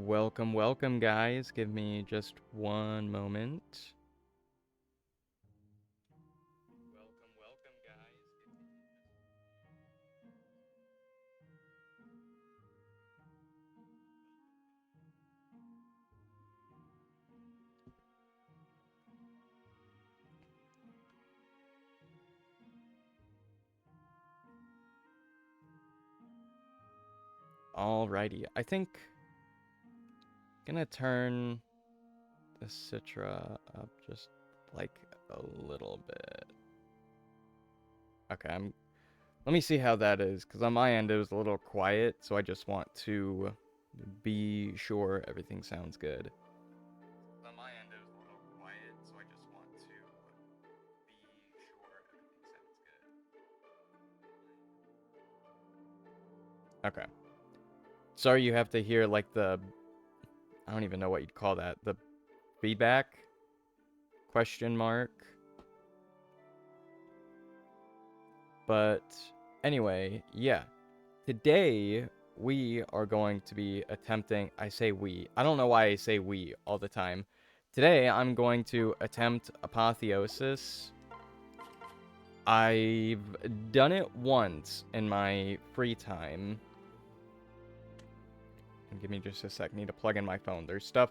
Welcome, welcome, guys. Give me just one moment. Alrighty, I think I'm gonna turn the Citra up just like a little bit. Okay, let me see how that is, because on my end it was a little quiet, so I just want to be sure everything sounds good. On my end it was a little quiet, so I just want to be sure everything sounds good. Okay. Sorry you have to hear like I don't even know what you'd call that. The feedback? Question mark. But anyway, yeah. Today we are going to be attempting, I say we. I don't know why I say we all the time. Today I'm going to attempt Apotheosis. I've done it once in my free time. And give me just a sec. I need to plug in my phone. There's stuff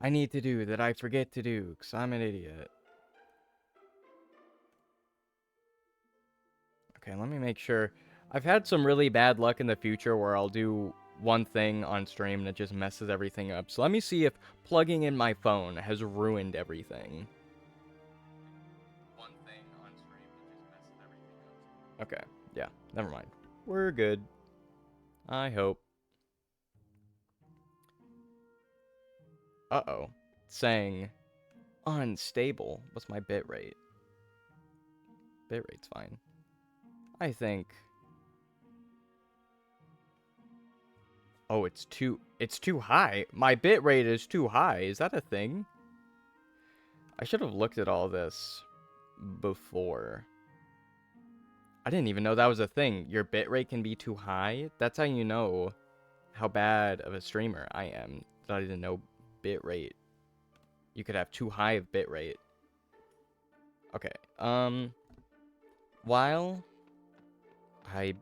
I need to do that I forget to do because I'm an idiot. Okay, let me make sure. I've had some really bad luck in the future where I'll do one thing on stream and it just messes everything up. So let me see if plugging in my phone has ruined everything. One thing on stream that just messes everything up. Okay, yeah, never mind. We're good. I hope. Uh-oh. Saying unstable. What's my bitrate? Bitrate's fine. I think... Oh, it's too high. My bitrate is too high. Is that a thing? I should have looked at all this before. I didn't even know that was a thing. Your bitrate can be too high? That's how you know how bad of a streamer I am. That I didn't know bitrate. You could have too high of bitrate. Okay. While I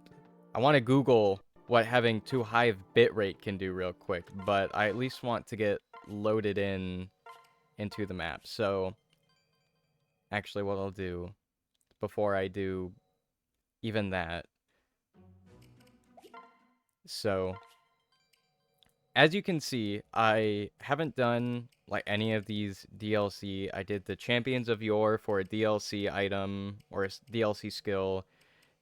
want to Google what having too high of bitrate can do real quick, but I at least want to get loaded into the map. So actually what I'll do before I do even that. So as you can see, I haven't done like any of these DLC. I did the Champions of Yore for a DLC item or a DLC skill,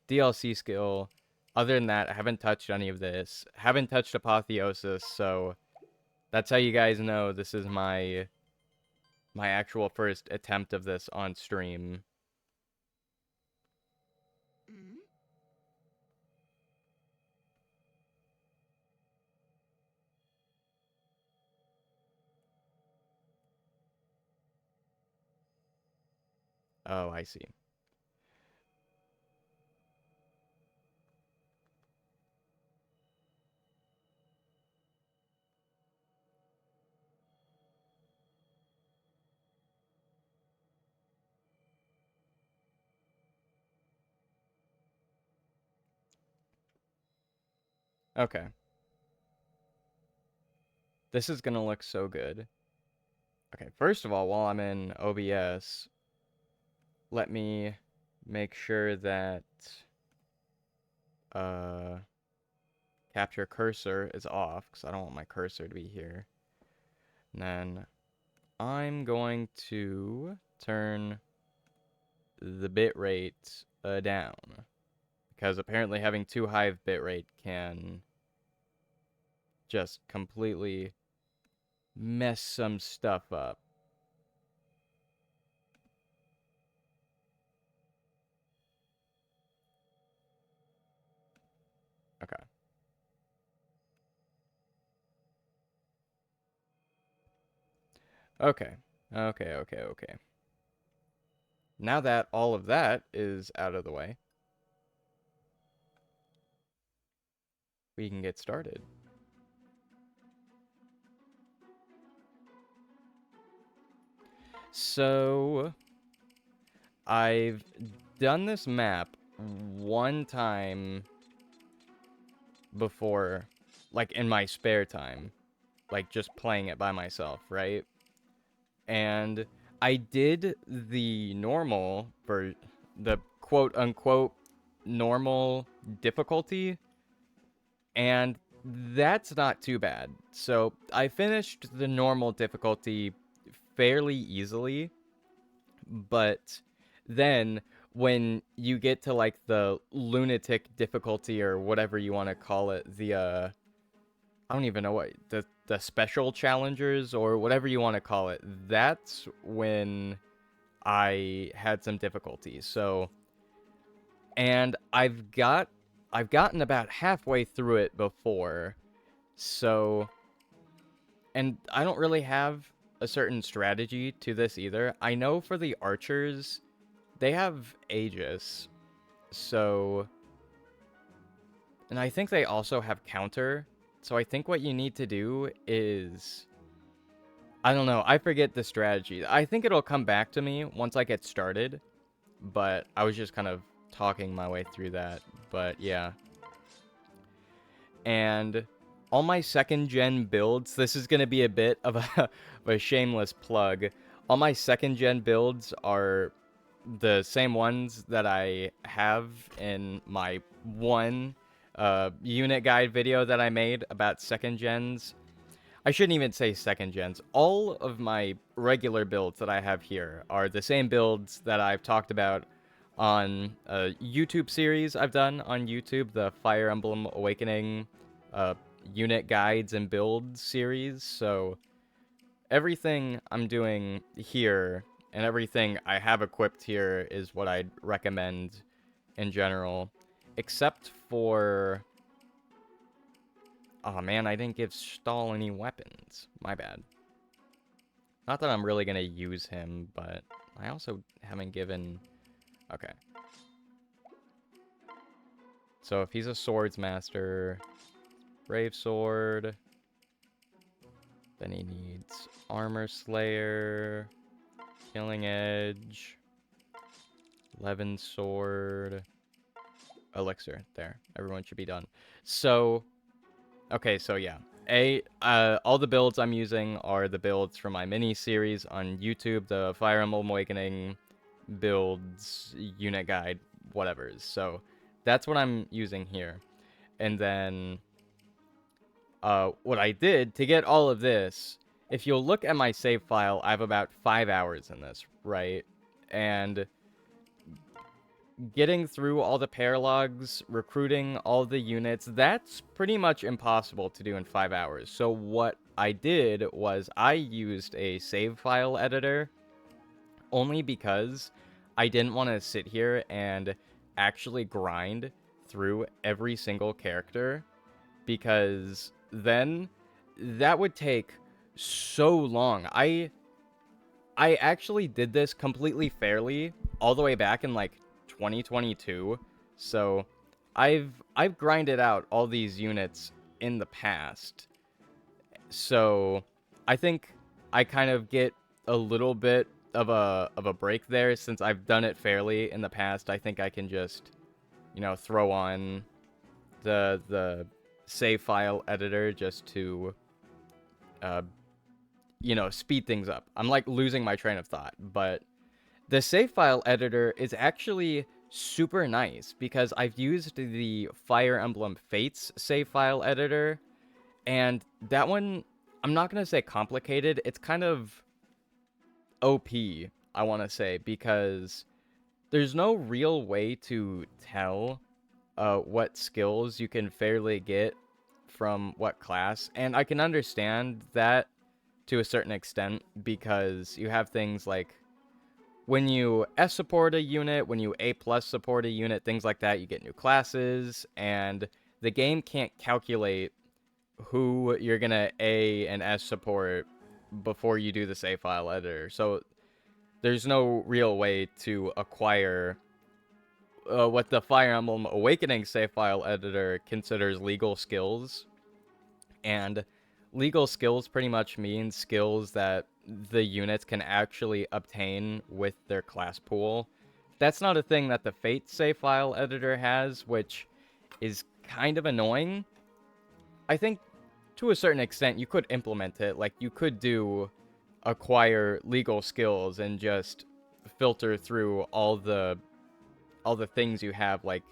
DLC skill. Other than that, I haven't touched any of this. Haven't touched Apotheosis, so that's how you guys know this is my actual first attempt of this on stream. Oh, I see. Okay. This is gonna look so good. Okay, first of all, while I'm in OBS, let me make sure that capture cursor is off, because I don't want my cursor to be here. And then I'm going to turn the bitrate down, because apparently having too high of bitrate can just completely mess some stuff up. Okay. Okay. Okay. Now that all of that is out of the way, we can get started. So, I've done this map one time before, like in my spare time, like just playing it by myself, right? And I did the normal for the quote unquote normal difficulty, and that's not too bad. So I finished the normal difficulty fairly easily, but then when you get to like the lunatic difficulty or whatever you want to call it, I don't even know what the special challengers or whatever you want to call it, that's when I had some difficulties. So, and I've gotten about halfway through it before. So, and I don't really have a certain strategy to this either. I know for the archers, they have Aegis. So, and I think they also have counter. So I think what you need to do is, I don't know, I forget the strategy. I think it'll come back to me once I get started, but I was just kind of talking my way through that. But yeah. And all my second gen builds, this is going to be a bit of of a shameless plug. All my second gen builds are the same ones that I have in my one unit guide video that I made about second gens. I shouldn't even say second gens. All of my regular builds that I have here are the same builds that I've talked about on a YouTube series I've done on YouTube, the Fire Emblem Awakening unit guides and builds series. So everything I'm doing here and everything I have equipped here is what I'd recommend in general, except for... Oh man, I didn't give Stahl any weapons. My bad. Not that I'm really gonna use him, but I also haven't given... Okay. So if he's a swords master, Brave Sword, then he needs Armor Slayer, Killing Edge, Levin Sword, Elixir. There. Everyone should be done. So, okay, so yeah. All the builds I'm using are the builds from my mini-series on YouTube, the Fire Emblem Awakening builds, unit guide, whatever. So, that's what I'm using here. And then, what I did to get all of this, if you'll look at my save file, I have about 5 hours in this, right? And getting through all the paralogs, recruiting all the units, that's pretty much impossible to do in 5 hours. So what I did was I used a save file editor only because I didn't want to sit here and actually grind through every single character, because then that would take so long. I actually did this completely fairly all the way back in like 2022. So I've grinded out all these units in the past. So I think I kind of get a little bit of a break there since I've done it fairly in the past. I think I can just, you know, throw on the save file editor just to you know, speed things up. I'm like losing my train of thought, but the save file editor is actually super nice because I've used the Fire Emblem Fates save file editor, and that one, I'm not going to say complicated, it's kind of OP, I want to say, because there's no real way to tell what skills you can fairly get from what class, and I can understand that to a certain extent because you have things like when you S support a unit, when you A plus support a unit, things like that, you get new classes, and the game can't calculate who you're gonna A and S support before you do the save file editor. So there's no real way to acquire what the Fire Emblem Awakening save file editor considers legal skills. And legal skills pretty much means skills that the units can actually obtain with their class pool. That's not a thing that the Fate save file editor has, which is kind of annoying. I think to a certain extent you could implement it. Like, you could do acquire legal skills and just filter through all the things you have. Like,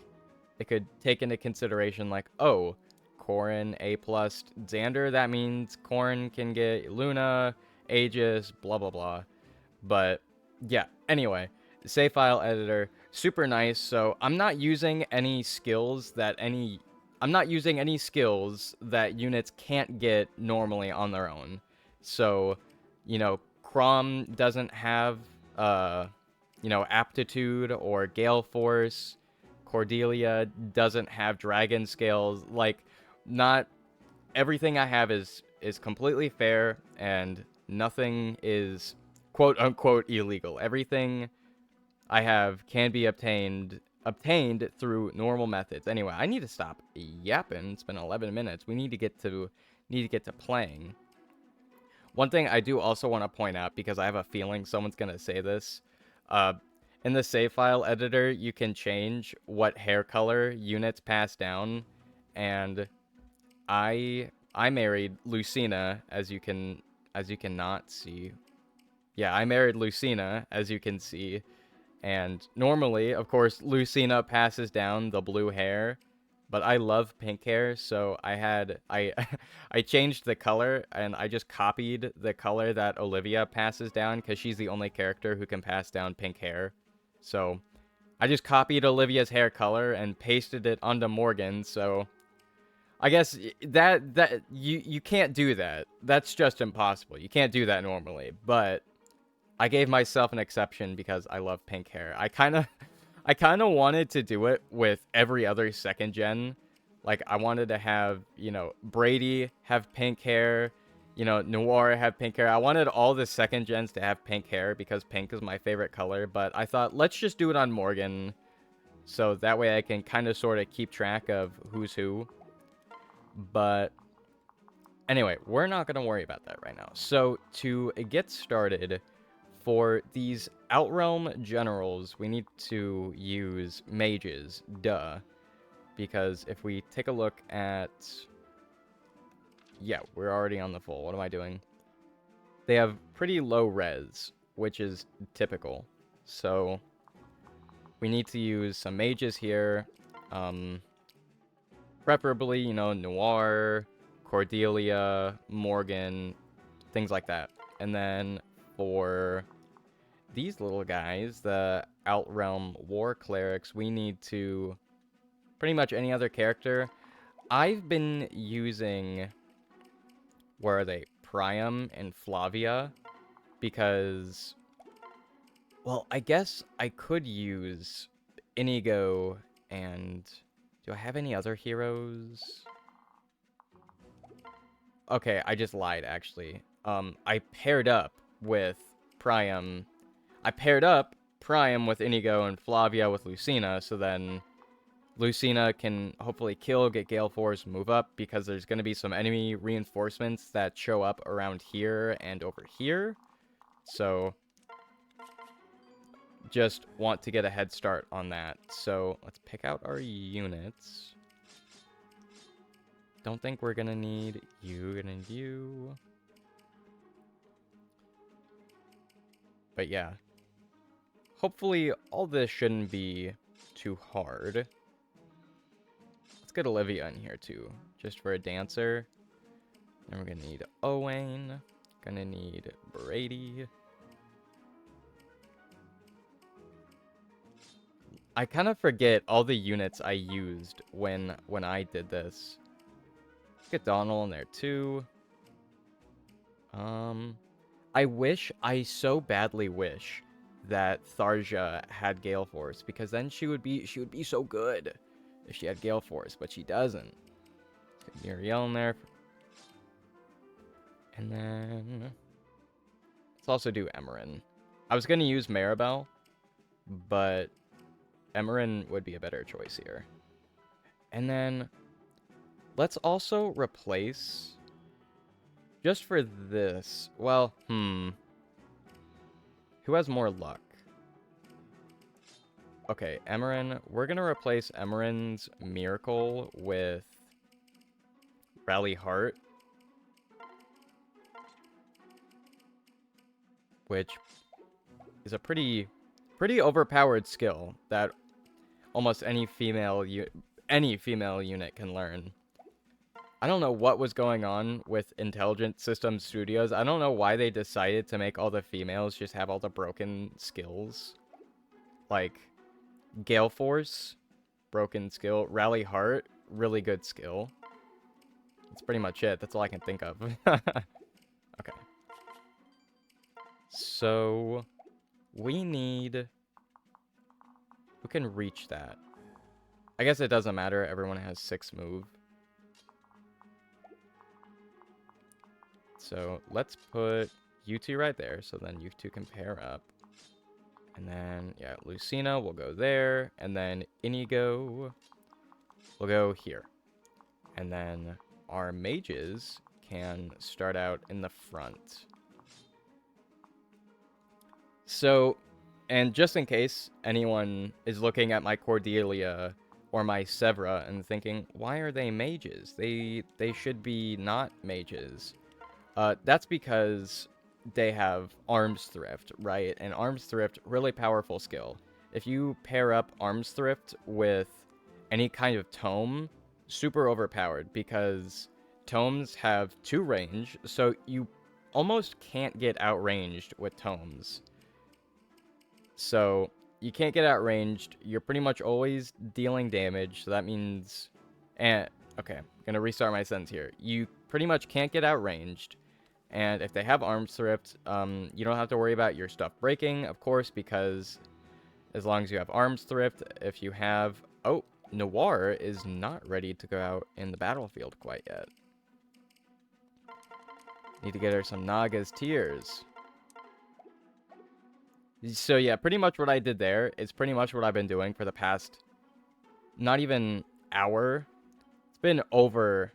it could take into consideration, like, oh, Corrin A plus Xander, that means Corrin can get Luna, Aegis, blah blah blah. But yeah, anyway, save file editor, super nice. So I'm not using any skills that units can't get normally on their own. So, Crom doesn't have aptitude or Gale Force. Cordelia doesn't have dragon scales. Like, not everything I have is completely fair, and nothing is quote unquote illegal. Everything I have can be obtained through normal methods. Anyway, I need to stop yapping. It's been 11 minutes. We need to get to playing. One thing I do also want to point out, because I have a feeling someone's gonna say this, in the save file editor, you can change what hair color units pass down, and I married Lucina, as you cannot see. Yeah, I married Lucina, as you can see. And normally, of course, Lucina passes down the blue hair, but I love pink hair, so I changed the color, and I just copied the color that Olivia passes down, because she's the only character who can pass down pink hair. So I just copied Olivia's hair color and pasted it onto Morgan, so I guess that you can't do that. That's just impossible. You can't do that normally, but I gave myself an exception because I love pink hair. I kind of wanted to do it with every other second gen. Like, I wanted to have, Brady have pink hair, Noir have pink hair. I wanted all the second gens to have pink hair because pink is my favorite color, but I thought, let's just do it on Morgan, so that way I can kind of sort of keep track of who's who. But anyway, we're not going to worry about that right now. So to get started, for these Outrealm generals, we need to use mages, duh. Because if we take a look at... Yeah, we're already on the full. What am I doing? They have pretty low res, which is typical. So we need to use some mages here. Preferably, Noir, Cordelia, Morgan, things like that. And then for these little guys, the Outrealm War Clerics, we need to... Pretty much any other character. I've been using... Where are they? Priam and Flavia. Because... Well, I guess I could use Inigo and... Do I have any other heroes? Okay, I just lied, actually. I paired up with Priam. I paired up Priam with Inigo and Flavia with Lucina, so then Lucina can hopefully kill, get Gale Force, move up, because there's going to be some enemy reinforcements that show up around here and over here. So, just want to get a head start on that. So, let's pick out our units. Don't think we're going to need you, gonna need you. But yeah. Hopefully, all this shouldn't be too hard. Let's get Olivia in here, too. Just for a dancer. Then we're gonna need Owain. Gonna need Brady. I kind of forget all the units I used when I did this. Let's get Donald in there, too. I so badly wish that Tharja had Gale Force, because then she would be so good if she had Gale Force, but she doesn't. Let's get Muriel in there. And then let's also do Emerin. I was gonna use Maribel, but Emerin would be a better choice here. And then let's also replace, just for this, well, Who has more luck? Okay, Emerin. We're gonna replace Emerin's Miracle with Rally Heart, which is a pretty overpowered skill that almost any female unit can learn. I don't know what was going on with Intelligent Systems Studios. I don't know why they decided to make all the females just have all the broken skills. Like, Gale Force, broken skill. Rally Heart, really good skill. That's pretty much it. That's all I can think of. Okay. So, we need... Who can reach that? I guess it doesn't matter. Everyone has 6 move. So, let's put you two right there, so then you two can pair up. And then, yeah, Lucina will go there, and then Inigo will go here. And then our mages can start out in the front. So, and just in case anyone is looking at my Cordelia or my Severa and thinking, why are they mages? They should be not mages. That's because they have Arms Thrift, right? And Arms Thrift, really powerful skill. If you pair up Arms Thrift with any kind of tome, super overpowered, because tomes have 2 range, so you almost can't get outranged with tomes. So you can't get outranged. You're pretty much always dealing damage, so that means... And okay, I'm gonna restart my sentence here. You pretty much can't get outranged. And if they have Arms Thrift, you don't have to worry about your stuff breaking, of course, because as long as you have Arms Thrift, if you have... Oh, Noir is not ready to go out in the battlefield quite yet. Need to get her some Naga's Tears. So yeah, pretty much what I did there is pretty much what I've been doing for the past... Not even hour. It's been over...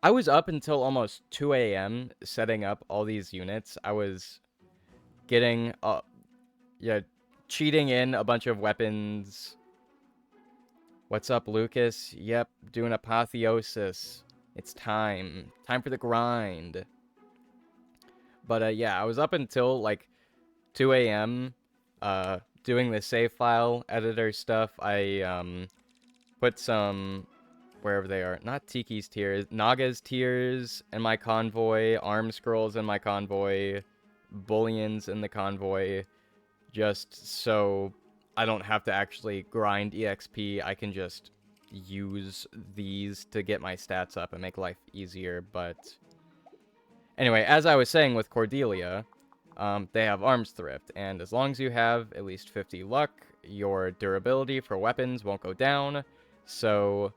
I was up until almost 2 a.m. setting up all these units. I was getting, cheating in a bunch of weapons. What's up, Lucas? Yep, doing Apotheosis. It's time. Time for the grind. But, yeah, I was up until, like, 2 a.m. Doing the save file editor stuff. I, put some... wherever they are. Not Tiki's Tears. Naga's Tears in my convoy. Arm Scrolls in my convoy. Bullions in the convoy. Just so I don't have to actually grind EXP. I can just use these to get my stats up and make life easier. But anyway, as I was saying with Cordelia, they have Arms Thrift. And as long as you have at least 50 luck, your durability for weapons won't go down. So...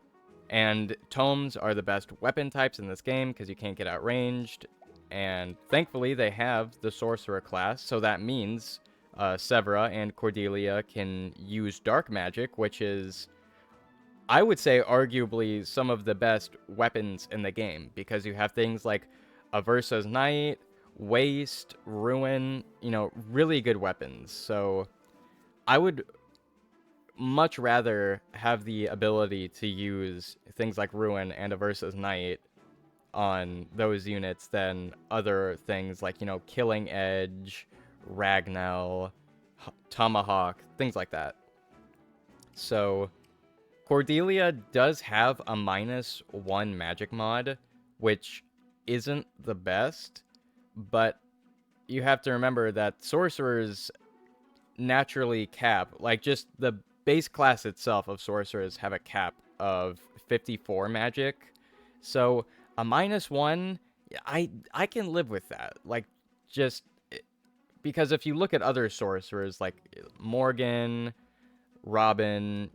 And tomes are the best weapon types in this game because you can't get outranged. And thankfully, they have the sorcerer class, so that means Severa and Cordelia can use dark magic, which is, I would say, arguably some of the best weapons in the game, because you have things like Aversa's Knight, Waste, Ruin, really good weapons. So I would much rather have the ability to use things like Ruin and Aversa's Knight on those units than other things like, Killing Edge, Ragnell, Tomahawk, things like that. So, Cordelia does have a -1 magic mod, which isn't the best, but you have to remember that sorcerers naturally cap, like, just the base class itself of sorcerers have a cap of 54 magic. So a -1, I can live with that. Like, just because if you look at other sorcerers like Morgan, Robin,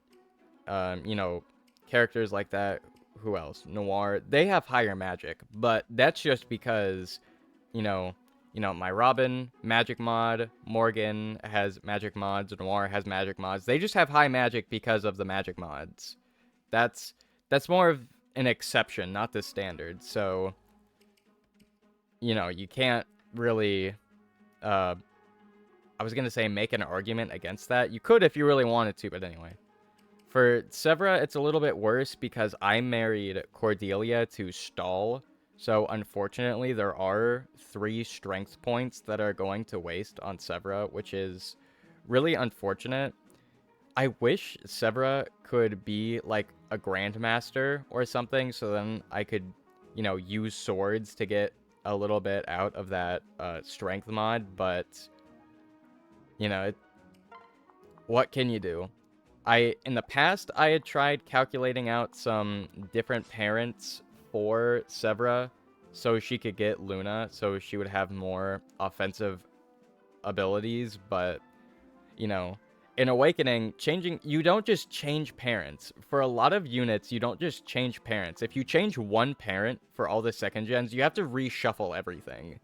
characters like that, who else? Noir, they have higher magic, but that's just because, my Robin, magic mod, Morgan has magic mods, Noir has magic mods. They just have high magic because of the magic mods. That's more of an exception, not the standard. So, you can't really I was going to say make an argument against that. You could if you really wanted to, but anyway. For Severa, it's a little bit worse because I married Cordelia to Stahl. So, unfortunately, there are 3 strength points that are going to waste on Severa, which is really unfortunate. I wish Severa could be, like, a Grandmaster or something, so then I could, you know, use swords to get a little bit out of that strength mod, but, you know, what can you do? In the past, I had tried calculating out some different parents for Severa so she could get Luna, so she would have more offensive abilities, but, you know, in Awakening, you don't just change parents. For a lot of units, you don't just change parents. If you change one parent for all the second gens, you have to reshuffle everything.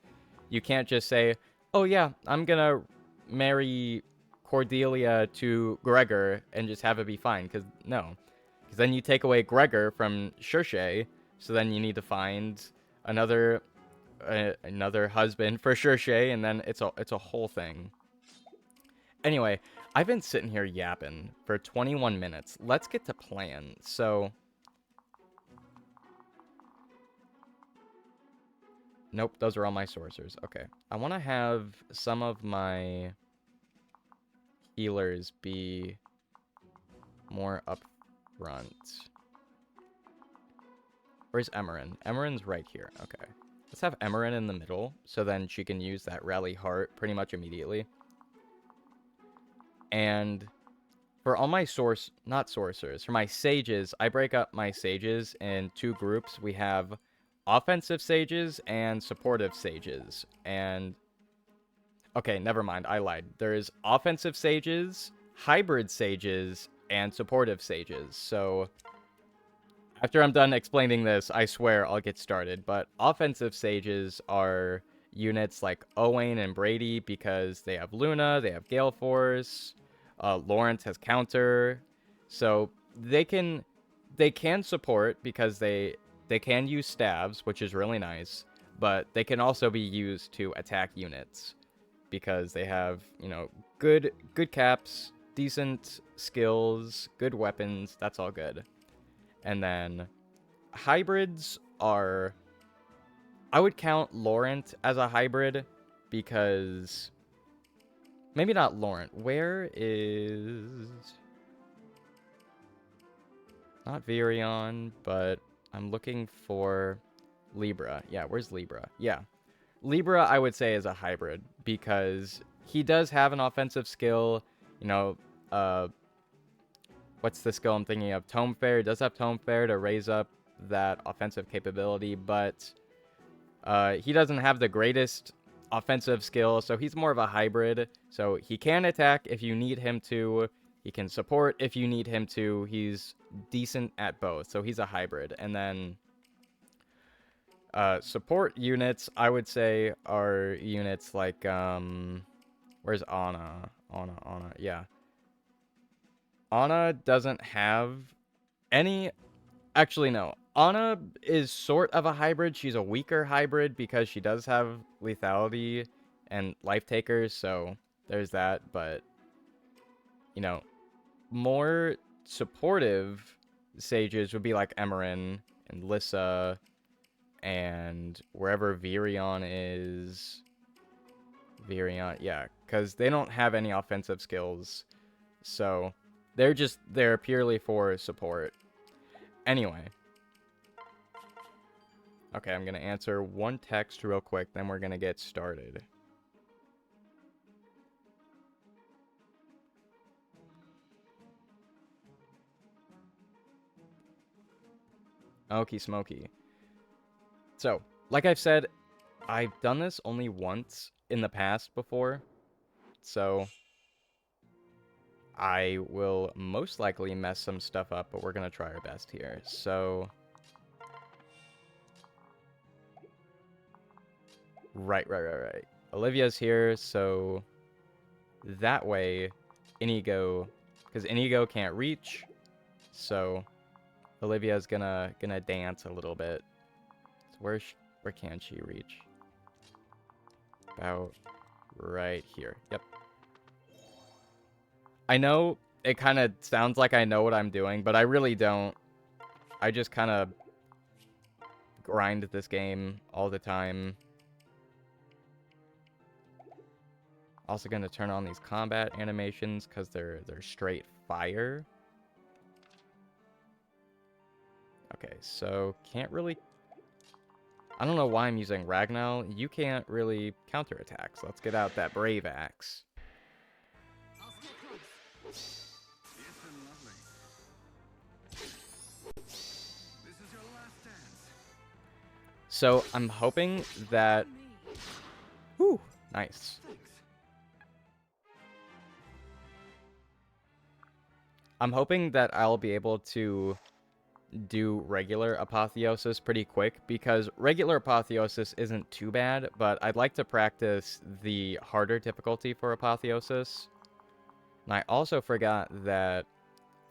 You can't just say, oh yeah, I'm gonna marry Cordelia to Gregor and just have it be fine, because no. Because then you take away Gregor from Shershay, so then you need to find another husband for Shershay, and then it's a whole thing. Anyway, I've been sitting here yapping for 21 minutes. Let's get to plan. So, nope, those are all my sorcerers. Okay, I want to have some of my healers be more up front. Where's Emerin? Emerin's right here. Okay. Let's have Emerin in the middle, so then she can use that Rally Heart pretty much immediately. And for all my not sorcerers, for my sages, I break up my sages in 2 groups. We have offensive sages and supportive sages. And okay, never mind, I lied. There's offensive sages, hybrid sages, and supportive sages. So after I'm done explaining this, I swear I'll get started. But offensive sages are units like Owain and Brady because they have Luna, they have Gale Force, Lawrence has counter. So they can support because they can use staves, which is really nice, but they can also be used to attack units because they have, you know, good caps, decent skills, good weapons, that's all good. And then hybrids are, I would count Laurent as a hybrid because, maybe not Laurent. Where is, not Virion, but I'm looking for Libra. Yeah, where's Libra? Yeah. Libra, I would say, is a hybrid because he does have an offensive skill, you know, what's the skill I'm thinking of? Tome Fair. He does have Tome Fair to raise up that offensive capability, but he doesn't have the greatest offensive skill, so he's more of a hybrid. So he can attack if you need him to. He can support if you need him to. He's decent at both, so he's a hybrid. And then support units, I would say, are units like, where's Anna? Anna, yeah. Anna doesn't have any... Actually, no. Anna is sort of a hybrid. She's a weaker hybrid because she does have lethality and life takers, so there's that. But, you know, more supportive sages would be like Emerin and Lissa and wherever Virion is. Virion, yeah, because they don't have any offensive skills, so they're purely for support. Anyway. Okay, I'm going to answer one text real quick, then we're going to get started. Okie smoky. So, like I've said, I've done this only once in the past before, so I will most likely mess some stuff up, but we're going to try our best here. So, right. Olivia's here, so that way, Inigo, because Inigo can't reach, so Olivia's gonna dance a little bit. So where can she reach? About right here. Yep. I know it kind of sounds like I know what I'm doing, but I really don't. I just kind of grind this game all the time. Also going to turn on these combat animations because they're straight fire. Okay, so can't really... I don't know why I'm using Ragnall. You can't really counterattack, so let's get out that Brave Axe. So I'm hoping that... Whew, nice. I'm hoping that I'll be able to do regular Apotheosis pretty quick, because regular Apotheosis isn't too bad, but I'd like to practice the harder difficulty for Apotheosis. And I also forgot that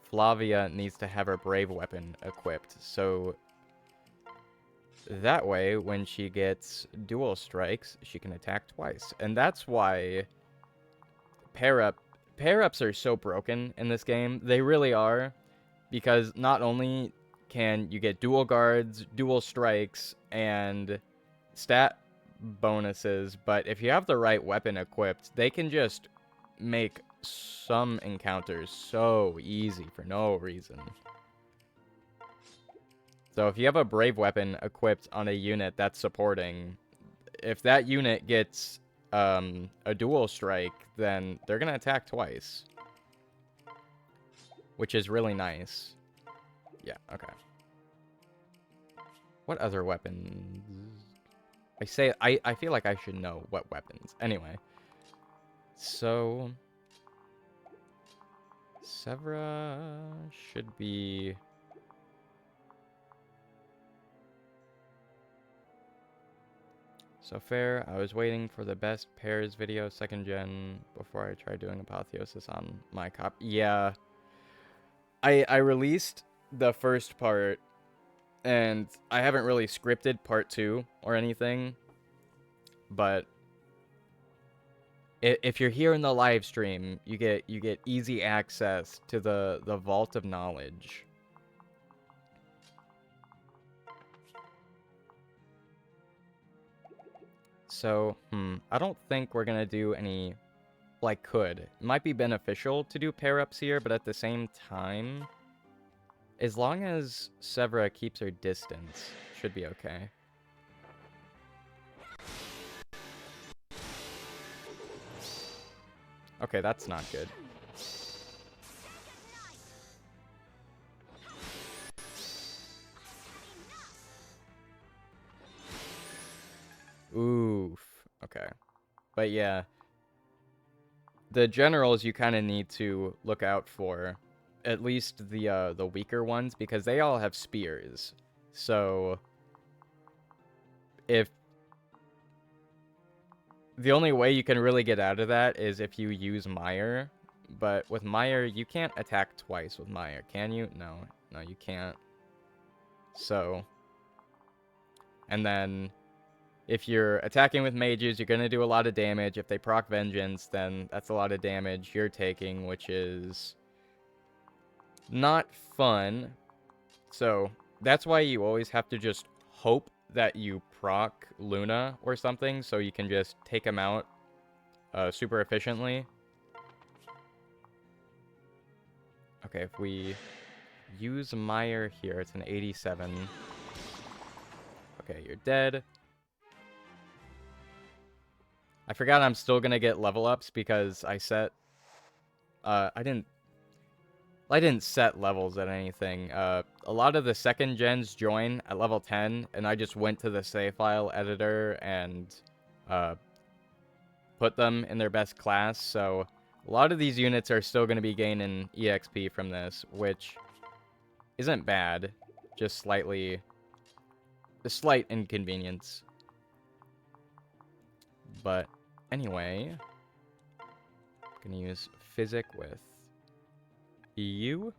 Flavia needs to have her Brave Weapon equipped, so that way, when she gets dual strikes, she can attack twice. And that's why pair-ups are so broken in this game. They really are, because not only can you get dual guards, dual strikes, and stat bonuses, but if you have the right weapon equipped, they can just make some encounters so easy for no reason. So if you have a Brave Weapon equipped on a unit that's supporting, if that unit gets a dual strike, then they're going to attack twice. Which is really nice. Yeah, okay. What other weapons? I feel like I should know what weapons. Anyway. So... Severa should be... So fair, I was waiting for the best pairs video 2nd gen before I tried doing Apotheosis on my copy. Yeah. I released the first part, and I haven't really scripted part 2 or anything, but if you're here in the live stream, you get easy access to the Vault of Knowledge. So, I don't think we're gonna do any... Well, I could. It might be beneficial to do pair-ups here, but at the same time, as long as Severa keeps her distance, should be okay. Okay, that's not good. Oof. Okay. But yeah. The generals you kind of need to look out for. At least the weaker ones, because they all have spears. So... if... The only way you can really get out of that is if you use Mire. But with Mire, you can't attack twice with Mire, can you? No. No, you can't. So... And then... if you're attacking with mages, you're going to do a lot of damage. If they proc Vengeance, then that's a lot of damage you're taking, which is not fun. So that's why you always have to just hope that you proc Luna or something, so you can just take them out super efficiently. Okay, if we use Mire here, it's an 87. Okay, you're dead. I forgot I'm still gonna get level ups because I set... I didn't set levels at anything. A lot of the 2nd gens join at level 10, and I just went to the save file editor and put them in their best class, so a lot of these units are still gonna be gaining EXP from this, which isn't bad, just slightly... a slight inconvenience. But anyway, I'm gonna use Physic with you.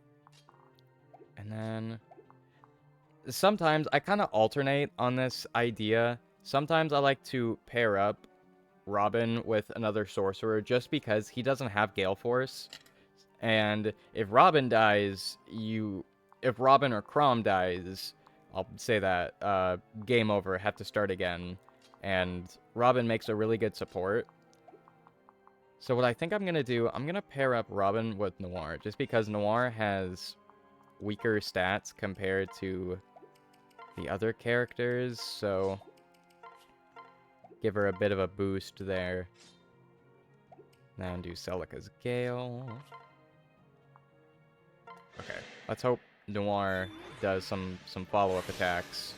And then sometimes I kind of alternate on this idea. Sometimes I like to pair up Robin with another sorcerer just because he doesn't have Gale Force. And if Robin dies, if Robin or Chrom dies, I'll say that, game over, have to start again. And Robin makes a really good support. So what I think I'm going to do, I'm going to pair up Robin with Noir, just because Noir has weaker stats compared to the other characters, so give her a bit of a boost there. Then do Celica's Gale. Okay, let's hope Noir does some follow-up attacks.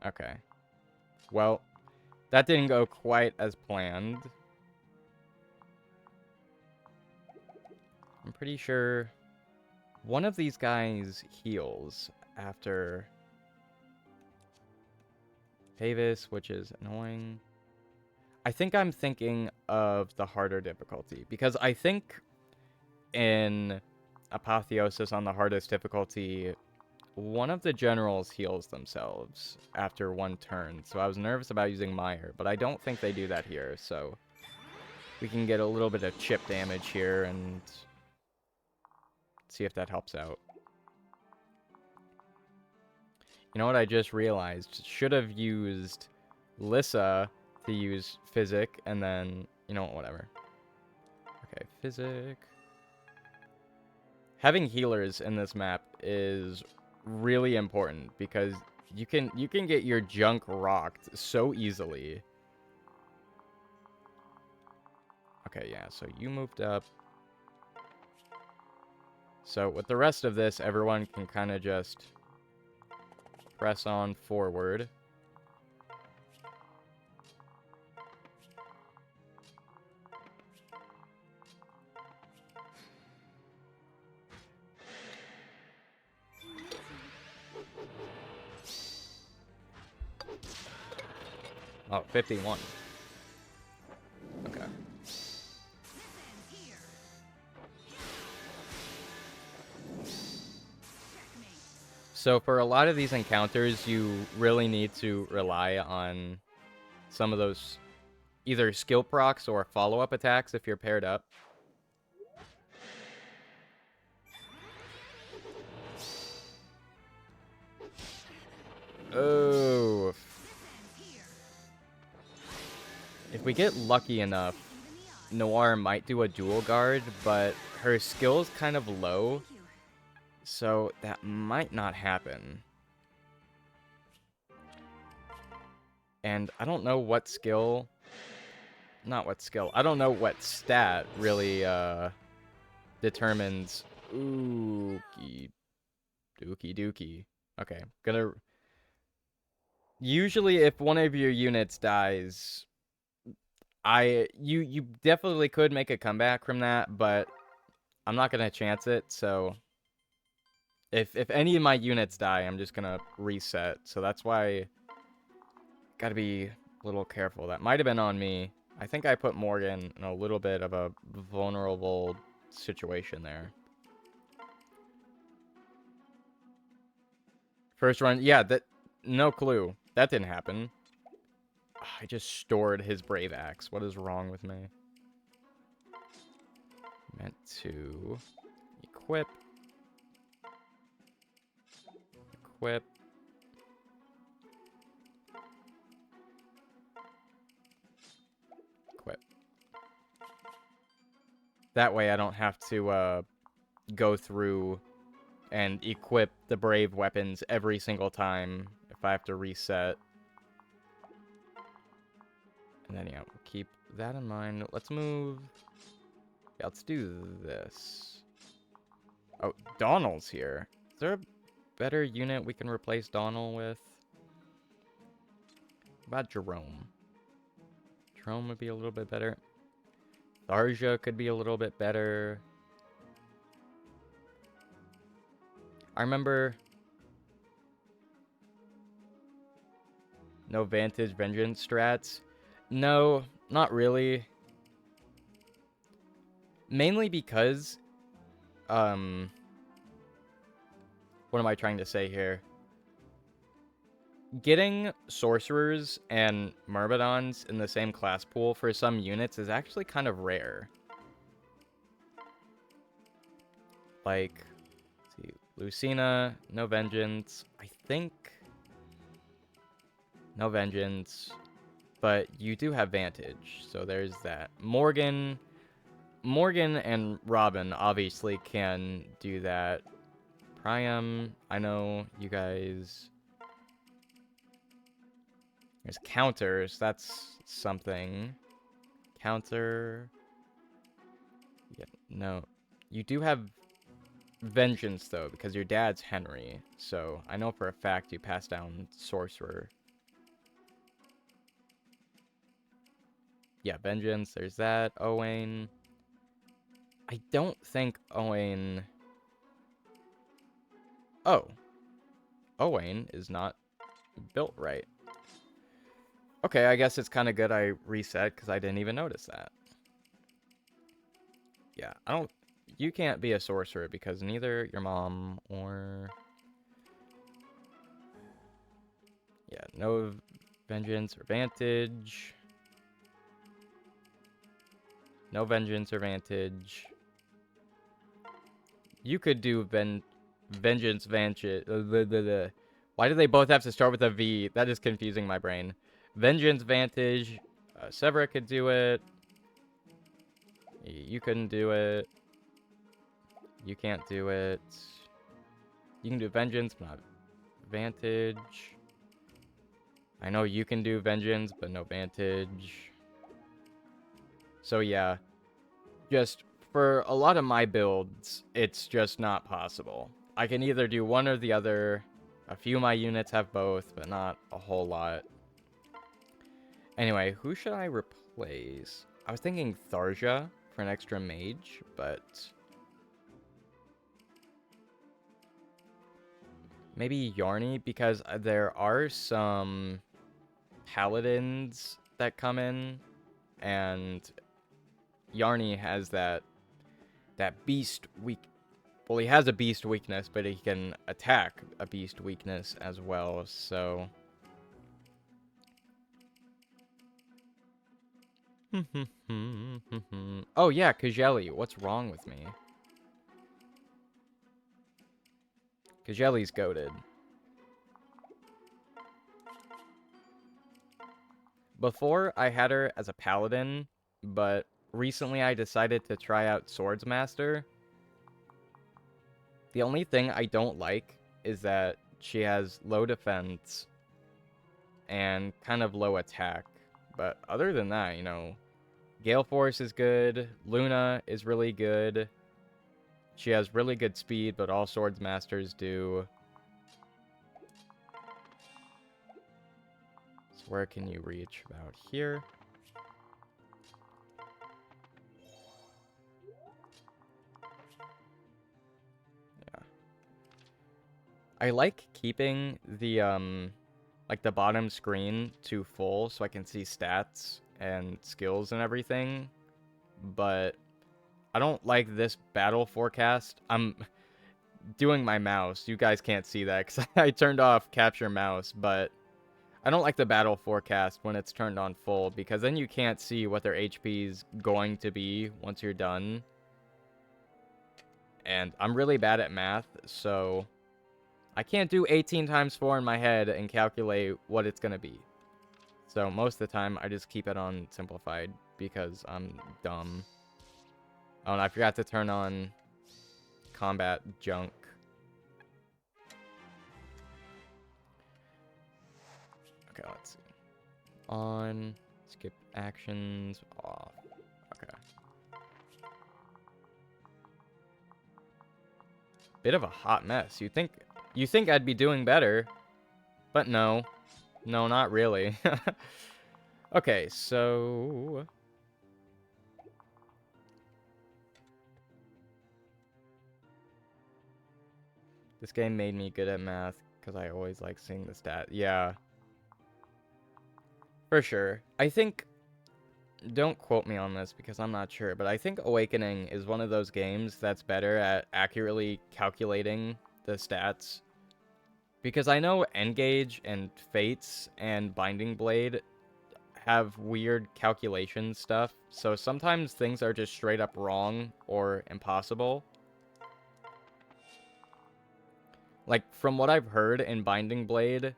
Okay. Well, that didn't go quite as planned. I'm pretty sure one of these guys heals after Pavis, which is annoying. I think I'm thinking of the harder difficulty, because I think in Apotheosis on the hardest difficulty, one of the generals heals themselves after one turn, so I was nervous about using Meyer, but I don't think they do that here, so we can get a little bit of chip damage here and see if that helps out. You know what I just realized? Should have used Lissa to use Physic, and then, you know, whatever. Okay, Physic. Having healers in this map is really important, because you can get your junk rocked so easily. Okay, yeah, so you moved up. So with the rest of this, everyone can kind of just press on forward. Oh, 51. Okay. So for a lot of these encounters, you really need to rely on some of those either skill procs or follow-up attacks if you're paired up. Oh. If we get lucky enough, Noir might do a dual guard, but her skill's kind of low, so that might not happen. And I don't know what skill... Not what skill. I don't know what stat really determines... Ookie dookie. Okay, gonna... Usually if one of your units dies, you definitely could make a comeback from that, but I'm not gonna chance it, so if any of my units die, I'm just gonna reset. So that's why gotta be a little careful. That might have been on me. I think I put Morgan in a little bit of a vulnerable situation there. First run, yeah, that no clue. That didn't happen. I just stored his Brave Axe. What is wrong with me? Meant to equip. Equip. Equip. That way I don't have to go through and equip the Brave weapons every single time if I have to reset. And then, yeah, we'll keep that in mind. Let's move... Yeah, let's do this. Oh, Donald's here. Is there a better unit we can replace Donald with? What about Jerome? Jerome would be a little bit better. Tharja could be a little bit better. I remember... No Vantage Vengeance strats. No, not really. Mainly because, what am I trying to say here? Getting sorcerers and myrmidons in the same class pool for some units is actually kind of rare. Like, let's see, Lucina, no vengeance. I think no vengeance, but you do have vantage, so there's that. Morgan and Robin obviously can do that. Priam, I know you guys. There's counters, that's something. Counter. Yeah, no. You do have vengeance, though, because your dad's Henry. So I know for a fact you pass down sorcerer. Yeah, vengeance, there's that. Owain. I don't think Owain... Oh. Owain is not built right. Okay, I guess it's kind of good I reset, because I didn't even notice that. Yeah, I don't... You can't be a sorcerer, because neither your mom or... Yeah, no vengeance or vantage. No vengeance or vantage. You could do vengeance, vantage. Why do they both have to start with a V? That is confusing my brain. Vengeance, vantage. Severa could do it. You couldn't do it. You can't do it. You can do vengeance, but not vantage. I know you can do vengeance, but no vantage. So yeah, just for a lot of my builds, it's just not possible. I can either do one or the other. A few of my units have both, but not a whole lot. Anyway, who should I replace? I was thinking Tharja for an extra mage, but... maybe Yarny, because there are some paladins that come in, and Yarny has that beast weak. Well, he has a beast weakness, but he can attack a beast weakness as well, so... Oh yeah, Kajeli, what's wrong with me? Kajeli's goated. Before, I had her as a paladin, but recently I decided to try out Swordsmaster. The only thing I don't like is that she has low defense and kind of low attack. But other than that, you know, Gale Force is good, Luna is really good. She has really good speed, but all Swordsmasters do. So where can you reach? About here. Yeah. I like keeping the like the bottom screen to full so I can see stats and skills and everything, but I don't like this battle forecast. I'm doing my mouse. You guys can't see that because I turned off capture mouse, but I don't like the battle forecast when it's turned on full because then you can't see what their HP is going to be once you're done. And I'm really bad at math, so I can't do 18 times 4 in my head and calculate what it's going to be. So most of the time, I just keep it on simplified because I'm dumb. Oh, and I forgot to turn on combat junk. Okay, let's see. On, skip actions, off. Okay. Bit of a hot mess. You think I'd be doing better, but no. No, not really. Okay, so... this game made me good at math, because I always like seeing the stat. Yeah. For sure. I think don't quote me on this because I'm not sure, but I think Awakening is one of those games that's better at accurately calculating the stats. Because I know Engage and Fates and Binding Blade have weird calculation stuff, so sometimes things are just straight up wrong or impossible. Like, from what I've heard in Binding Blade,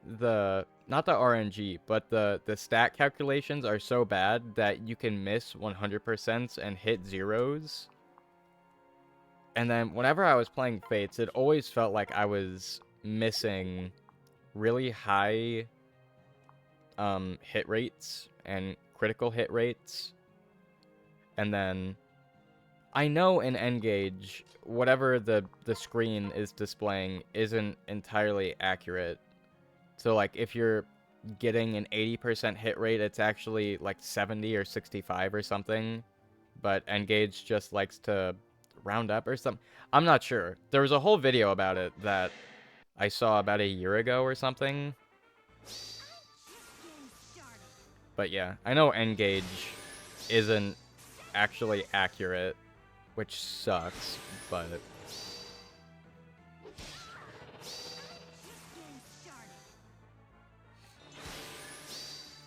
not the RNG, but the stat calculations are so bad that you can miss 100% and hit zeros. And then whenever I was playing Fates, it always felt like I was missing really high hit rates and critical hit rates. And then I know in Engage, whatever the screen is displaying isn't entirely accurate. So, like, if you're getting an 80% hit rate, it's actually, like, 70 or 65 or something. But Engage just likes to round up or something. I'm not sure. There was a whole video about it that I saw about a year ago or something. But yeah, I know Engage isn't actually accurate, which sucks, but...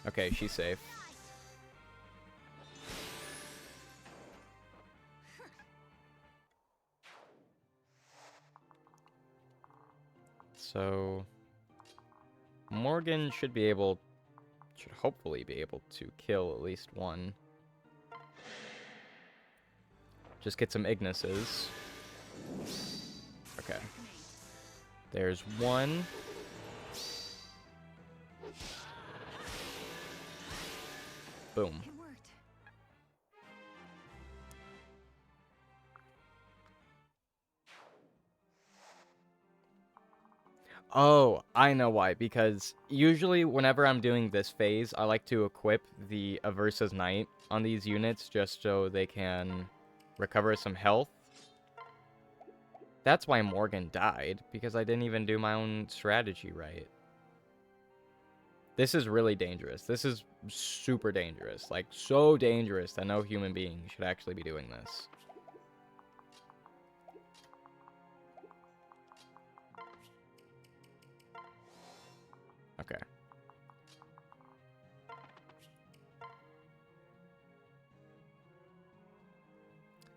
Okay, she's safe. So... Morgan should hopefully be able to kill at least one. Just get some Ignises. Okay. There's one. Boom. Oh, I know why. Because usually whenever I'm doing this phase, I like to equip the Aversa's Knight on these units just so they can recover some health. That's why Morgan died, because I didn't even do my own strategy right. This is really dangerous. This is super dangerous. Like, so dangerous that no human being should actually be doing this. Okay.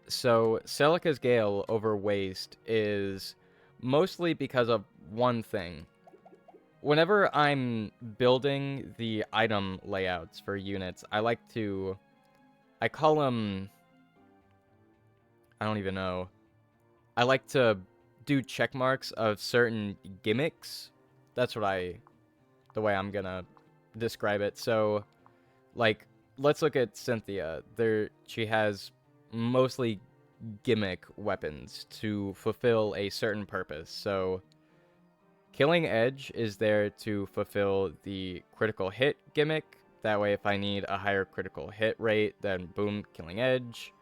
So, Celica's Gale over Waste is mostly because of one thing. Whenever I'm building the item layouts for units, I call them, I don't even know. I like to do check marks of certain gimmicks. That's the way I'm gonna describe it. So, like, let's look at Cynthia. She has mostly gimmick weapons to fulfill a certain purpose. So, Killing Edge is there to fulfill the critical hit gimmick. That way, if I need a higher critical hit rate, then boom, Killing Edge.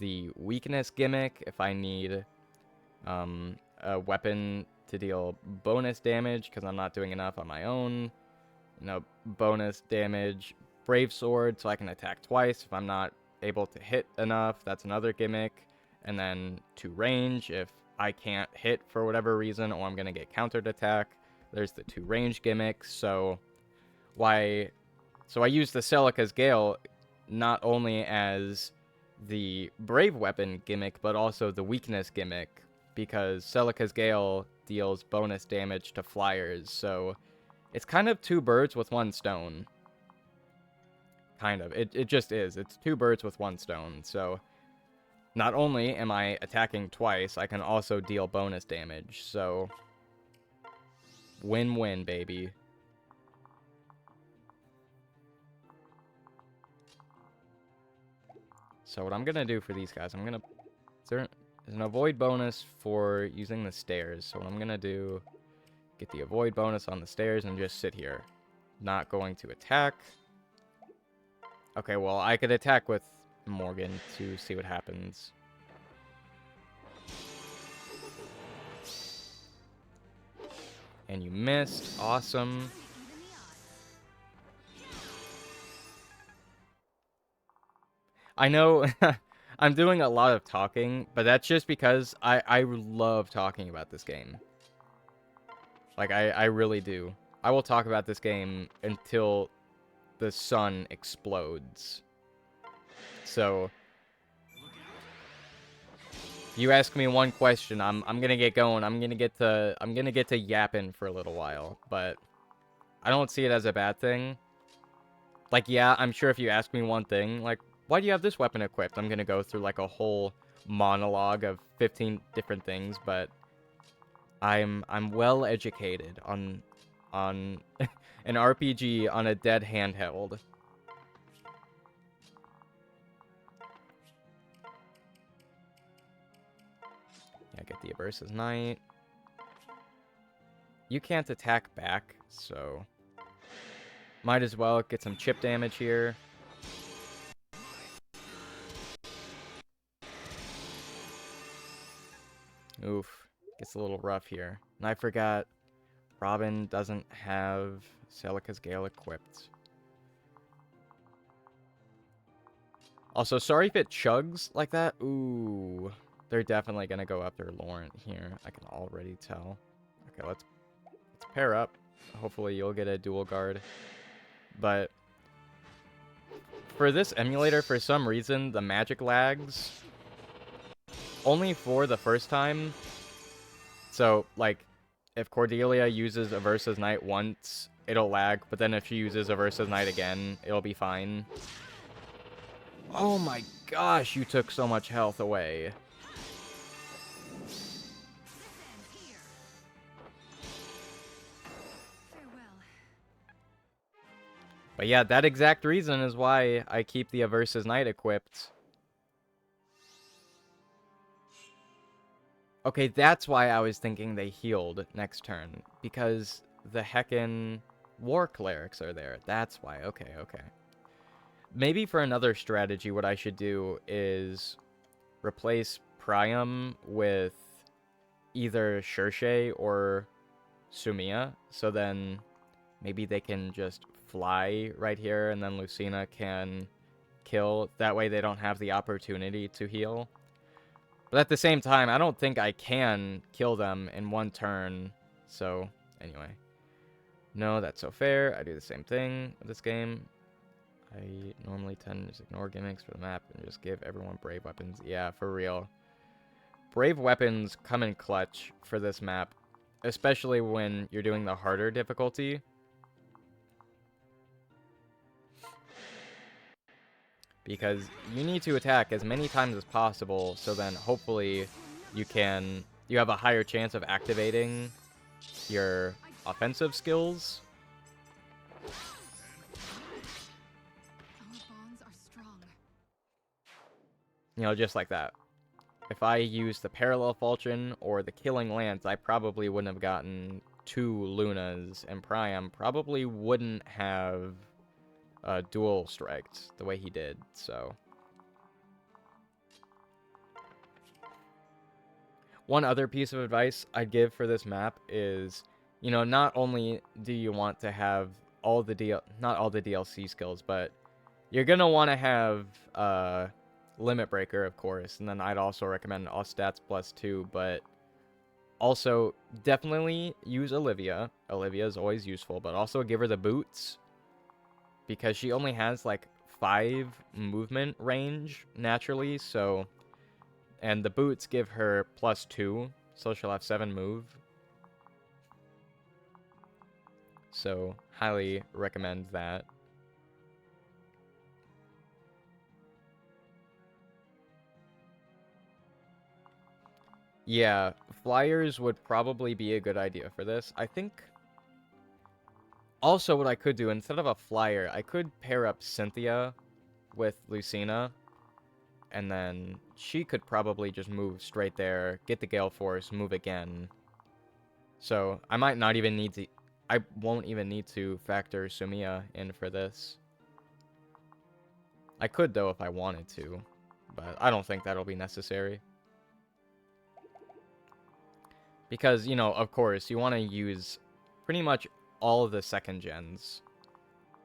The weakness gimmick, if I need a weapon to deal bonus damage because I'm not doing enough on my own. Bonus damage. Brave Sword, so I can attack twice if I'm not able to hit enough. That's another gimmick. And then to range, if I can't hit for whatever reason or I'm going to get countered attack, there's the to range gimmick. So I use the Celica's Gale not only as the brave weapon gimmick, but also the weakness gimmick, because Celica's Gale deals bonus damage to flyers, so it's kind of two birds with one stone. Kind of. It just is. It's two birds with one stone, so not only am I attacking twice, I can also deal bonus damage, so win-win, baby. So what I'm going to do for these guys, there's an avoid bonus for using the stairs. So what I'm going to do, get the avoid bonus on the stairs and just sit here. Not going to attack. Okay, well, I could attack with Morgan to see what happens. And you missed. Awesome. I know I'm doing a lot of talking, but that's just because I love talking about this game. Like, I really do. I will talk about this game until the sun explodes. So, you ask me one question, I'm gonna get going. I'm gonna get to yapping for a little while, but I don't see it as a bad thing. Like, yeah, I'm sure if you ask me one thing, like, why do you have this weapon equipped? I'm gonna go through, like, a whole monologue of 15 different things, but I'm well educated on an RPG on a dead handheld. Yeah, get the Aversa's Knight. You can't attack back, so might as well get some chip damage here. Oof. Gets a little rough here. And I forgot Robin doesn't have Celica's Gale equipped. Also, sorry if it chugs like that. Ooh. They're definitely going to go after Laurent here. I can already tell. Okay, let's pair up. Hopefully you'll get a dual guard. But for this emulator, for some reason, the magic lags only for the first time. So, like, if Cordelia uses Aversa's Knight once, it'll lag. But then if she uses Aversa's Knight again, it'll be fine. Oh my gosh, you took so much health away. But yeah, that exact reason is why I keep the Aversa's Knight equipped. Okay, that's why I was thinking they healed next turn. Because the heckin' War Clerics are there. That's why. Okay, okay. Maybe for another strategy, what I should do is replace Priam with either Shershay or Sumia. So then maybe they can just fly right here, and then Lucina can kill. That way they don't have the opportunity to heal. But at the same time, I don't think I can kill them in one turn. So, anyway. No, that's so fair. I do the same thing with this game. I normally tend to just ignore gimmicks for the map and just give everyone brave weapons. Yeah, for real. Brave weapons come in clutch for this map, especially when you're doing the harder difficulty. Because you need to attack as many times as possible, so then hopefully you have a higher chance of activating your offensive skills. You know, just like that. If I used the Parallel Falchion or the Killing Lance, I probably wouldn't have gotten 2 Lunas, and Priam probably wouldn't have dual striked the way he did, so. One other piece of advice I'd give for this map is, you know, not only do you want to have all the not all the DLC skills, but you're gonna want to have Limit Breaker, of course, and then I'd also recommend all stats +2, but also definitely use Olivia. Olivia is always useful, but also give her the boots, because she only has like 5 movement range naturally, so, and the boots give her +2, so she'll have 7 move. So highly recommend that. Yeah, flyers would probably be a good idea for this. I think also what I could do, instead of a flyer, I could pair up Cynthia with Lucina, and then she could probably just move straight there, get the Gale Force, move again. So I might not even need to, I won't even need to factor Sumia in for this. I could though if I wanted to, but I don't think that'll be necessary. Because, you know, of course, you want to use pretty much all of the second gens.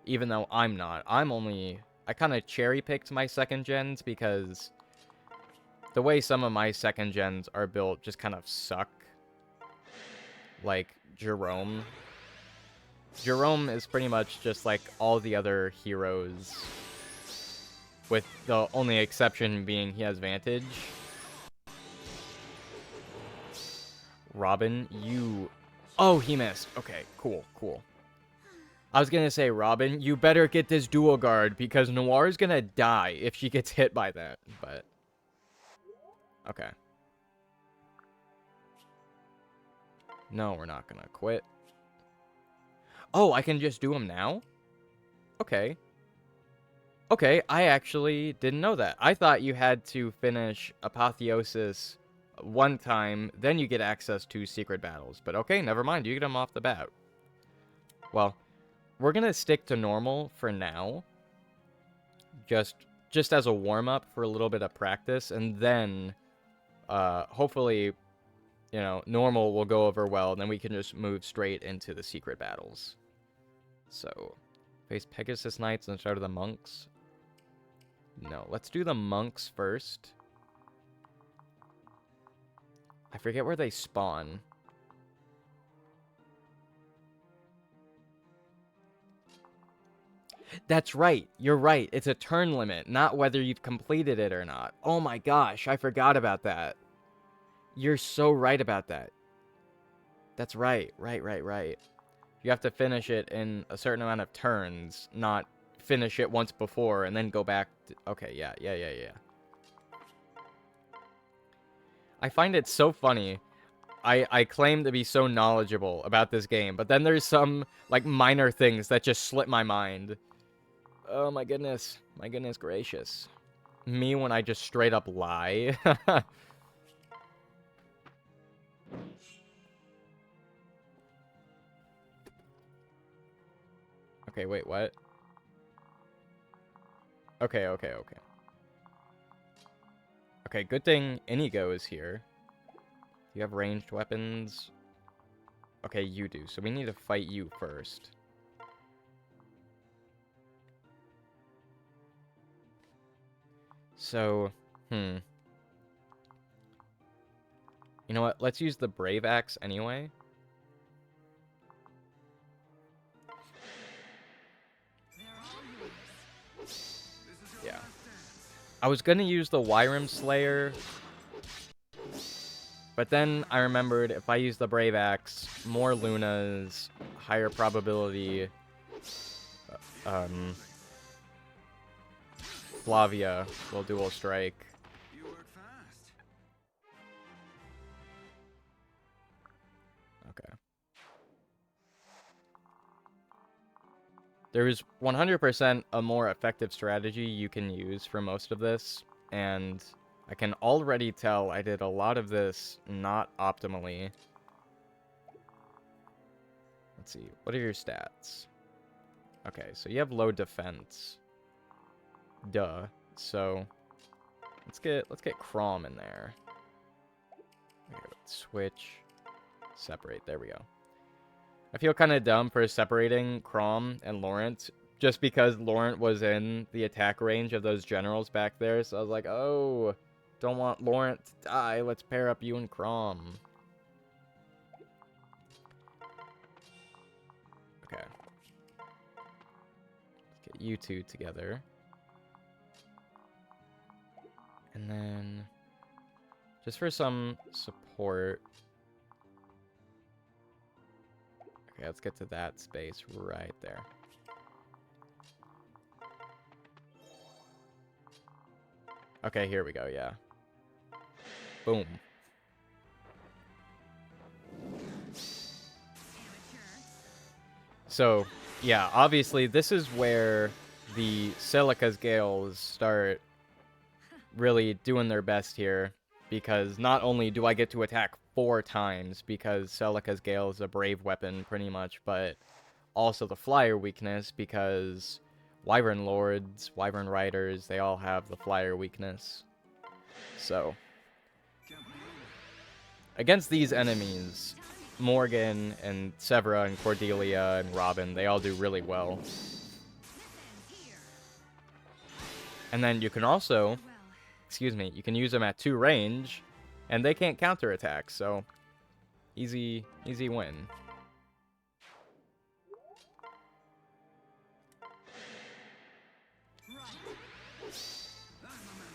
Even though I'm not. I'm only I kind of cherry-picked my second gens because the way some of my second gens are built just kind of suck. Like Jerome. Jerome is pretty much just like all the other heroes, with the only exception being he has Vantage. Robin, you... Oh, he missed. Okay, cool, cool. I was gonna say, Robin, you better get this dual guard, because Noir's gonna die if she gets hit by that, but... Okay. No, we're not gonna quit. Oh, I can just do them now? Okay. Okay, I actually didn't know that. I thought you had to finish Apotheosis one time, then you get access to secret battles. But okay, never mind, you get them off the bat. Well, we're gonna stick to normal for now. Just as a warm-up for a little bit of practice, and then hopefully, you know, normal will go over well, and then we can just move straight into the secret battles. So, face Pegasus Knights and start of the monks. No, let's do the monks first. I forget where they spawn. That's right. You're right. It's a turn limit, not whether you've completed it or not. Oh my gosh, I forgot about that. You're so right about that. That's right. Right. You have to finish it in a certain amount of turns, not finish it once before and then go back to... Okay, yeah. I find it so funny. I claim to be so knowledgeable about this game, but then there's some, like, minor things that just slip my mind. Oh my goodness. My goodness gracious. Me when I just straight up lie. Okay, wait, what? Okay. Okay, good thing Inigo is here. You have ranged weapons? Okay, you do. So we need to fight you first. So, You know what? Let's use the Brave Axe anyway. Yeah. I was gonna use the Wyram Slayer, but then I remembered if I use the Brave Axe, more Lunas, higher probability, Flavia will dual strike. Okay. There is 100% a more effective strategy you can use for most of this, and I can already tell I did a lot of this not optimally. Let's see, what are your stats? Okay, so you have low defense. Duh. So let's get Crom in there. Okay, switch, separate. There we go. I feel kind of dumb for separating Crom and Laurent, just because Laurent was in the attack range of those generals back there. So I was like, oh, don't want Laurent to die. Let's pair up you and Crom. Okay. Let's get you two together. And then, just for some support... Okay, let's get to that space right there. Okay, here we go, yeah. Boom. So, yeah, obviously this is where the Celica's Gales start really doing their best here, because not only do I get to attack 4 times, because Celica's Gale is a brave weapon, pretty much, but also the flyer weakness, because Wyvern Lords, Wyvern Riders, they all have the flyer weakness. So, against these enemies, Morgan and Severa and Cordelia and Robin, they all do really well. And then you can also, excuse me, you can use them at 2 range, and they can't counterattack, so easy win.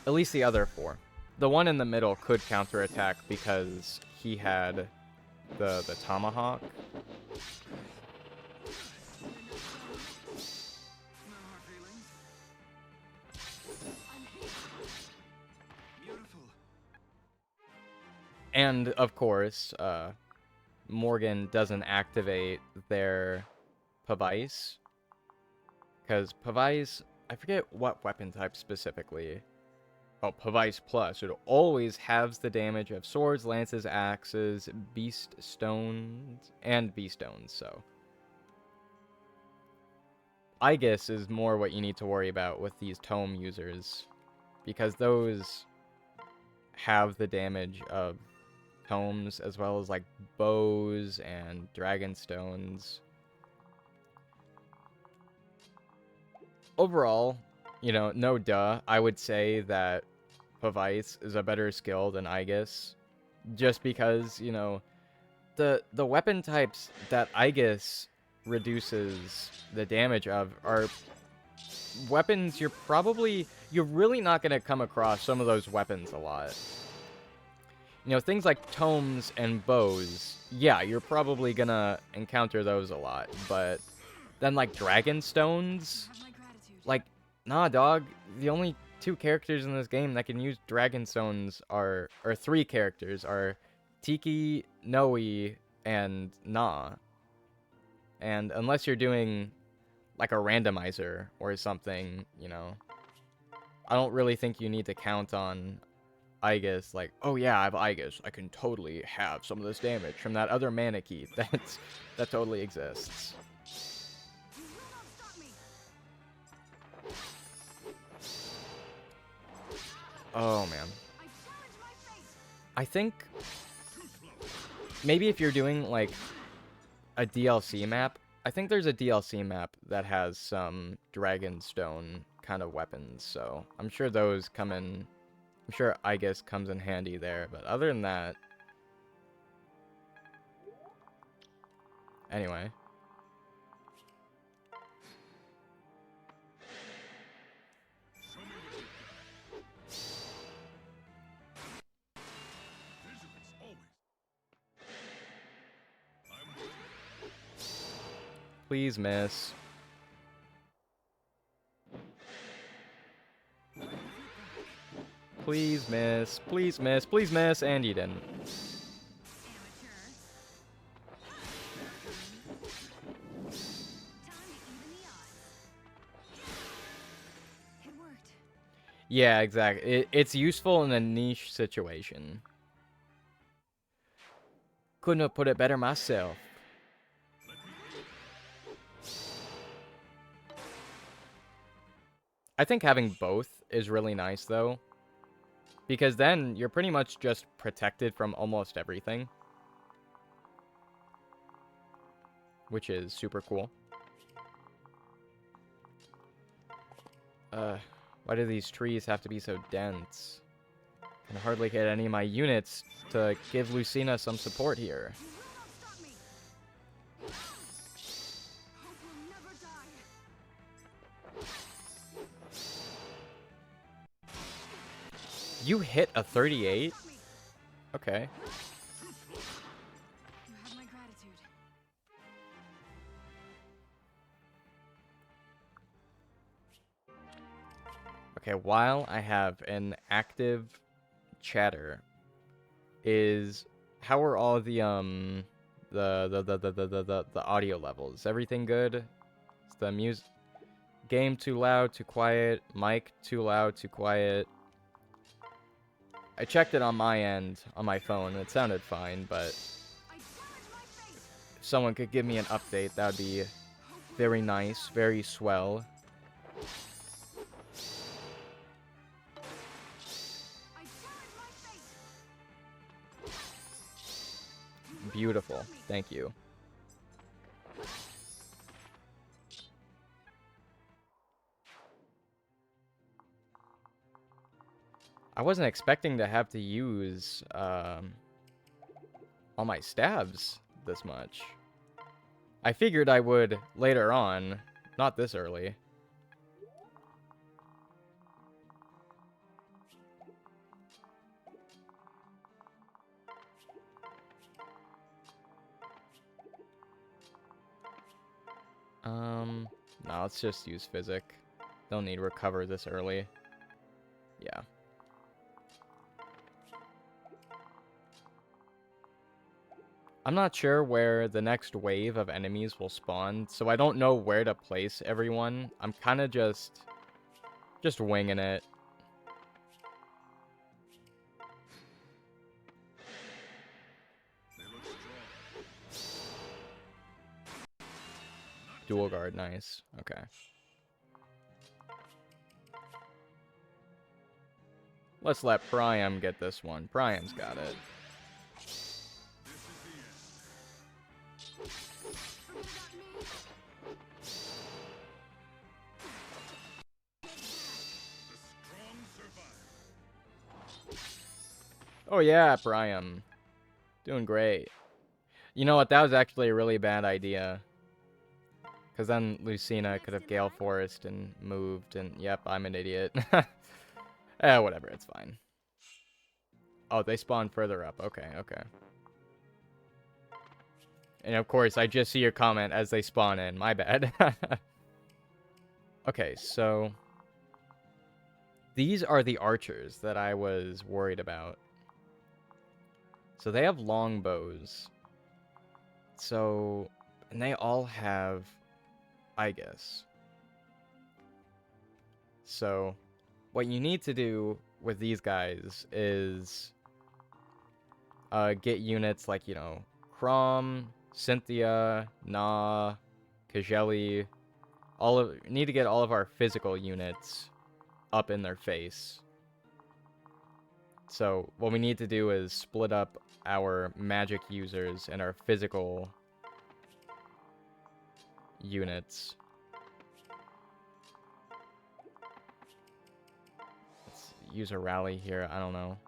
At least the other 4. The one in the middle could counterattack because he had the tomahawk. And of course, Morgan doesn't activate their Pavice, because Pavice, I forget what weapon type specifically. Oh, Pavice Plus. It always halves the damage of swords, lances, axes, beast stones, and beast stones, so. I guess is more what you need to worry about with these tome users, because those have the damage of tomes as well as like bows and dragon stones. Overall, you know, no duh, I would say that Pavice is a better skill than Aegis, just because, you know, the weapon types that Aegis reduces the damage of are weapons you're really not going to come across some of those weapons a lot. You know, things like tomes and bows, yeah, you're probably gonna encounter those a lot, but then, like, dragon stones, like, nah, dog, the only 2 characters in this game that can use dragon stones or 3 characters, are Tiki, Noe, and Nah. And unless you're doing, like, a randomizer or something, you know, I don't really think you need to count on Aegis, like, oh yeah, I have Aegis, I can totally have some of this damage from that other mana key that totally exists. Oh man. I think maybe if you're doing like a DLC map, I think there's a DLC map that has some Dragonstone kind of weapons, so I'm sure those come in. I'm sure Aegis comes in handy there, but other than that... Anyway. Please miss. Please miss. Please miss. Please miss. And you didn't. Yeah, exactly. It's useful in a niche situation. Couldn't have put it better myself. I think having both is really nice, though. Because then you're pretty much just protected from almost everything. Which is super cool. Why do these trees have to be so dense? I can hardly hit any of my units to give Lucina some support here. You hit a 38? Okay. Okay, while I have an active chatter, how are all the audio levels? Everything good? Is the music game too loud, too quiet? Mic too loud, too quiet? I checked it on my end on my phone and it sounded fine, but if someone could give me an update, that would be very nice, very swell. Beautiful. Thank you. I wasn't expecting to have to use all my stabs this much. I figured I would later on, not this early. No, let's just use Physic. Don't need recover this early. Yeah. I'm not sure where the next wave of enemies will spawn, so I don't know where to place everyone. I'm kind of just winging it. Dual guard, nice. Okay. Let's let Priam get this one. Priam's got it. Oh yeah, Priam. Doing great. You know what? That was actually a really bad idea. Because then Lucina could have Gale Forest and moved, and yep, I'm an idiot. Whatever, it's fine. Oh, they spawn further up. Okay, okay. And of course, I just see your comment as they spawn in. My bad. Okay, so... these are the archers that I was worried about. So they have long bows. So... and they all have... I guess. So, what you need to do with these guys is... get units like, you know, Chrom, Cynthia, Na, Kajeli, need to get all of our physical units up in their face. So what we need to do is split up our magic users and our physical units. Let's use a rally here, I don't know.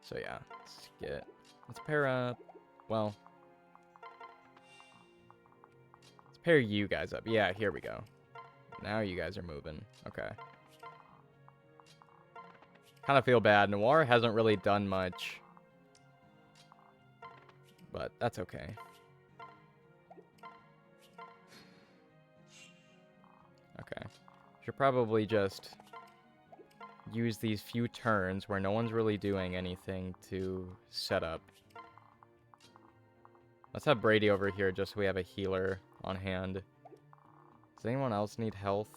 So yeah, let's pair up, well, let's pair you guys up. Yeah, here we go. Now you guys are moving. Okay. Kind of feel bad. Noir hasn't really done much, but that's okay. Okay. Should probably just use these few turns where no one's really doing anything to set up. Let's have Brady over here just so we have a healer on hand. Does anyone else need health?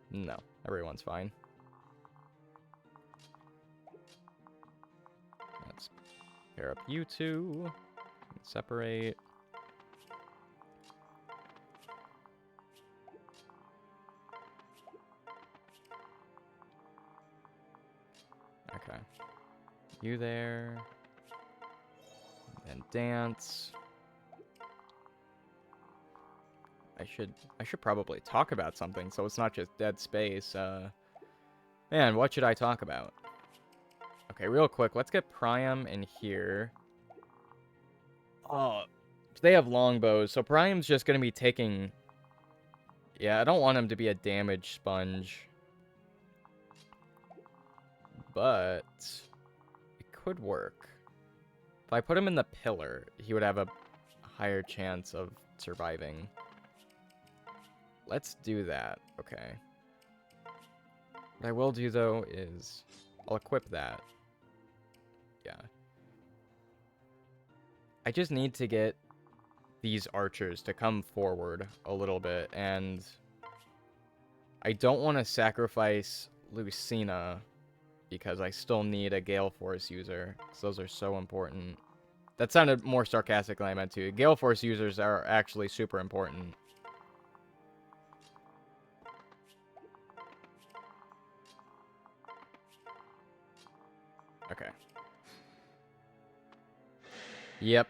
No, everyone's fine. Let's pair up you two. Separate. Okay. You there. And dance. I should probably talk about something so it's not just dead space. Man, what should I talk about? Okay, real quick, let's get Priam in here. Oh, they have longbows, so Priam's just gonna be taking... yeah, I don't want him to be a damage sponge. But it could work. If I put him in the pillar, he would have a higher chance of surviving. Let's do that. Okay. What I will do, though, is I'll equip that. Yeah. I just need to get these archers to come forward a little bit, and I don't want to sacrifice Lucina because I still need a Gale Force user, because those are so important. That sounded more sarcastic than I meant to. Gale Force users are actually super important. Okay. Yep.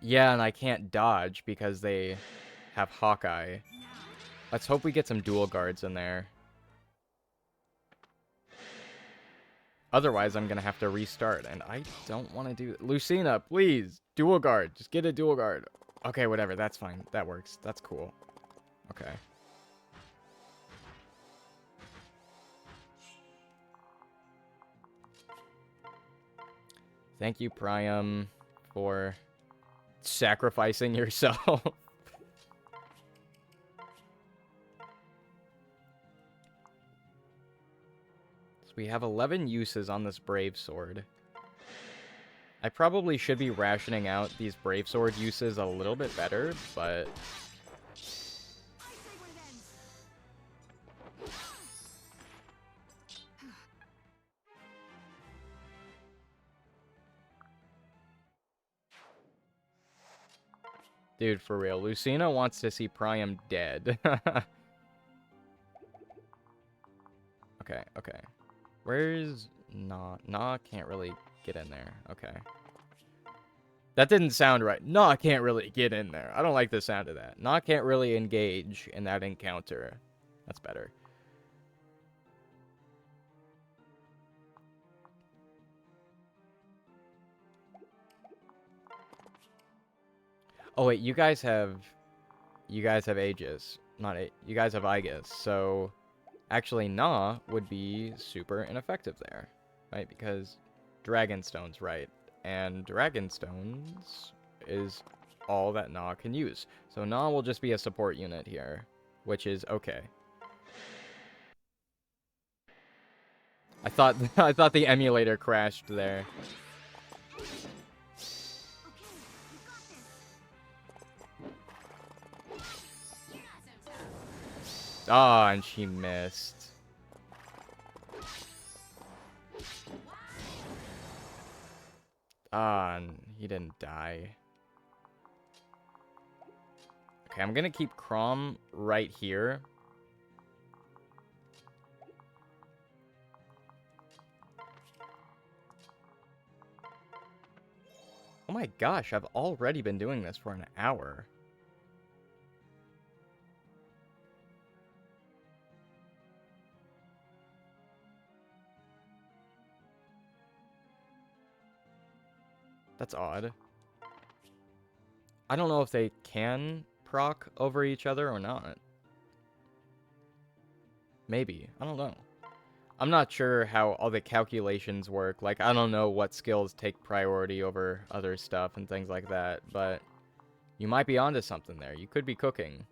Yeah, and I can't dodge because they have Hawkeye. Let's hope we get some dual guards in there. Otherwise, I'm going to have to restart, and I don't want to do... Lucina, please! Dual guard. Just get a dual guard. Okay, whatever. That's fine. That works. That's cool. Okay. Thank you, Priam, for sacrificing yourself. So we have 11 uses on this Brave Sword. I probably should be rationing out these Brave Sword uses a little bit better, but... Dude, for real. Lucina wants to see Priam dead. Okay, okay. Where's Nah? Nah can't really get in there. Okay. That didn't sound right. Nah can't really get in there. I don't like the sound of that. Nah can't really engage in that encounter. That's better. Oh wait, you guys have Aegis. Not a you guys have Aegis. So actually Nah would be super ineffective there. Right? Because Dragonstone's right. And Dragonstones is all that Nah can use. So Nah will just be a support unit here, which is okay. I thought I thought the emulator crashed there. Ah, and she missed. Ah, and he didn't die. Okay, I'm gonna keep Chrom right here. Oh my gosh, I've already been doing this for an hour. That's odd. I don't know if they can proc over each other or not. Maybe. I don't know. I'm not sure how all the calculations work. Like, I don't know what skills take priority over other stuff and things like that, but you might be onto something there. You could be cooking.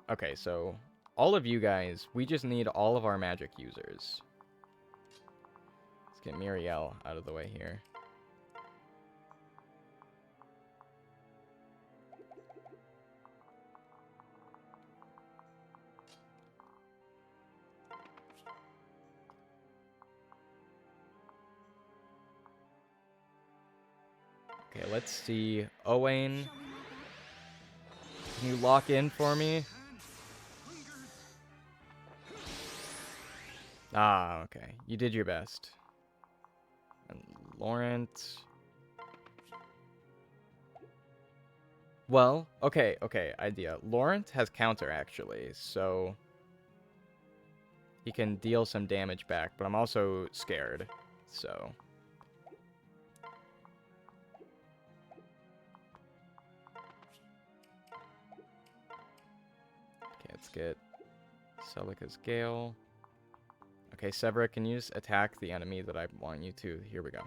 Okay, so all of you guys, we just need all of our magic users. Let's get Miriel out of the way here. Okay, let's see. Owain, can you lock in for me? Ah, okay. You did your best. And Laurent. Well, okay, idea. Laurent has counter, actually, so he can deal some damage back, but I'm also scared, so... Okay, let's get Celica's Gale. Okay, Severa, can you just attack the enemy that I want you to? Here we go.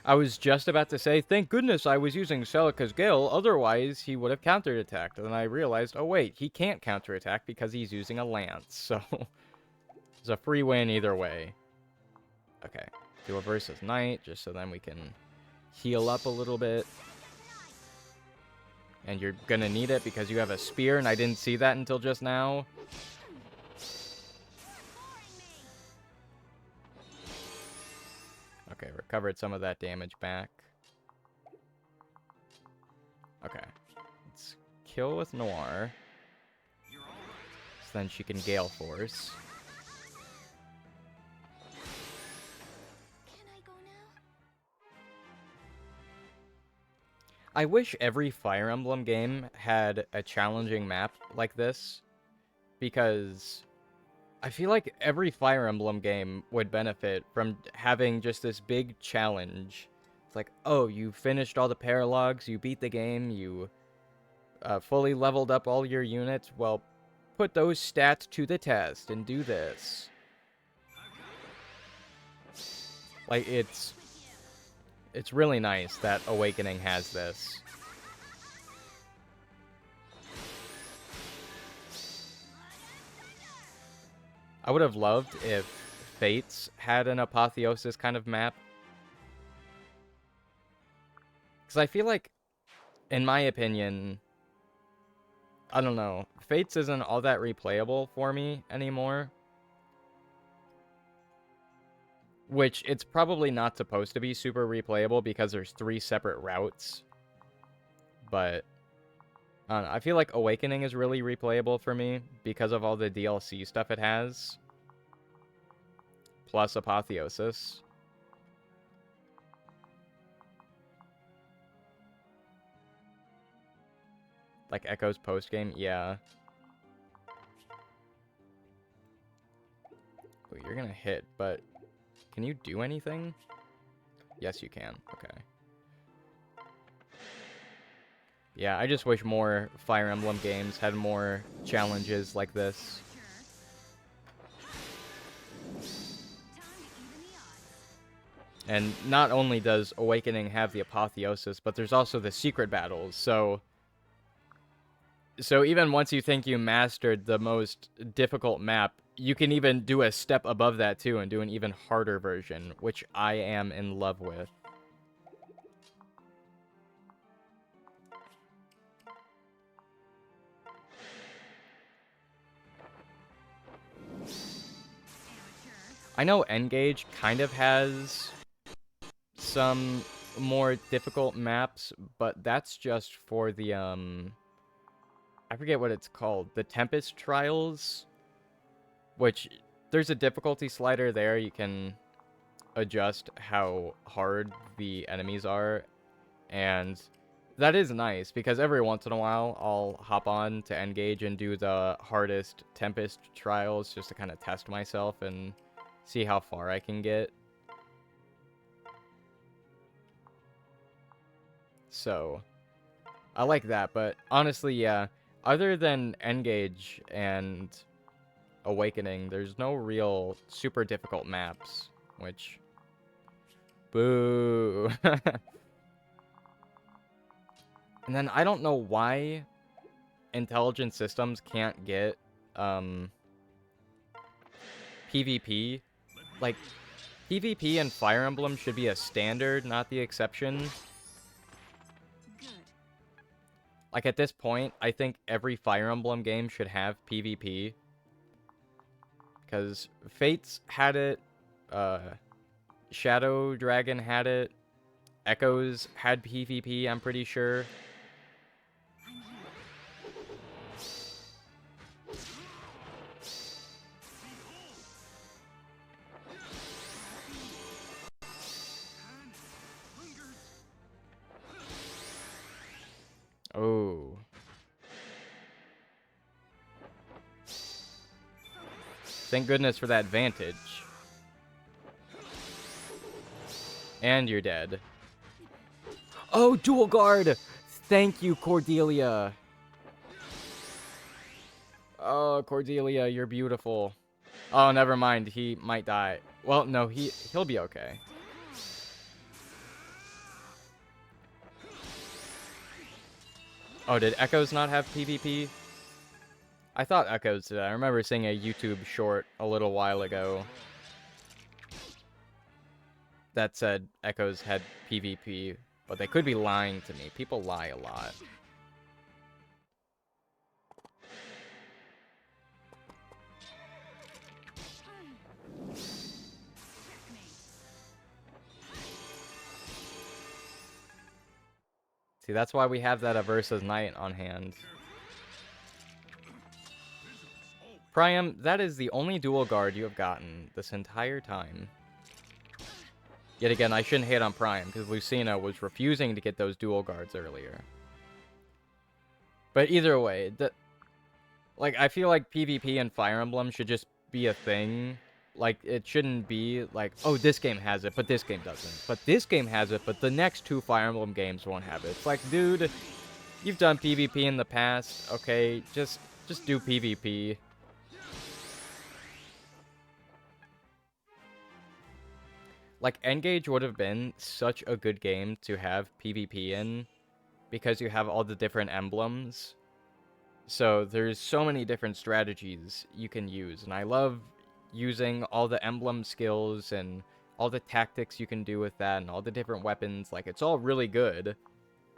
I was just about to say, thank goodness I was using Celica's Gale, otherwise he would have counterattacked. And then I realized, oh wait, he can't counterattack because he's using a lance, so... It's a free win either way. Okay, do a versus knight, just so then we can heal up a little bit. And you're gonna need it because you have a spear, and I didn't see that until just now. Okay, recovered some of that damage back. Okay. Let's kill with Noir. So then she can Gale Force. Can I go now? I wish every Fire Emblem game had a challenging map like this, because I feel like every Fire Emblem game would benefit from having just this big challenge. It's like, oh, you finished all the paralogs, you beat the game, you fully leveled up all your units. Well, put those stats to the test and do this. Like, it's really nice that Awakening has this. I would have loved if Fates had an Apotheosis kind of map. Because I feel like, in my opinion, I don't know, Fates isn't all that replayable for me anymore. Which, it's probably not supposed to be super replayable because there's 3 separate routes. But, I don't know, I feel like Awakening is really replayable for me because of all the DLC stuff it has. Plus Apotheosis. Like Echo's post-game? Yeah. Oh, you're gonna hit, but can you do anything? Yes, you can. Okay. Yeah, I just wish more Fire Emblem games had more challenges like this. And not only does Awakening have the Apotheosis, but there's also the secret battles, so even once you think you mastered the most difficult map, you can even do a step above that too and do an even harder version, which I am in love with. I know N-Gage kind of has some more difficult maps, but that's just for the, I forget what it's called, the Tempest Trials, which there's a difficulty slider there. You can adjust how hard the enemies are, and that is nice because every once in a while I'll hop on to N-Gage and do the hardest Tempest Trials just to kind of test myself and see how far I can get. So I like that, but honestly, yeah, other than N-Gage and Awakening, there's no real super difficult maps, which... Boo! And then I don't know why Intelligent Systems can't get, PvP. Like, PvP and Fire Emblem should be a standard, not the exception. Like, at this point, I think every Fire Emblem game should have PvP. Because Fates had it, Shadow Dragon had it, Echoes had PvP, I'm pretty sure. Oh. Thank goodness for that Vantage. And you're dead. Oh, dual guard! Thank you, Cordelia. Oh, Cordelia, you're beautiful. Oh, never mind. He might die. Well, no, he'll be okay. Oh, did Echoes not have PvP? I thought Echoes did. I remember seeing a YouTube short a little while ago that said Echoes had PvP, but they could be lying to me. People lie a lot. See, that's why we have that Aversa's Knight on hand. Priam, that is the only dual guard you have gotten this entire time. Yet again, I shouldn't hate on Priam, because Lucina was refusing to get those dual guards earlier. But either way, like, I feel like PvP and Fire Emblem should just be a thing. Like, it shouldn't be like, oh, this game has it, but this game doesn't. But this game has it, but the next 2 Fire Emblem games won't have it. It's like, dude, you've done PvP in the past, okay? Just do PvP. Like, Engage would have been such a good game to have PvP in, because you have all the different emblems. So there's so many different strategies you can use, and I love using all the emblem skills and all the tactics you can do with that and all the different weapons. Like, it's all really good.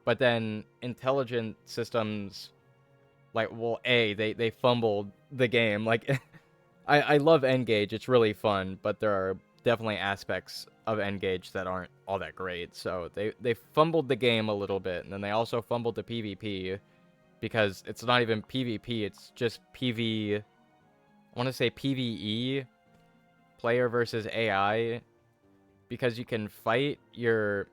But then intelligent systems, like, well, they fumbled the game. Like, I love Engage, it's really fun, but there are definitely aspects of Engage that aren't all that great. So they fumbled the game a little bit, and then they also fumbled the PvP, because it's not even PvP, it's just I want to say PvE, player versus AI, because you can fight your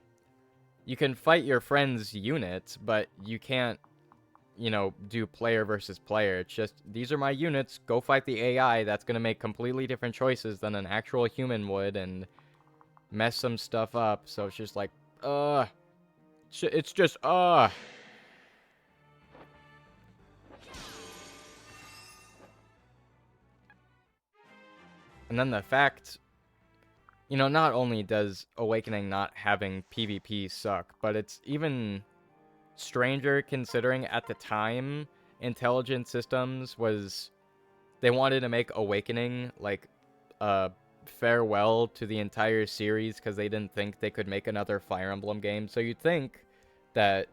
friend's units, but you can't, do player versus player. It's just, these are my units, go fight the AI that's going to make completely different choices than an actual human would and mess some stuff up. So it's just like, it's just, And then the fact, not only does Awakening not having PvP suck, but it's even stranger considering at the time, Intelligent Systems they wanted to make Awakening like a farewell to the entire series because they didn't think they could make another Fire Emblem game. So you'd think that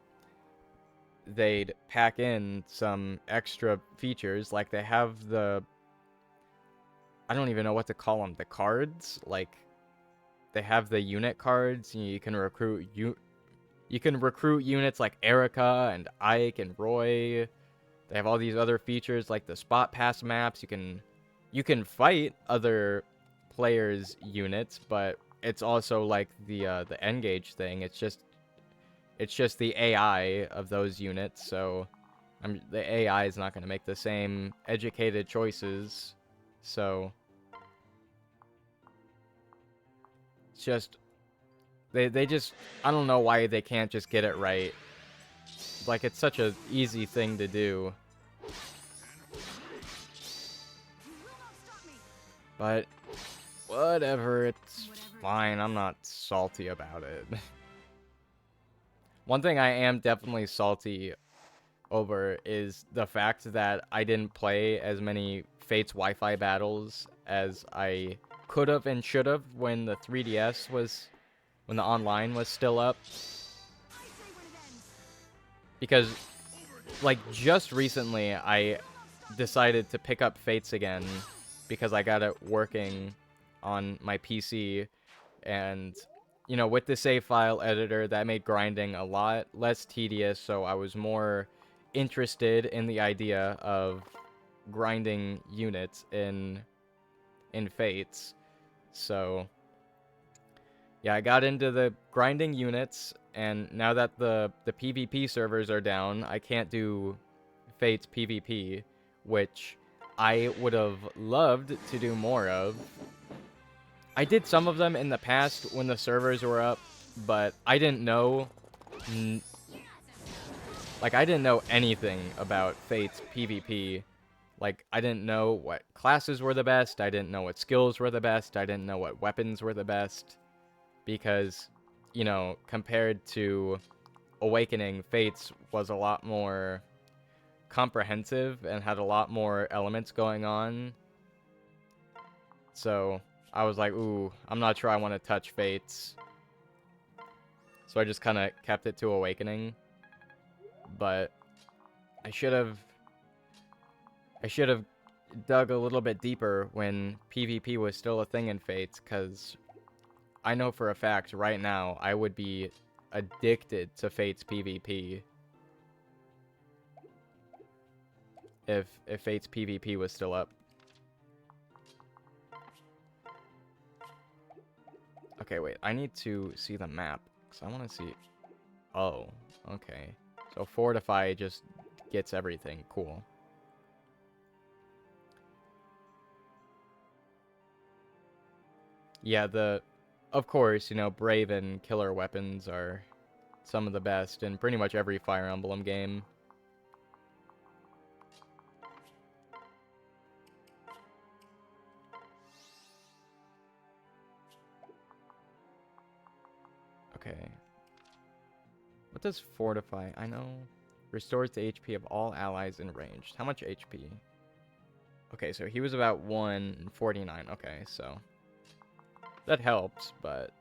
they'd pack in some extra features, like they have I don't even know what to call them, the cards. Like, they have the unit cards. You can recruit units like Erica and Ike and Roy. They have all these other features like the spot pass maps. You can fight other players' units, but it's also like the Engage thing. It's just the AI of those units. So the AI is not going to make the same educated choices. So it's just they just, I don't know why they can't just get it right. Like, it's such a easy thing to do. But whatever, it's fine. I'm not salty about it. One thing I am definitely salty over is the fact that I didn't play as many Fates Wi-Fi battles as I could have and should have when the 3DS when the online was still up. Because, like, just recently I decided to pick up Fates again because I got it working on my PC, and with the save file editor, that made grinding a lot less tedious, so I was more interested in the idea of grinding units in Fates. So yeah, I got into the grinding units, and now that the PvP servers are down, I can't do Fates PvP, which I would have loved to do more of. I did some of them in the past when the servers were up, but I didn't know, I didn't know anything about Fates PvP. Like, I didn't know what classes were the best, I didn't know what skills were the best, I didn't know what weapons were the best, because, compared to Awakening, Fates was a lot more comprehensive and had a lot more elements going on. So I was like, ooh, I'm not sure I want to touch Fates. So I just kind of kept it to Awakening. But I should have dug a little bit deeper when PvP was still a thing in Fates, because I know for a fact right now I would be addicted to Fate's PvP. If Fate's PvP was still up. Okay, wait. I need to see the map. Because I want to see... Oh, okay. So Fortify just gets everything. Cool. Yeah, of course, you know, Brave and Killer weapons are some of the best in pretty much every Fire Emblem game. Okay. What does Fortify? I know. Restores the HP of all allies in range. How much HP? Okay, so he was about 149. Okay, so that helps, but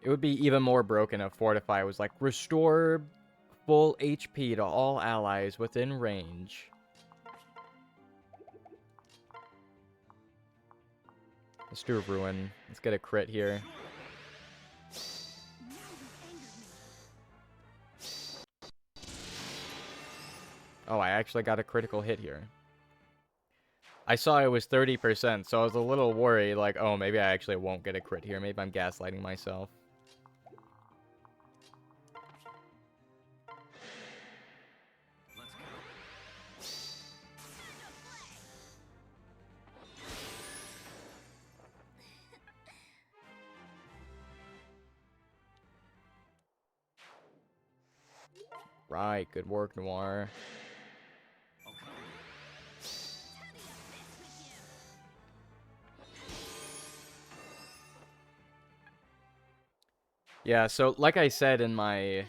it would be even more broken if Fortify was like, restore full HP to all allies within range. Let's do a Ruin. Let's get a crit here. Oh, I actually got a critical hit here. I saw it was 30%, so I was a little worried, like, oh, maybe I actually won't get a crit here. Maybe I'm gaslighting myself. Right, good work, Noir. Yeah, so like I said in my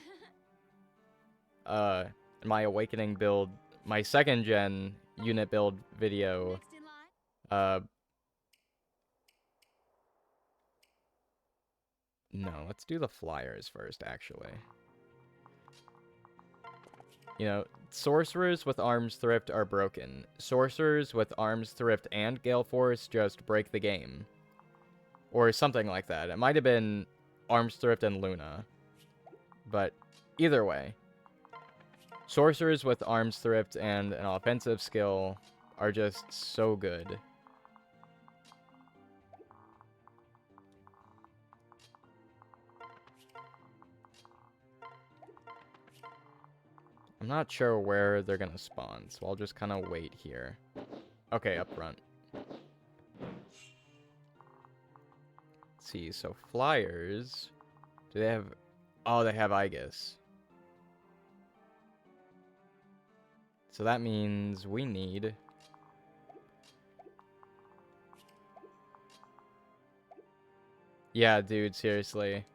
Awakening build, my second gen unit build video, no, let's do the flyers first, actually. You know, sorcerers with Arms Thrift are broken. Sorcerers with Arms Thrift and Gale Force just break the game. Or something like that. It might have been Arms Thrift and Luna. But either way, sorcerers with Arms Thrift and an offensive skill are just so good. I'm not sure where they're gonna spawn, so I'll just kind of wait here. Okay, up front. Let's see, so flyers. Do they have... Oh, they have Aegis. So that means we need... Yeah, dude, seriously.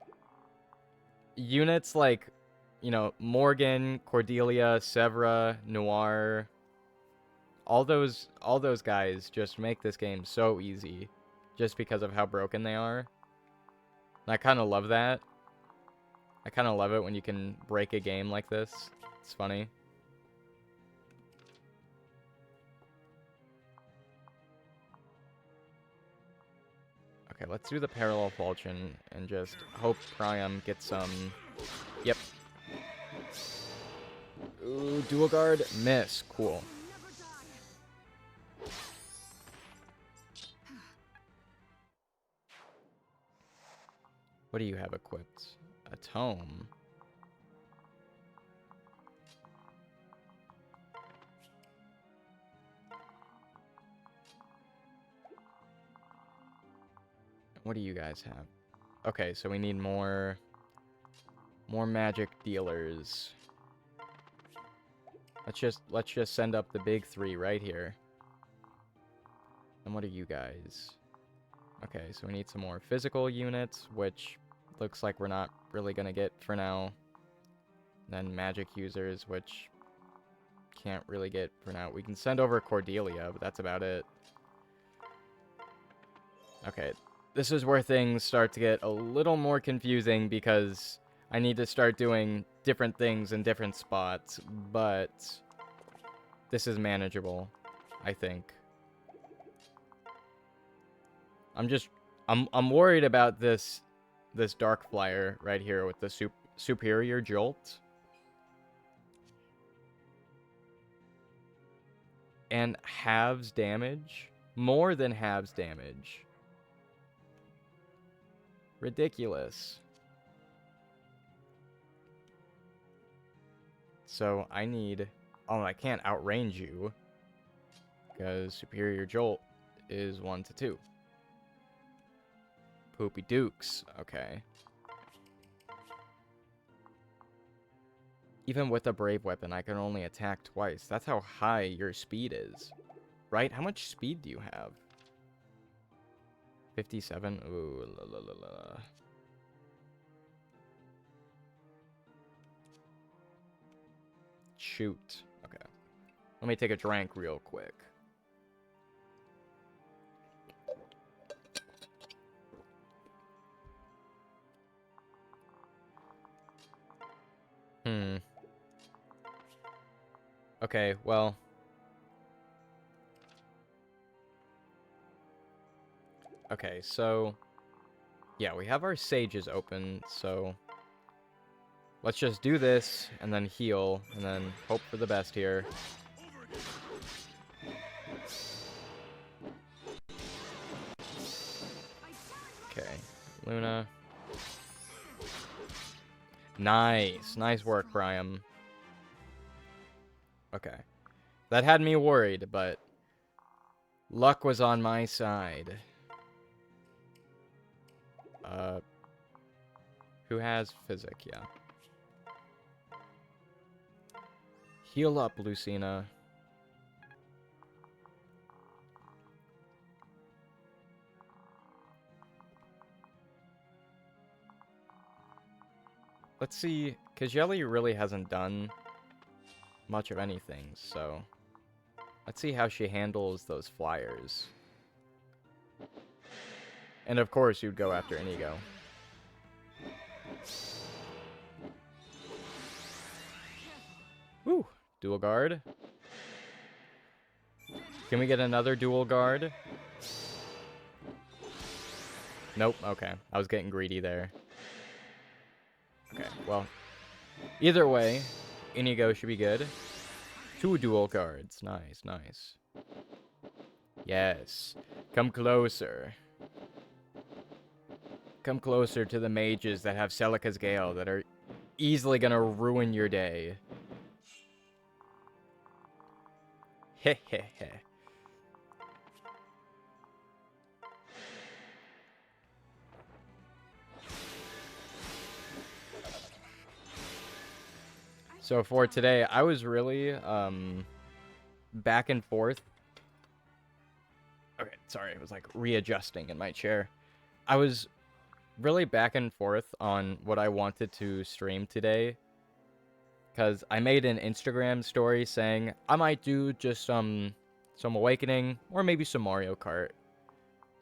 Units like, you know, Morgan, Cordelia, Severa, Noir... All those guys just make this game so easy. Just because of how broken they are. And I kind of love that. I kind of love it when you can break a game like this. It's funny. Okay, let's do the Parallel Falchion and just hope Priam gets some... Yep. Ooh, dual guard. Miss. Cool. What do you have equipped? A tome. What do you guys have? Okay, so we need more magic dealers. Let's just send up the big three right here. And what are you guys? Okay, so we need some more physical units, which looks like we're not really gonna get for now. Then magic users, which can't really get for now. We can send over Cordelia, but that's about it. Okay, this is where things start to get a little more confusing because I need to start doing different things in different spots, but this is manageable, I think. I'm worried about this dark flyer right here with the superior jolt. And halves damage? More than halves damage. Ridiculous. So I need... Oh, I can't outrange you. Because superior jolt is 1 to 2. Poopy dukes. Okay. Even with a brave weapon, I can only attack twice. That's how high your speed is. Right? How much speed do you have? 57? Ooh, la la la la. Shoot. Okay. Let me take a drink real quick. Okay, well... Okay, so... Yeah, we have our sages open, so... Let's just do this, and then heal, and then hope for the best here. Okay, Luna. Nice. Nice work, Brian. Okay. That had me worried, but... luck was on my side. Who has Physic? Yeah. Heal up, Lucina. Let's see, because Yelly really hasn't done much of anything, so... Let's see how she handles those flyers. And of course, you'd go after Inigo. Woo! Dual guard. Can we get another dual guard? Nope, okay. I was getting greedy there. Okay, well. Either way, Inigo should be good. 2 dual guards. Nice, nice. Yes. Come closer. Come closer to the mages that have Celica's Gale that are easily gonna ruin your day. Heh heh heh. So for today, I was really back and forth. Okay, sorry, it was like readjusting in my chair. I was really back and forth on what I wanted to stream today. Because I made an Instagram story saying I might do just some Awakening or maybe some Mario Kart.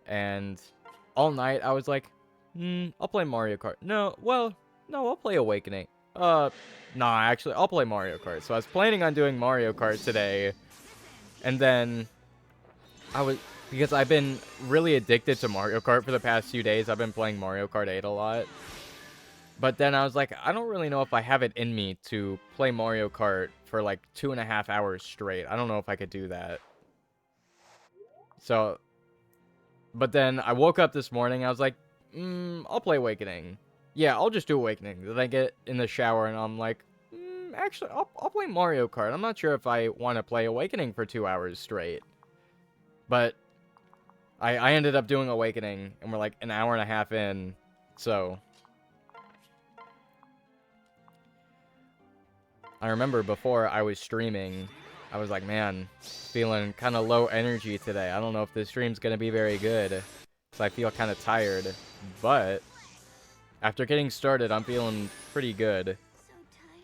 And all night I was like, I'll play Mario Kart. No, I'll play Awakening. Nah, actually, I'll play Mario Kart. So I was planning on doing Mario Kart today. And then because I've been really addicted to Mario Kart for the past few days. I've been playing Mario Kart 8 a lot. But then I was like, I don't really know if I have it in me to play Mario Kart for like 2.5 hours straight. I don't know if I could do that. So, but then I woke up this morning. I was like, I'll play Awakening. Yeah, I'll just do Awakening. Then I get in the shower and I'm like, actually, I'll play Mario Kart. I'm not sure if I want to play Awakening for 2 hours straight. But I ended up doing Awakening, and we're like an hour and a half in. So I remember before I was streaming, I was like, man, feeling kind of low energy today. I don't know if this stream's going to be very good, because I feel kind of tired. But after getting started, I'm feeling pretty good. So tired.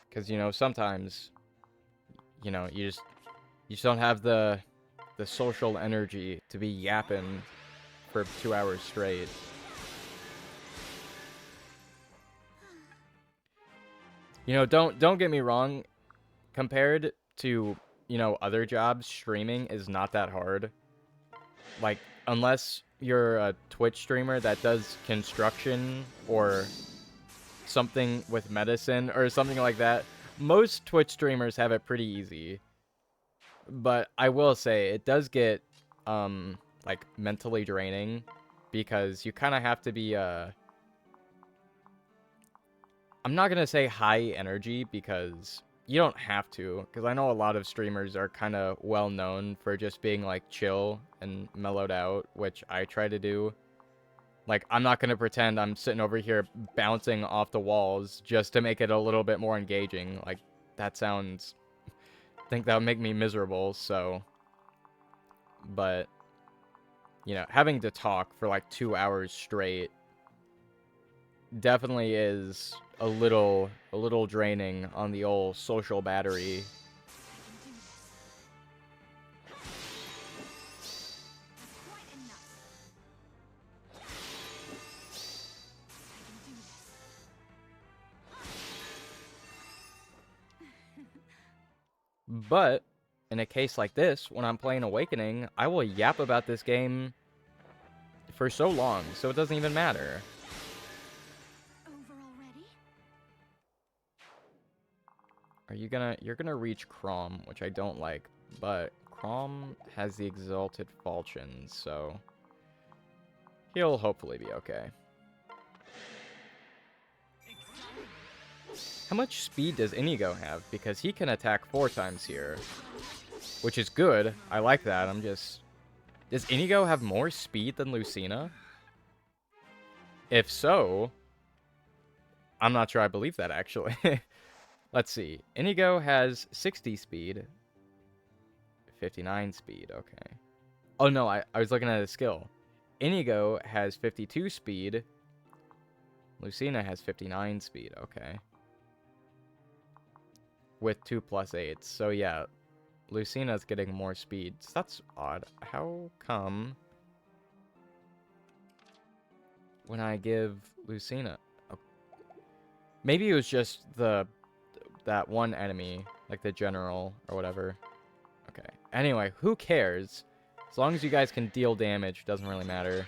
Because, you know, sometimes, you know, you just don't have the social energy to be yapping for 2 hours straight. You know, don't get me wrong, compared to, you know, other jobs, streaming is not that hard. Like, unless you're a Twitch streamer that does construction or something with medicine or something like that, most Twitch streamers have it pretty easy. But I will say, it does get, like, mentally draining, because you kind of have to be, I'm not going to say high energy, because you don't have to, because I know a lot of streamers are kind of well known for just being, like, chill and mellowed out, which I try to do. Like, I'm not going to pretend I'm sitting over here bouncing off the walls just to make it a little bit more engaging. Like, that sounds... I think that would make me miserable, so... But, you know, having to talk for, like, 2 hours straight definitely is a little draining on the old social battery. But, in a case like this, when I'm playing Awakening, I will yap about this game for so long, so it doesn't even matter. Over already? Are you gonna... You're gonna reach Crom, which I don't like, but Crom has the Exalted Falchion, so... he'll hopefully be okay. How much speed does Inigo have? Because he can attack 4 times here. Which is good. I like that. I'm just... Does Inigo have more speed than Lucina? If so... I'm not sure I believe that, actually. Let's see. Inigo has 60 speed. 59 speed, okay. Oh no, I was looking at his skill. Inigo has 52 speed. Lucina has 59 speed, okay. With 2 plus 8s. So yeah, Lucina's getting more speed. So that's odd. How come when I give Lucina... Oh, maybe it was just that one enemy, like the general or whatever. Okay. Anyway, who cares? As long as you guys can deal damage, doesn't really matter.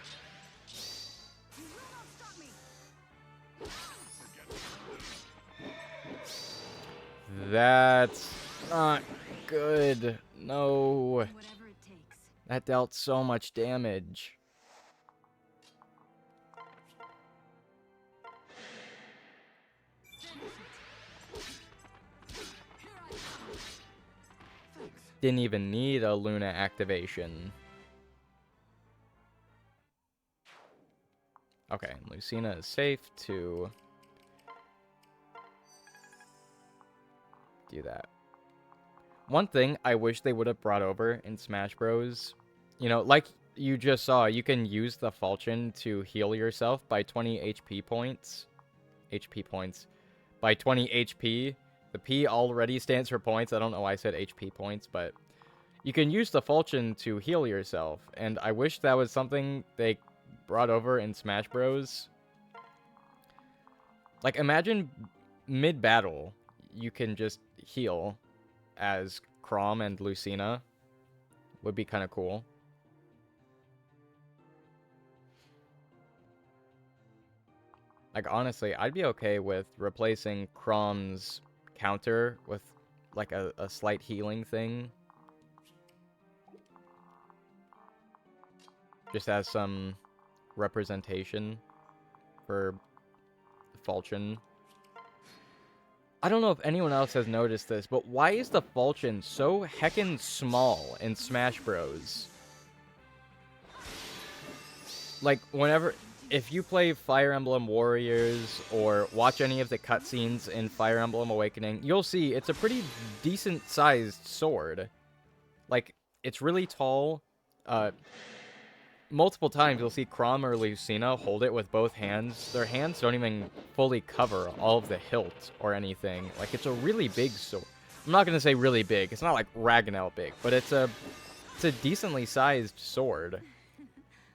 That's not good. No. That dealt so much damage. Didn't even need a Luna activation. Okay, Lucina is safe to do that. One thing I wish they would have brought over in Smash Bros. You know, like you just saw, you can use the Falchion to heal yourself by 20 HP points. By 20 HP. The P already stands for points. I don't know why I said HP points, but you can use the Falchion to heal yourself. And I wish that was something they brought over in Smash Bros. Like, imagine mid-battle, you can just heal as Chrom and Lucina. Would be kind of cool. Like, honestly, I'd be okay with replacing Chrom's counter with, like, a slight healing thing. Just as some representation for Falchion. I don't know if anyone else has noticed this, but why is the Falchion so heckin' small in Smash Bros? Like, whenever... If you play Fire Emblem Warriors or watch any of the cutscenes in Fire Emblem Awakening, you'll see it's a pretty decent-sized sword. Like, it's really tall. Multiple times you'll see Chrom or Lucina hold it with both hands. Their hands don't even fully cover all of the hilt or anything. Like, it's a really big sword. I'm not going to say really big. It's not like Ragnell big, but it's a decently sized sword.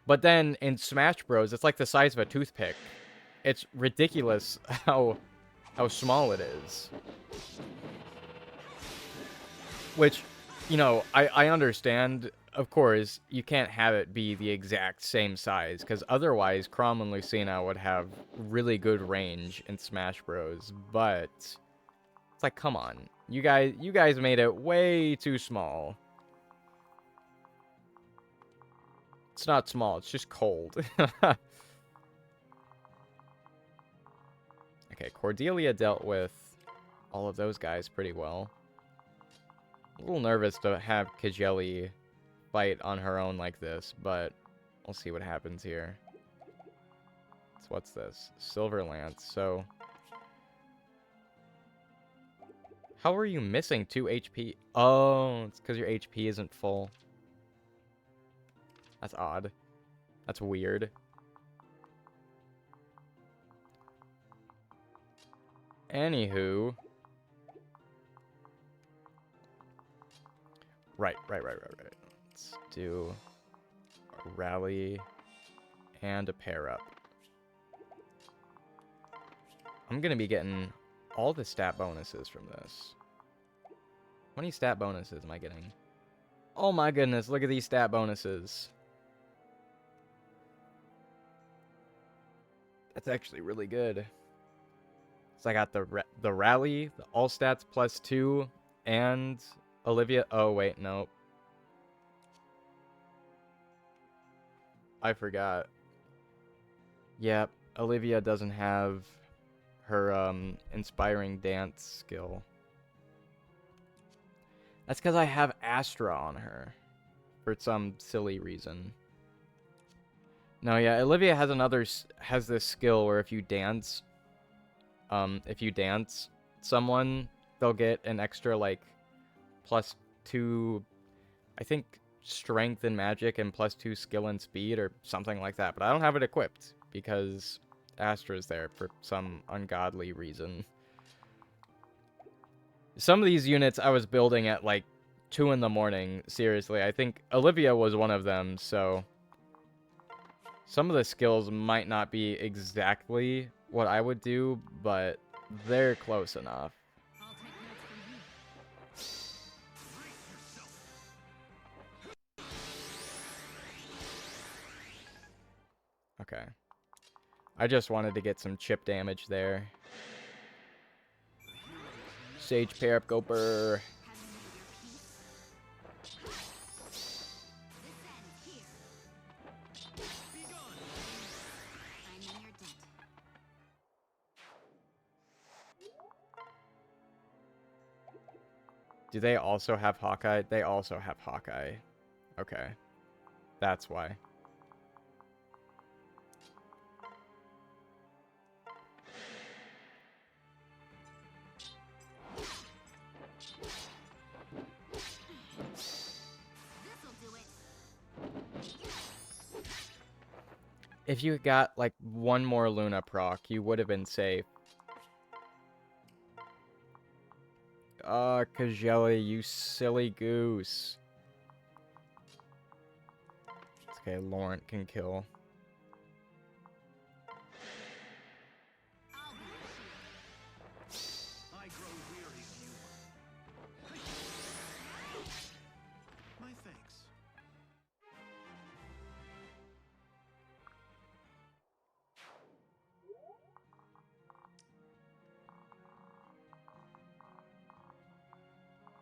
But then in Smash Bros, it's like the size of a toothpick. It's ridiculous how small it is. Which, you know, I understand, of course, you can't have it be the exact same size, because otherwise Chrom and Lucina would have really good range in Smash Bros. But it's like, come on. You guys made it way too small. It's not small, it's just cold. Okay, Cordelia dealt with all of those guys pretty well. A little nervous to have Kajeli fight on her own like this, but we'll see what happens here. So what's this? Silver Lance. So how are you missing 2 HP? Oh, it's because your HP isn't full. That's odd. That's weird. Anywho. Right. Let's do a rally and a pair up. I'm going to be getting all the stat bonuses from this. How many stat bonuses am I getting? Oh my goodness, look at these stat bonuses. That's actually really good. So I got the rally, the all stats +2, and Olivia. Oh wait, no. I forgot. Yep, Olivia doesn't have her inspiring dance skill. That's because I have Astra on her for some silly reason. No, yeah, Olivia has this skill where if you dance someone, they'll get an extra like +2, I think, strength and magic and +2 skill and speed or something like that. But I don't have it equipped because Astra's there for some ungodly reason. Some of these units I was building at like 2 in the morning. Seriously, I think Olivia was one of them, so some of the skills might not be exactly what I would do, but they're close enough. Okay. I just wanted to get some chip damage there. Sage pair up, go burr. Do they also have Hawkeye? They also have Hawkeye. Okay. That's why. If you got like one more Luna proc, you would have been safe. Kajeli, you silly goose. It's okay, Laurent can kill. I grow weary of you. My thanks.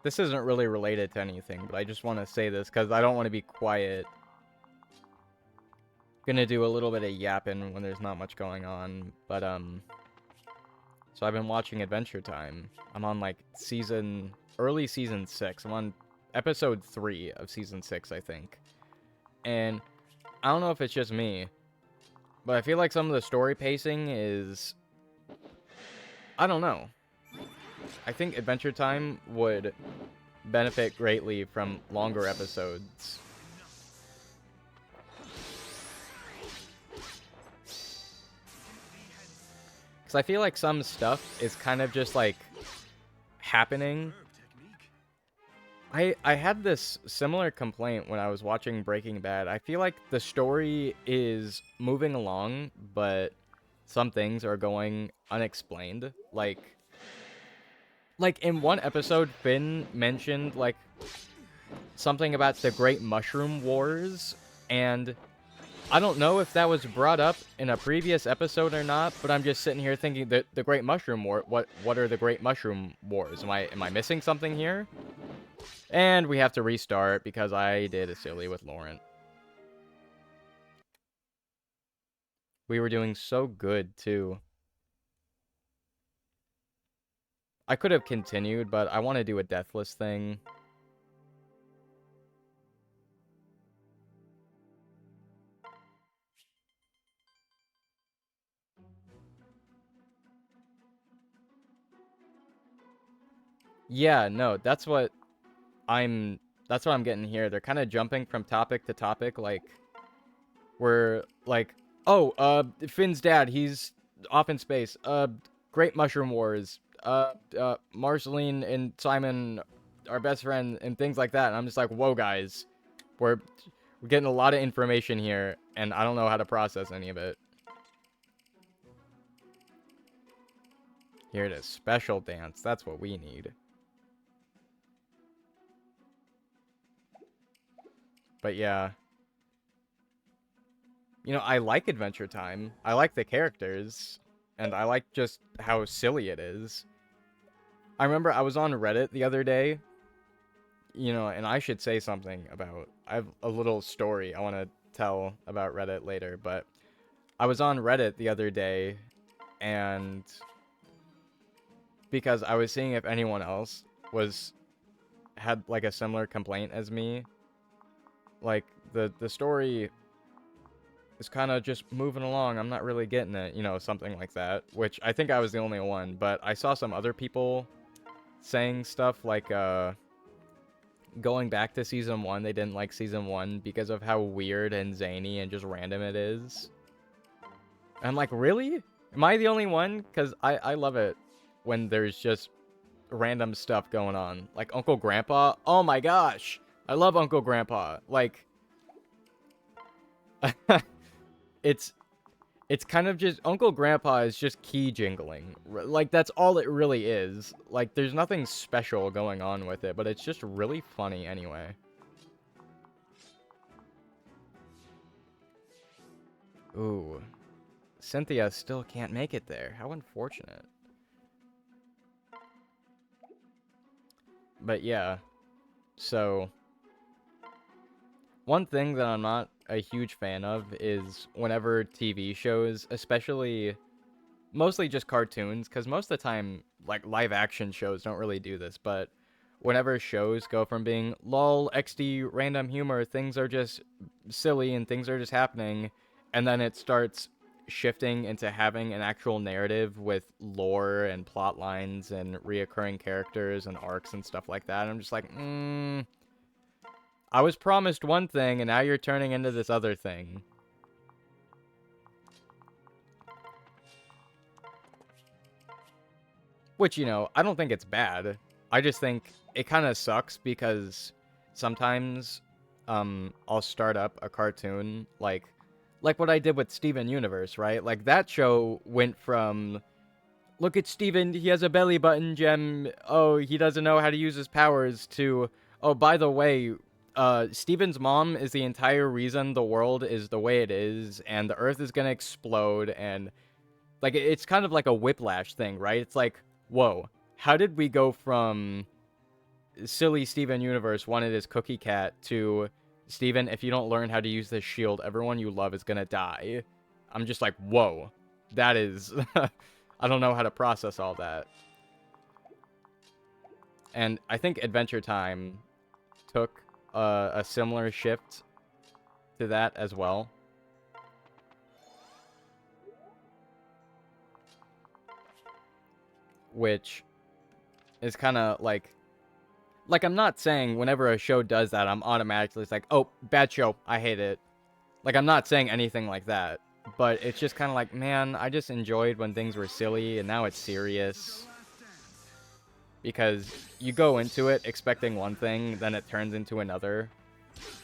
This isn't really related to anything, but I just want to say this because I don't want to be quiet. Gonna do a little bit of yapping when there's not much going on, but so I've been watching Adventure Time. I'm on like early season 6. I'm on episode 3 of season 6, I think. And I don't know if it's just me, but I feel like some of the story pacing is, I don't know. I think Adventure Time would benefit greatly from longer episodes. Because I feel like some stuff is kind of just like happening. I had this similar complaint when I was watching Breaking Bad. I feel like the story is moving along, but some things are going unexplained. Like like, in one episode, Finn mentioned, like, something about the Great Mushroom Wars, and I don't know if that was brought up in a previous episode or not, but I'm just sitting here thinking that the Great Mushroom War, what are the Great Mushroom Wars? Am I missing something here? And we have to restart because I did a silly with Laurent. We were doing so good, too. I could have continued, but I want to do a deathless thing. Yeah, no, that's what I'm getting here. They're kind of jumping from topic to topic, like, we're like, oh, Finn's dad, he's off in space. Great Mushroom Wars. Marceline and Simon are best friends and things like that. And I'm just like, whoa, guys, we're getting a lot of information here, and I don't know how to process any of it. Here it is, special dance. That's what we need. But yeah. You know, I like Adventure Time. I like the characters. And I like just how silly it is. I remember I was on Reddit the other day. You know, and I should say something about... I have a little story I want to tell about Reddit later. But I was on Reddit the other day. And... because I was seeing if anyone else had like a similar complaint as me. Like, the story is kind of just moving along. I'm not really getting it, you know, something like that. Which I think I was the only one, but I saw some other people saying stuff like, going back to Season 1, they didn't like Season 1 because of how weird and zany and just random it is. And I'm like, really? Am I the only one? Because I love it when there's just random stuff going on. Like Uncle Grandpa. Oh my gosh. I love Uncle Grandpa. Like, it's kind of just... Uncle Grandpa is just key jingling. Like, that's all it really is. Like, there's nothing special going on with it, but it's just really funny anyway. Ooh. Cynthia still can't make it there. How unfortunate. But yeah. So... one thing that I'm not a huge fan of is whenever TV shows, especially mostly just cartoons, because most of the time, like, live action shows don't really do this, but whenever shows go from being lol, XD, random humor, things are just silly and things are just happening, and then it starts shifting into having an actual narrative with lore and plot lines and reoccurring characters and arcs and stuff like that, I'm just like, I was promised one thing, and now you're turning into this other thing. Which, you know, I don't think it's bad. I just think it kind of sucks because sometimes I'll start up a cartoon like what I did with Steven Universe, right? Like, that show went from, look at Steven, he has a belly button gem, oh, he doesn't know how to use his powers, to, oh, by the way, Steven's mom is the entire reason the world is the way it is, and the Earth is gonna explode, and, like, it's kind of like a whiplash thing, right? It's like, whoa, how did we go from silly Steven Universe wanted his cookie cat to, Steven, if you don't learn how to use this shield, everyone you love is gonna die. I'm just like, whoa, that is... I don't know how to process all that. And I think Adventure Time took a similar shift to that as well. Which is kind of like, I'm not saying whenever a show does that, I'm automatically like, oh, bad show, I hate it. Like, I'm not saying anything like that. But it's just kind of like, man, I just enjoyed when things were silly, and now it's serious. Because you go into it expecting one thing, then it turns into another.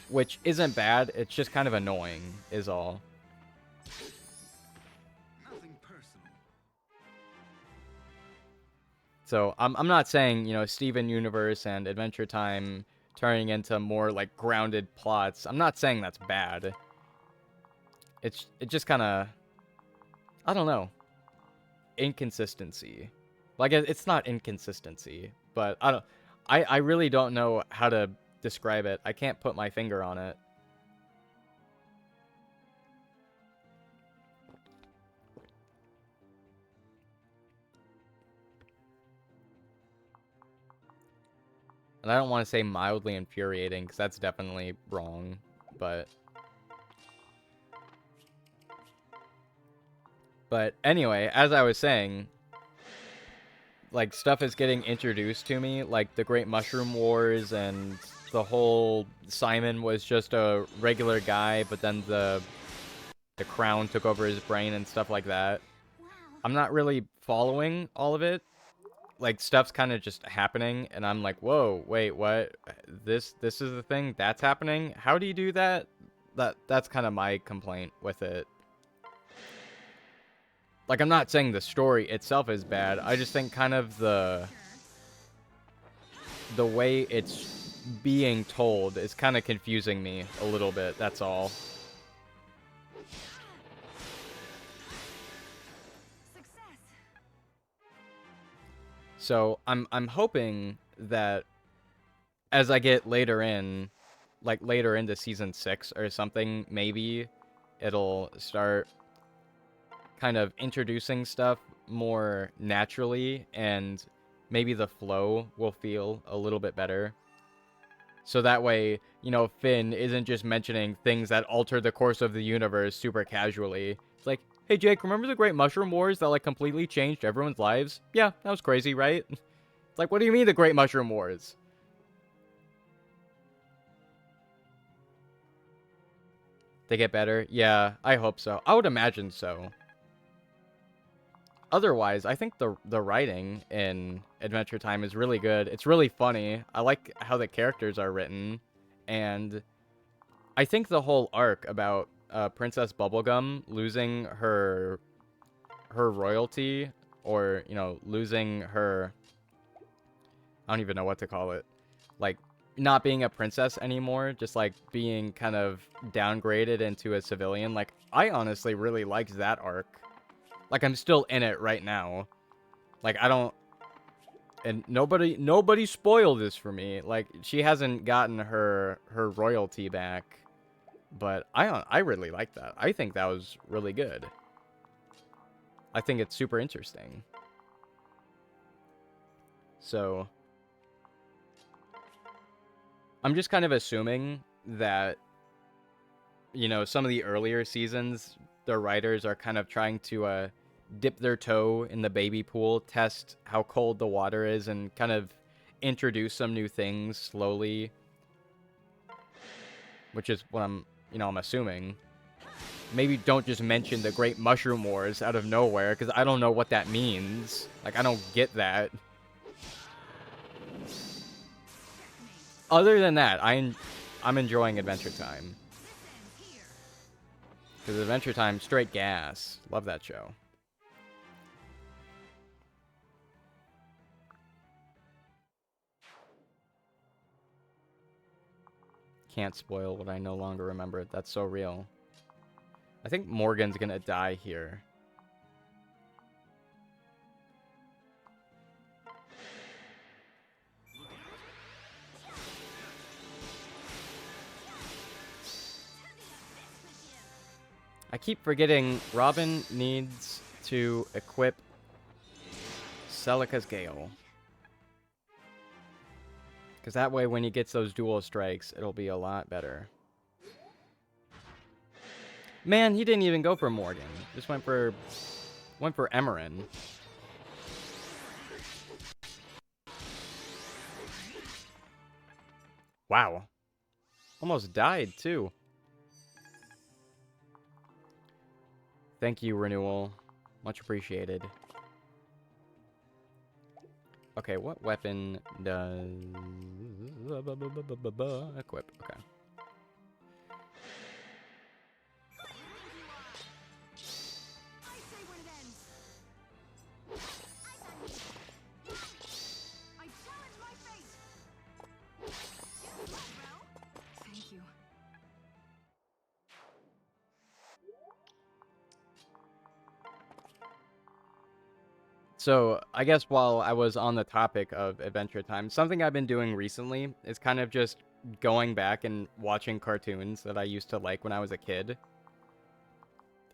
Which isn't bad, it's just kind of annoying, is all. Nothing personal. So I'm not saying, you know, Steven Universe and Adventure Time turning into more like grounded plots. I'm not saying that's bad. It just kind of, I don't know, inconsistency. Like it's not inconsistency, but I really don't know how to describe it. I can't put my finger on it. And I don't want to say mildly infuriating, because that's definitely wrong, but... But anyway, as I was saying, like, stuff is getting introduced to me, like the Great Mushroom Wars, and the whole Simon was just a regular guy, but then the crown took over his brain and stuff like that. Wow. I'm not really following all of it. Like, stuff's kind of just happening, and I'm like, whoa, wait, what? This is the thing that's happening? How do you do that? That's kind of my complaint with it. Like, I'm not saying the story itself is bad. I just think kind of the way it's being told is kind of confusing me a little bit, that's all. Success. So I'm hoping that as I get later in, like later into season 6 or something, maybe it'll start kind of introducing stuff more naturally, and maybe the flow will feel a little bit better. So that way, you know, Finn isn't just mentioning things that alter the course of the universe super casually. It's like, hey Jake, remember the Great Mushroom Wars that like completely changed everyone's lives? Yeah, that was crazy, right? It's like, what do you mean the Great Mushroom Wars? They get better? Yeah, I hope so. I would imagine so. Otherwise, I think the writing in Adventure Time is really good. It's really funny. I like how the characters are written. And I think the whole arc about Princess Bubblegum losing her royalty, or, you know, losing her... I don't even know what to call it. Like, not being a princess anymore, just, like, being kind of downgraded into a civilian. Like, I honestly really liked that arc. Like, I'm still in it right now. Like, I don't... And nobody spoiled this for me. Like, she hasn't gotten her royalty back. But I really like that. I think that was really good. I think it's super interesting. So... I'm just kind of assuming that, you know, some of the earlier seasons, the writers are kind of trying to dip their toe in the baby pool, test how cold the water is, and kind of introduce some new things slowly. Which is what I'm assuming. Maybe don't just mention the Great Mushroom Wars out of nowhere, because I don't know what that means. Like, I don't get that. Other than that, I'm enjoying Adventure Time. Because Adventure Time, straight gas. Love that show. Can't spoil what I no longer remember. That's so real. I think Morgan's gonna die here. I keep forgetting Robin needs to equip Celica's Gale. Because that way when he gets those dual strikes, it'll be a lot better. Man, he didn't even go for Morgan. Just went for Emerin. Wow. Almost died, too. Thank you, Renewal. Much appreciated. Okay, what weapon does... Equip, okay. So, I guess while I was on the topic of Adventure Time, something I've been doing recently is kind of just going back and watching cartoons that I used to like when I was a kid.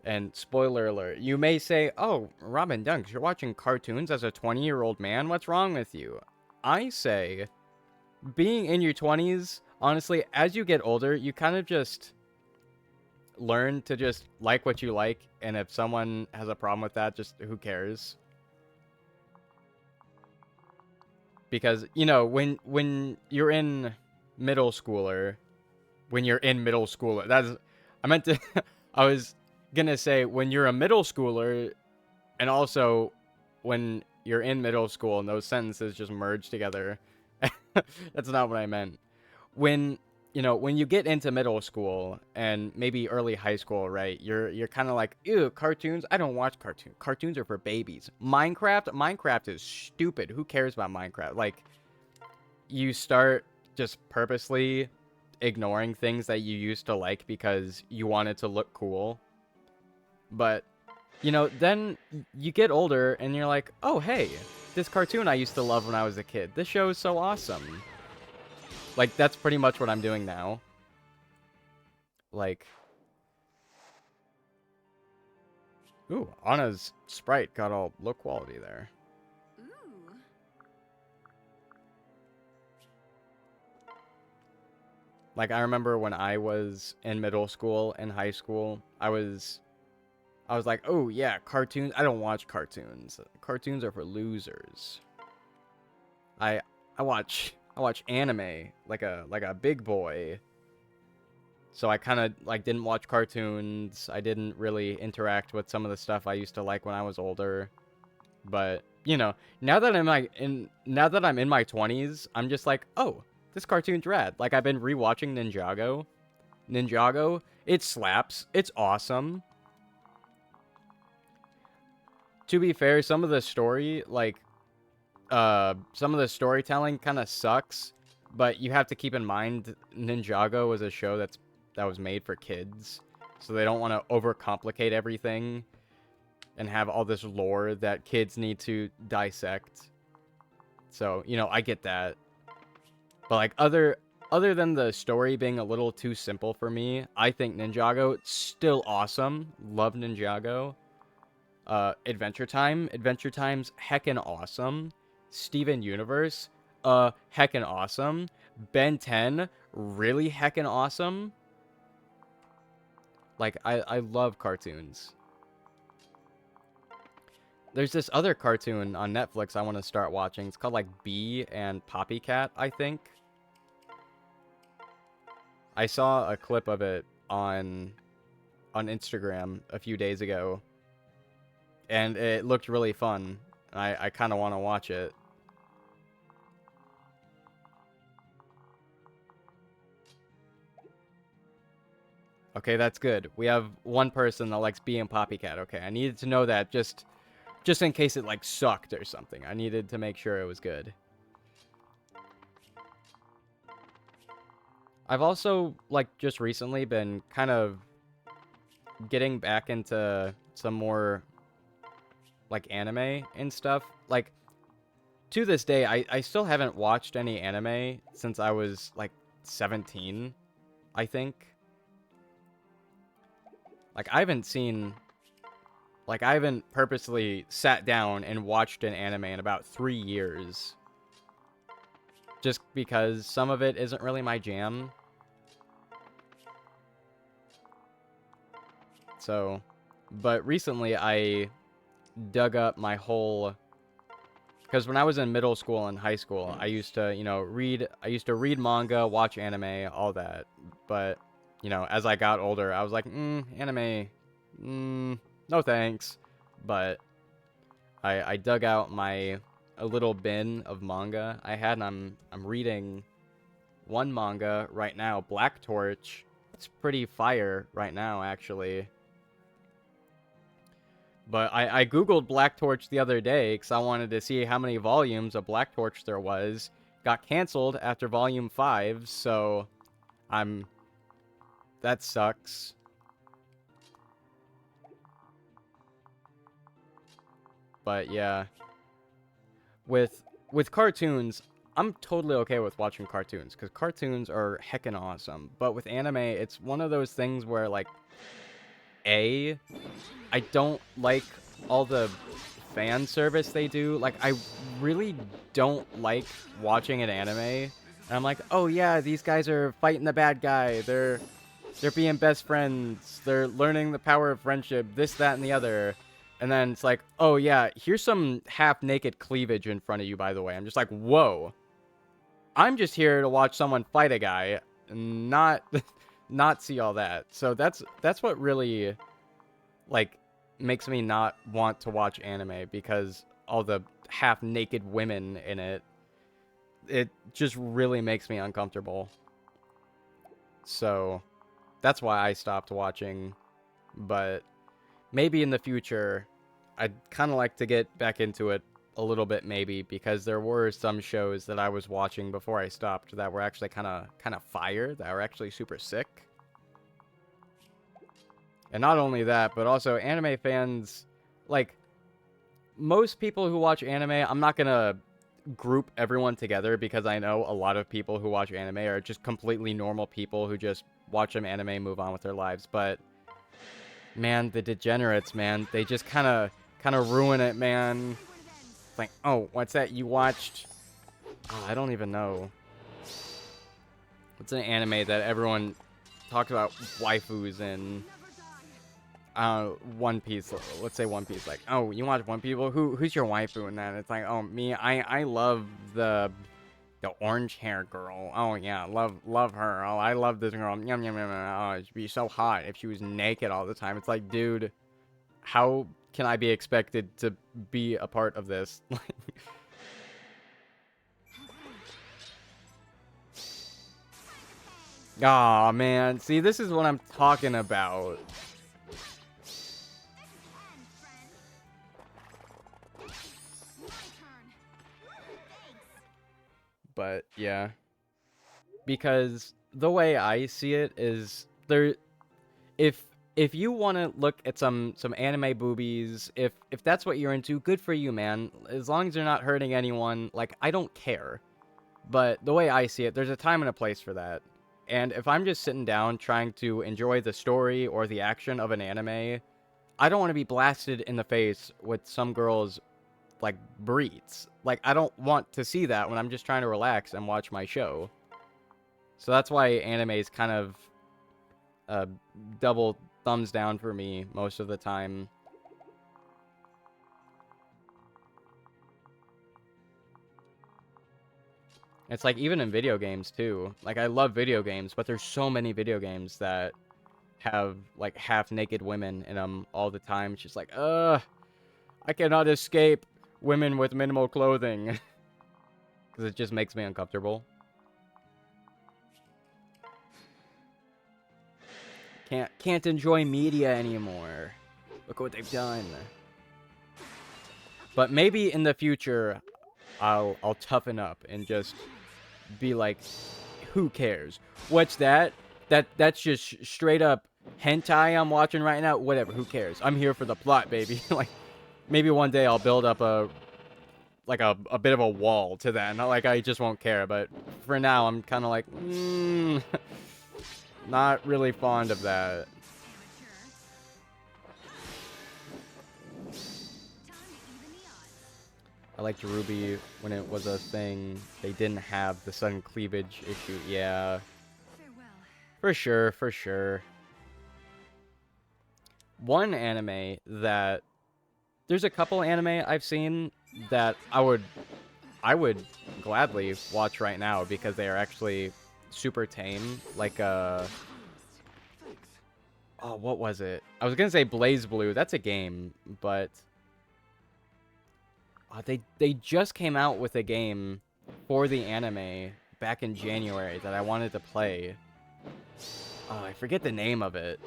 And spoiler alert, you may say, "Oh, Robin Dunks, you're watching cartoons as a 20-year-old man? What's wrong with you?" I say, being in your 20s, honestly, as you get older, you kind of just learn to just like what you like, and if someone has a problem with that, just who cares? Because, you know, when you're in middle schooler, that's I meant to I was gonna say when you're a middle schooler, and also when you're in middle school, and those sentences just merge together. That's not what I meant. When when you get into middle school and maybe early high school, right? You're kind of like, ew, cartoons. I don't watch cartoons. Cartoons are for babies. Minecraft is stupid. Who cares about Minecraft? Like, you start just purposely ignoring things that you used to like because you wanted to look cool. But then you get older and you're like, oh hey, this cartoon I used to love when I was a kid. This show is so awesome. Like, that's pretty much what I'm doing now. Like, ooh, Anna's sprite got all low quality there. Ooh. Like, I remember when I was in middle school and high school, I was like, oh yeah, cartoons. I don't watch cartoons. Cartoons are for losers. I watch anime like a big boy. So I kind of like didn't watch cartoons. I didn't really interact with some of the stuff I used to like when I was older. But, now that I'm in my 20s, I'm just like, "Oh, this cartoon's rad." Like, I've been rewatching Ninjago. Ninjago, it slaps. It's awesome. To be fair, some of the storytelling kind of sucks, but you have to keep in mind Ninjago was a show that was made for kids, so they don't want to overcomplicate everything and have all this lore that kids need to dissect. So, I get that. But like other than the story being a little too simple for me, I think Ninjago still awesome. Love Ninjago. Adventure Time's heckin' awesome. Steven Universe, heckin' awesome. Ben 10, really heckin' awesome. Like, I love cartoons. There's this other cartoon on Netflix I want to start watching. It's called, like, Bee and Poppycat, I think. I saw a clip of it on Instagram a few days ago, and it looked really fun. I kind of want to watch it. Okay, that's good. We have one person that likes Bee and Poppycat. Okay, I needed to know that just in case it, like, sucked or something. I needed to make sure it was good. I've also, like, just recently been kind of getting back into some more, like, anime and stuff. Like, to this day, I still haven't watched any anime since I was, like, 17, I think. Like, I haven't purposely sat down and watched an anime in about 3 years. Just because some of it isn't really my jam. So, but recently I dug up my whole... Because when I was in middle school and high school, I used to, read manga, watch anime, all that. But, as I got older, I was like, anime, no thanks. But I dug out a little bin of manga I had, and I'm reading one manga right now, Black Torch. It's pretty fire right now, actually. But I googled Black Torch the other day because I wanted to see how many volumes of Black Torch there was. Got canceled after volume 5, so that sucks. But yeah, with cartoons, I'm totally okay with watching cartoons because cartoons are heckin' awesome. But with anime, it's one of those things where like, I don't like all the fan service they do. Like, I really don't like watching an anime. And I'm like, oh yeah, these guys are fighting the bad guy. They're being best friends. They're learning the power of friendship. This, that, and the other. And then it's like, oh yeah, here's some half-naked cleavage in front of you, by the way. I'm just like, whoa. I'm just here to watch someone fight a guy, not not see all that. So that's what really like makes me not want to watch anime, because all the half-naked women in it just really makes me uncomfortable. So that's why I stopped watching. But maybe in the future I'd kind of like to get back into it a little bit, maybe, because there were some shows that I was watching before I stopped that were actually kind of fire, that were actually super sick. And not only that, but also anime fans, like, most people who watch anime, I'm not gonna group everyone together because I know a lot of people who watch anime are just completely normal people who just watch some anime, move on with their lives. But man, the degenerates, man, they just kind of ruin it, man. Like, oh, what's that? You watched... Oh, I don't even know. What's an anime that everyone talks about waifus in? One Piece. Let's say One Piece. Like, oh, you watch One Piece? Well, who's your waifu in that? It's like, oh, me. I love the orange hair girl. Oh yeah, love her. Oh, I love this girl. Yum yum yum. Oh, she'd be so hot if she was naked all the time. It's like, dude, how can I be expected to be a part of this? Aw, man. See, this is what I'm talking about. But yeah, because the way I see it is there, if you want to look at some anime boobies, if that's what you're into, good for you, man. As long as they're not hurting anyone, like, I don't care. But the way I see it, there's a time and a place for that. And if I'm just sitting down trying to enjoy the story or the action of an anime, I don't want to be blasted in the face with some girl's, like, breeds. Like, I don't want to see that when I'm just trying to relax and watch my show. So that's why anime is kind of a double thumbs down for me most of the time. It's like even in video games too. Like, I love video games, but there's so many video games that have like half-naked women in them all the time. It's just like, I cannot escape women with minimal clothing. Because it just makes me uncomfortable. Can't enjoy media anymore. Look what they've done. But maybe in the future, I'll toughen up and just be like, who cares? What's that? That's just straight up hentai I'm watching right now. Whatever, who cares? I'm here for the plot, baby. Like, maybe one day I'll build up a bit of a wall to that. Not like I just won't care, but for now I'm kind of like, not really fond of that. I liked Ruby when it was a thing. They didn't have the sudden cleavage issue. Yeah. For sure, for sure. One anime that... There's a couple anime I've seen that I would gladly watch right now because they are actually super tame. Like, oh, what was it? I was gonna say Blaze Blue. That's a game, but... they just came out with a game for the anime back in January that I wanted to play. Oh, I forget the name of it.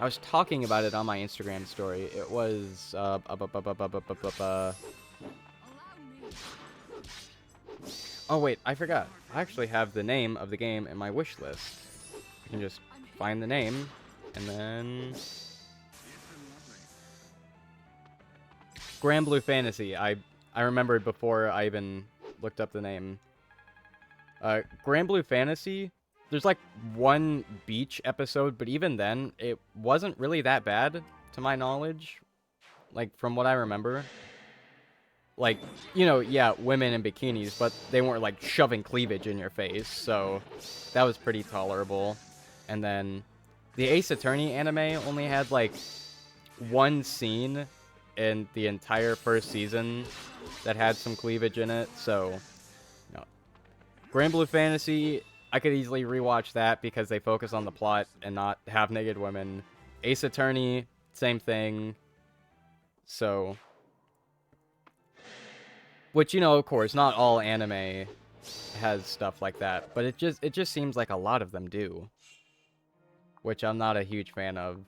I was talking about it on my Instagram story. It was oh wait, I forgot. I actually have the name of the game in my wish list. You can just find the name and then Grand Blue Fantasy. I I remembered before I even looked up the name. Grand Blue Fantasy, there's like one beach episode, but even then, it wasn't really that bad, to my knowledge. Like, from what I remember. Like, you know, yeah, women in bikinis, but they weren't like shoving cleavage in your face, so that was pretty tolerable. And then the Ace Attorney anime only had like one scene in the entire first season that had some cleavage in it, so you know, Grand Blue Fantasy, I could easily rewatch that because they focus on the plot and not have naked women. Ace Attorney, same thing. So, which, you know, of course, not all anime has stuff like that, but it just seems like a lot of them do, which I'm not a huge fan of.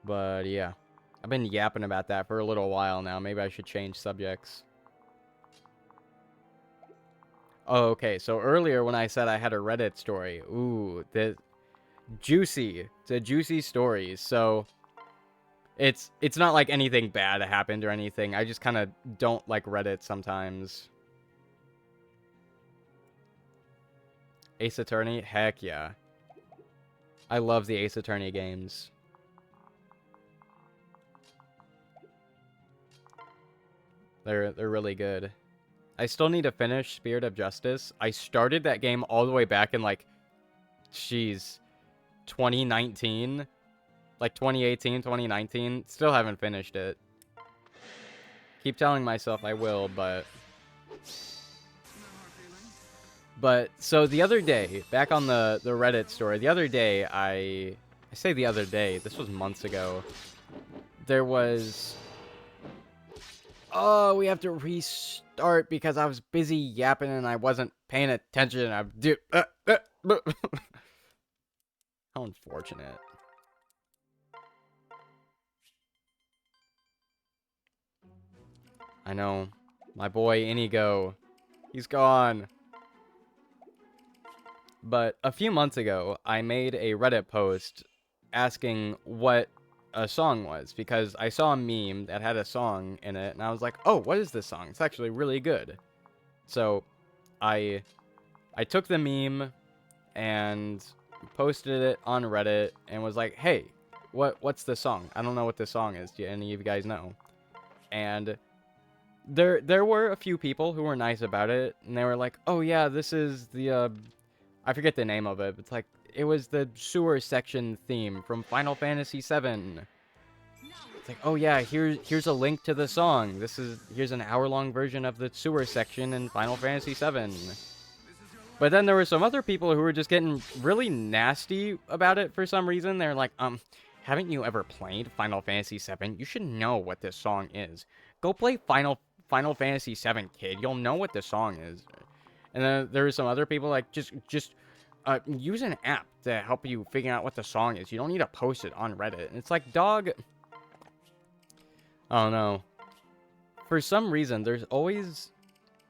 But yeah, I've been yapping about that for a little while now. Maybe I should change subjects. Oh, okay. So earlier when I said I had a Reddit story, ooh, the juicy. It's a juicy story. So it's not like anything bad happened or anything. I just kind of don't like Reddit sometimes. Ace Attorney? Heck yeah. I love the Ace Attorney games. They're really good. I still need to finish Spirit of Justice. I started that game all the way back in like, jeez, 2019, like 2018, 2019. Still haven't finished it. Keep telling myself I will, but so the other day, back on the Reddit story, the other day I say the other day, this was months ago. There was, oh, we have to restart because I was busy yapping and I wasn't paying attention. How unfortunate. I know. My boy Inigo. He's gone. But a few months ago, I made a Reddit post asking what a song was because I saw a meme that had a song in it and I was like, "Oh, what is this song? It's actually really good." So, I took the meme and posted it on Reddit and was like, "Hey, what's the song? I don't know what this song is. Do any of you guys know?" And there were a few people who were nice about it, and they were like, "Oh yeah, this is the I forget the name of it. But it's like it was the sewer section theme from Final Fantasy VII." It's like, "Oh yeah, here's a link to the song. Here's an hour-long version of the sewer section in Final Fantasy VII." But then there were some other people who were just getting really nasty about it for some reason. They're like, haven't you ever played Final Fantasy VII? You should know what this song is. Go play Final Fantasy VII, kid. You'll know what the song is." And then there were some other people like, just use an app to help you figure out what the song is. You don't need to post it on Reddit. And it's like, dog. Oh no. For some reason, there's always,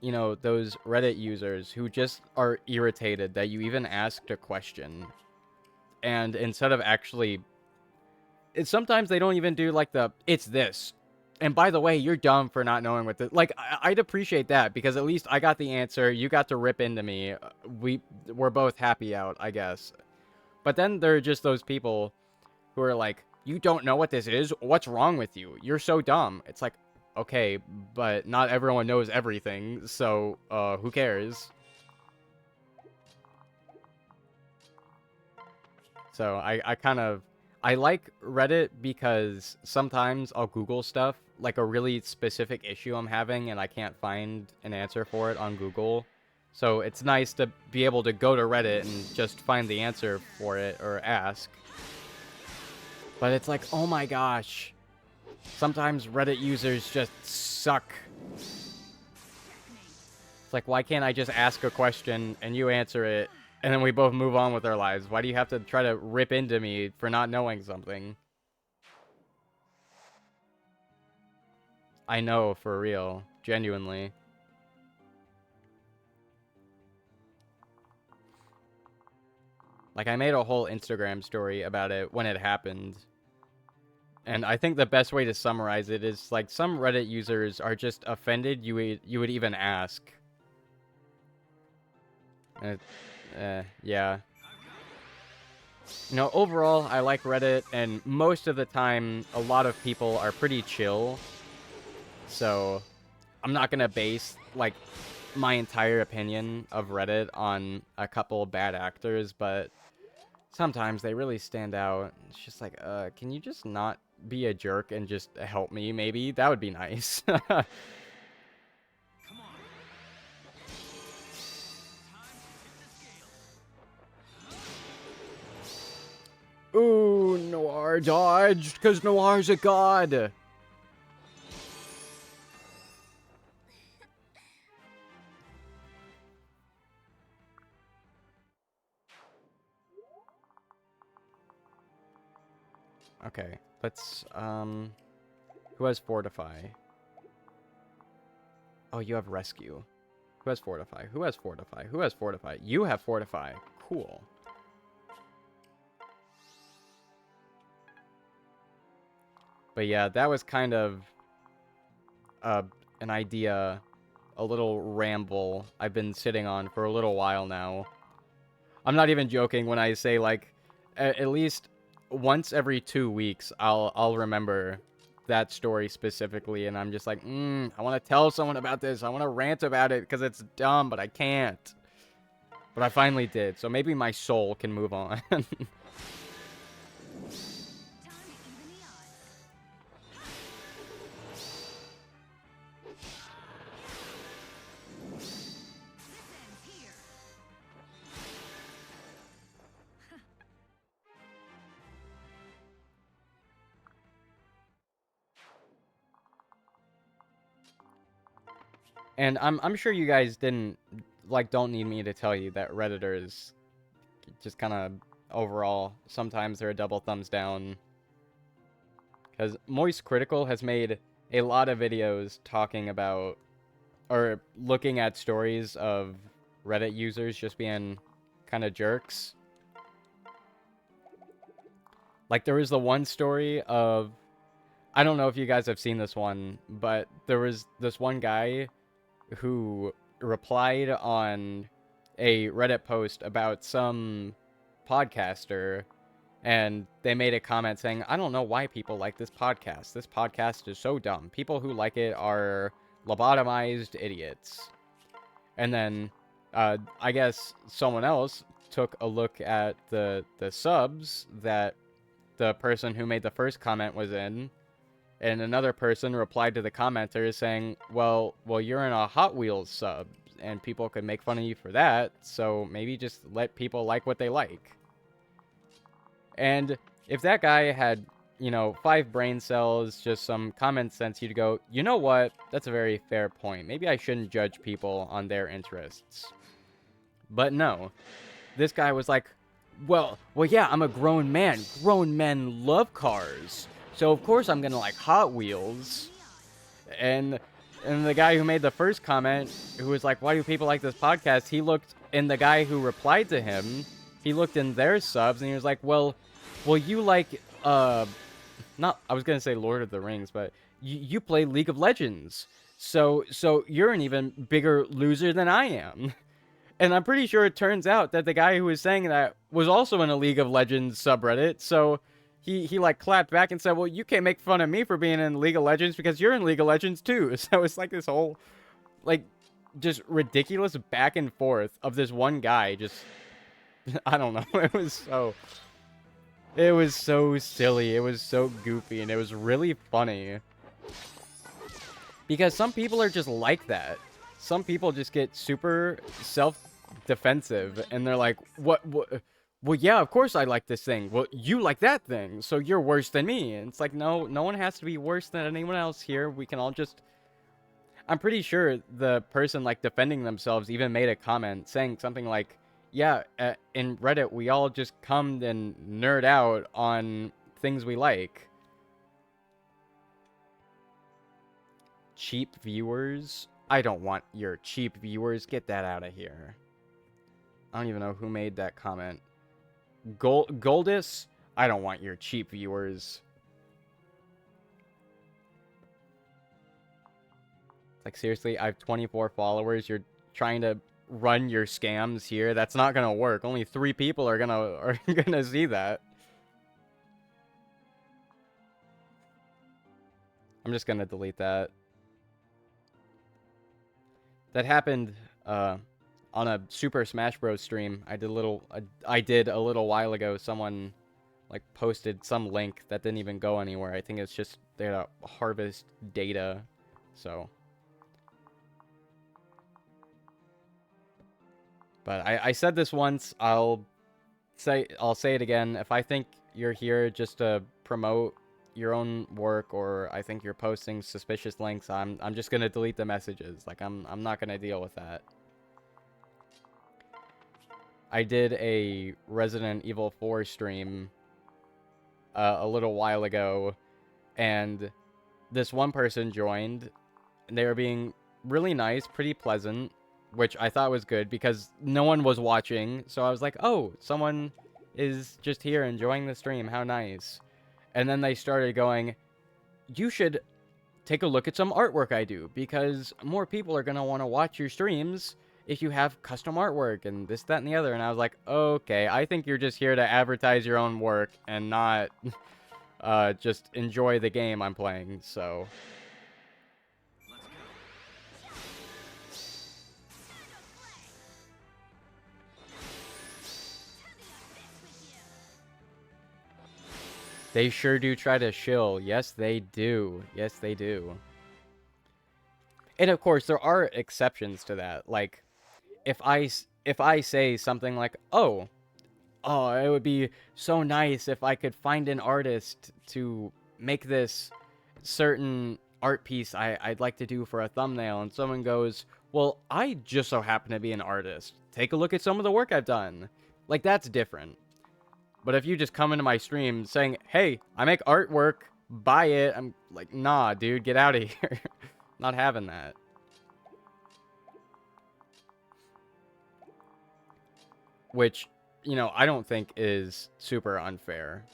you know, those Reddit users who just are irritated that you even asked a question. And instead of actually, sometimes they don't even do like it's this. And by the way, you're dumb for not knowing what the, like, I'd appreciate that because at least I got the answer. You got to rip into me. We're both happy out, I guess. But then there are just those people who are like, "You don't know what this is? What's wrong with you? You're so dumb." It's like, okay, but not everyone knows everything, so who cares? So I like Reddit because sometimes I'll Google stuff, like a really specific issue I'm having, and I can't find an answer for it on Google. So it's nice to be able to go to Reddit and just find the answer for it or ask. But it's like, oh my gosh. Sometimes Reddit users just suck. It's like, why can't I just ask a question and you answer it, and then we both move on with our lives? Why do you have to try to rip into me for not knowing something? I know, for real. Genuinely. Like, I made a whole Instagram story about it when it happened. And I think the best way to summarize it is, like, some Reddit users are just offended you would even ask. Yeah. You know, overall, I like Reddit, and most of the time, a lot of people are pretty chill. So, I'm not gonna base, like, my entire opinion of Reddit on a couple bad actors, but sometimes they really stand out. It's just like, can you just not be a jerk and just help me, maybe? That would be nice. Come on. Ooh, Noir dodged, because Noir's a god. Okay, let's, who has Fortify? Oh, you have Rescue. Who has Fortify? Who has Fortify? Who has Fortify? You have Fortify. Cool. But yeah, that was kind of an idea, a little ramble I've been sitting on for a little while now. I'm not even joking when I say, like, at least once every 2 weeks, I'll remember that story specifically, and I'm just like, I want to tell someone about this. I want to rant about it because it's dumb, but I can't. But I finally did, so maybe my soul can move on. And I'm sure you guys don't need me to tell you that Redditors just kind of overall, sometimes they're a double thumbs down. Because Moist Critical has made a lot of videos talking about, or looking at stories of Reddit users just being kind of jerks. Like, there was the one story of, I don't know if you guys have seen this one, but there was this one guy who replied on a Reddit post about some podcaster, and they made a comment saying, I don't know why people like this podcast. This podcast is so dumb. People who like it are lobotomized idiots. And then, I guess someone else took a look at the subs that the person who made the first comment was in, and another person replied to the commenter saying, well, you're in a Hot Wheels sub, and people could make fun of you for that, so maybe just let people like what they like. And if that guy had, 5 brain cells, just some common sense, you'd go, you know what? That's a very fair point. Maybe I shouldn't judge people on their interests. But no. This guy was like, well, yeah, I'm a grown man. Grown men love cars. So, of course, I'm going to like Hot Wheels. And the guy who made the first comment, who was like, why do people like this podcast? He looked, and the guy who replied to him, he looked in their subs, and he was like, well, you like, I was going to say Lord of the Rings, but you play League of Legends. So you're an even bigger loser than I am. And I'm pretty sure it turns out that the guy who was saying that was also in a League of Legends subreddit, so he like clapped back and said, well, you can't make fun of me for being in League of Legends because you're in League of Legends too. So it's like this whole, like, just ridiculous back and forth of this one guy just, I don't know, it was so silly, it was so goofy, and it was really funny. Because some people are just like that. Some people just get super self-defensive, and they're like, what? Well, yeah, of course I like this thing. Well, you like that thing, so you're worse than me. And it's like, no one has to be worse than anyone else here. We can all just... I'm pretty sure the person, like, defending themselves even made a comment saying something like, yeah, in Reddit, we all just come and nerd out on things we like. Cheap viewers? I don't want your cheap viewers. Get that out of here. I don't even know who made that comment. Goldus, I don't want your cheap viewers. Like, seriously, I have 24 followers. You're trying to run your scams here. That's not gonna work. Only 3 people are gonna see that. I'm just gonna delete that. That happened on a Super Smash Bros. Stream. I did a little while ago. Someone like posted some link that didn't even go anywhere. I think it's just they had to harvest data. So, but I said this once. I'll say it again. If I think you're here just to promote your own work, or I think you're posting suspicious links, I'm just gonna delete the messages. Like, I'm not gonna deal with that. I did a Resident Evil 4 stream a little while ago, and this one person joined, and they were being really nice, pretty pleasant, which I thought was good because no one was watching. So I was like, oh, someone is just here enjoying the stream. How nice. And then they started going, you should take a look at some artwork I do, because more people are going to want to watch your streams if you have custom artwork and this, that, and the other. And I was like, okay, I think you're just here to advertise your own work and not just enjoy the game I'm playing. So they sure do try to shill. Yes, they do. Yes, they do. And of course, there are exceptions to that. Like, if I say something like, oh, it would be so nice if I could find an artist to make this certain art piece I'd like to do for a thumbnail, and someone goes, well, I just so happen to be an artist. Take a look at some of the work I've done. Like, that's different. But if you just come into my stream saying, hey, I make artwork, buy it, I'm like, nah, dude, get out of here. Not having that. Which, you know, I don't think is super unfair.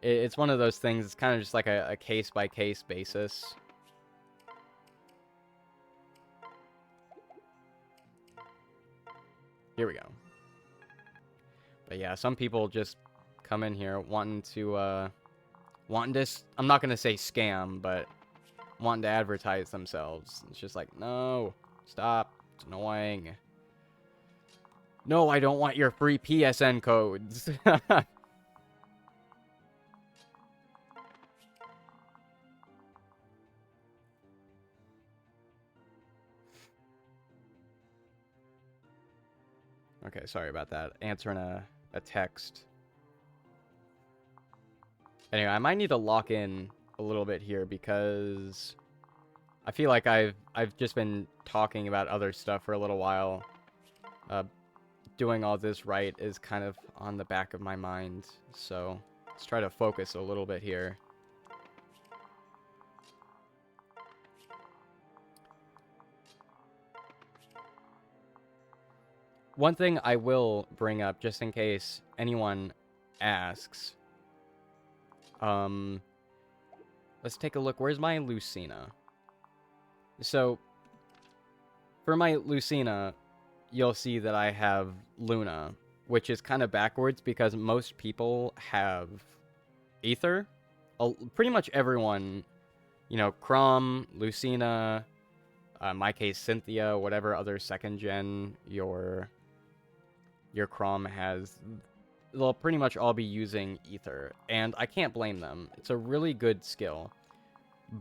It's one of those things, it's kind of just like a case-by-case basis. Here we go. But yeah, some people just come in here wanting to, I'm not going to say scam, but wanting to advertise themselves. It's just like, no, stop, it's annoying. No, I don't want your free PSN codes. Okay, sorry about that. Answering a text. Anyway, I might need to lock in a little bit here because I feel like I've just been talking about other stuff for a little while. Doing all this right is kind of on the back of my mind, so let's try to focus a little bit here. One thing I will bring up, just in case anyone asks. Let's take a look. Where's my Lucina? So, for my Lucina, you'll see that I have Luna, which is kind of backwards because most people have Ether. Pretty much everyone, you know, Chrom, Lucina, in my case, Cynthia, whatever other second gen your Chrom has, they'll pretty much all be using Ether, and I can't blame them. It's a really good skill.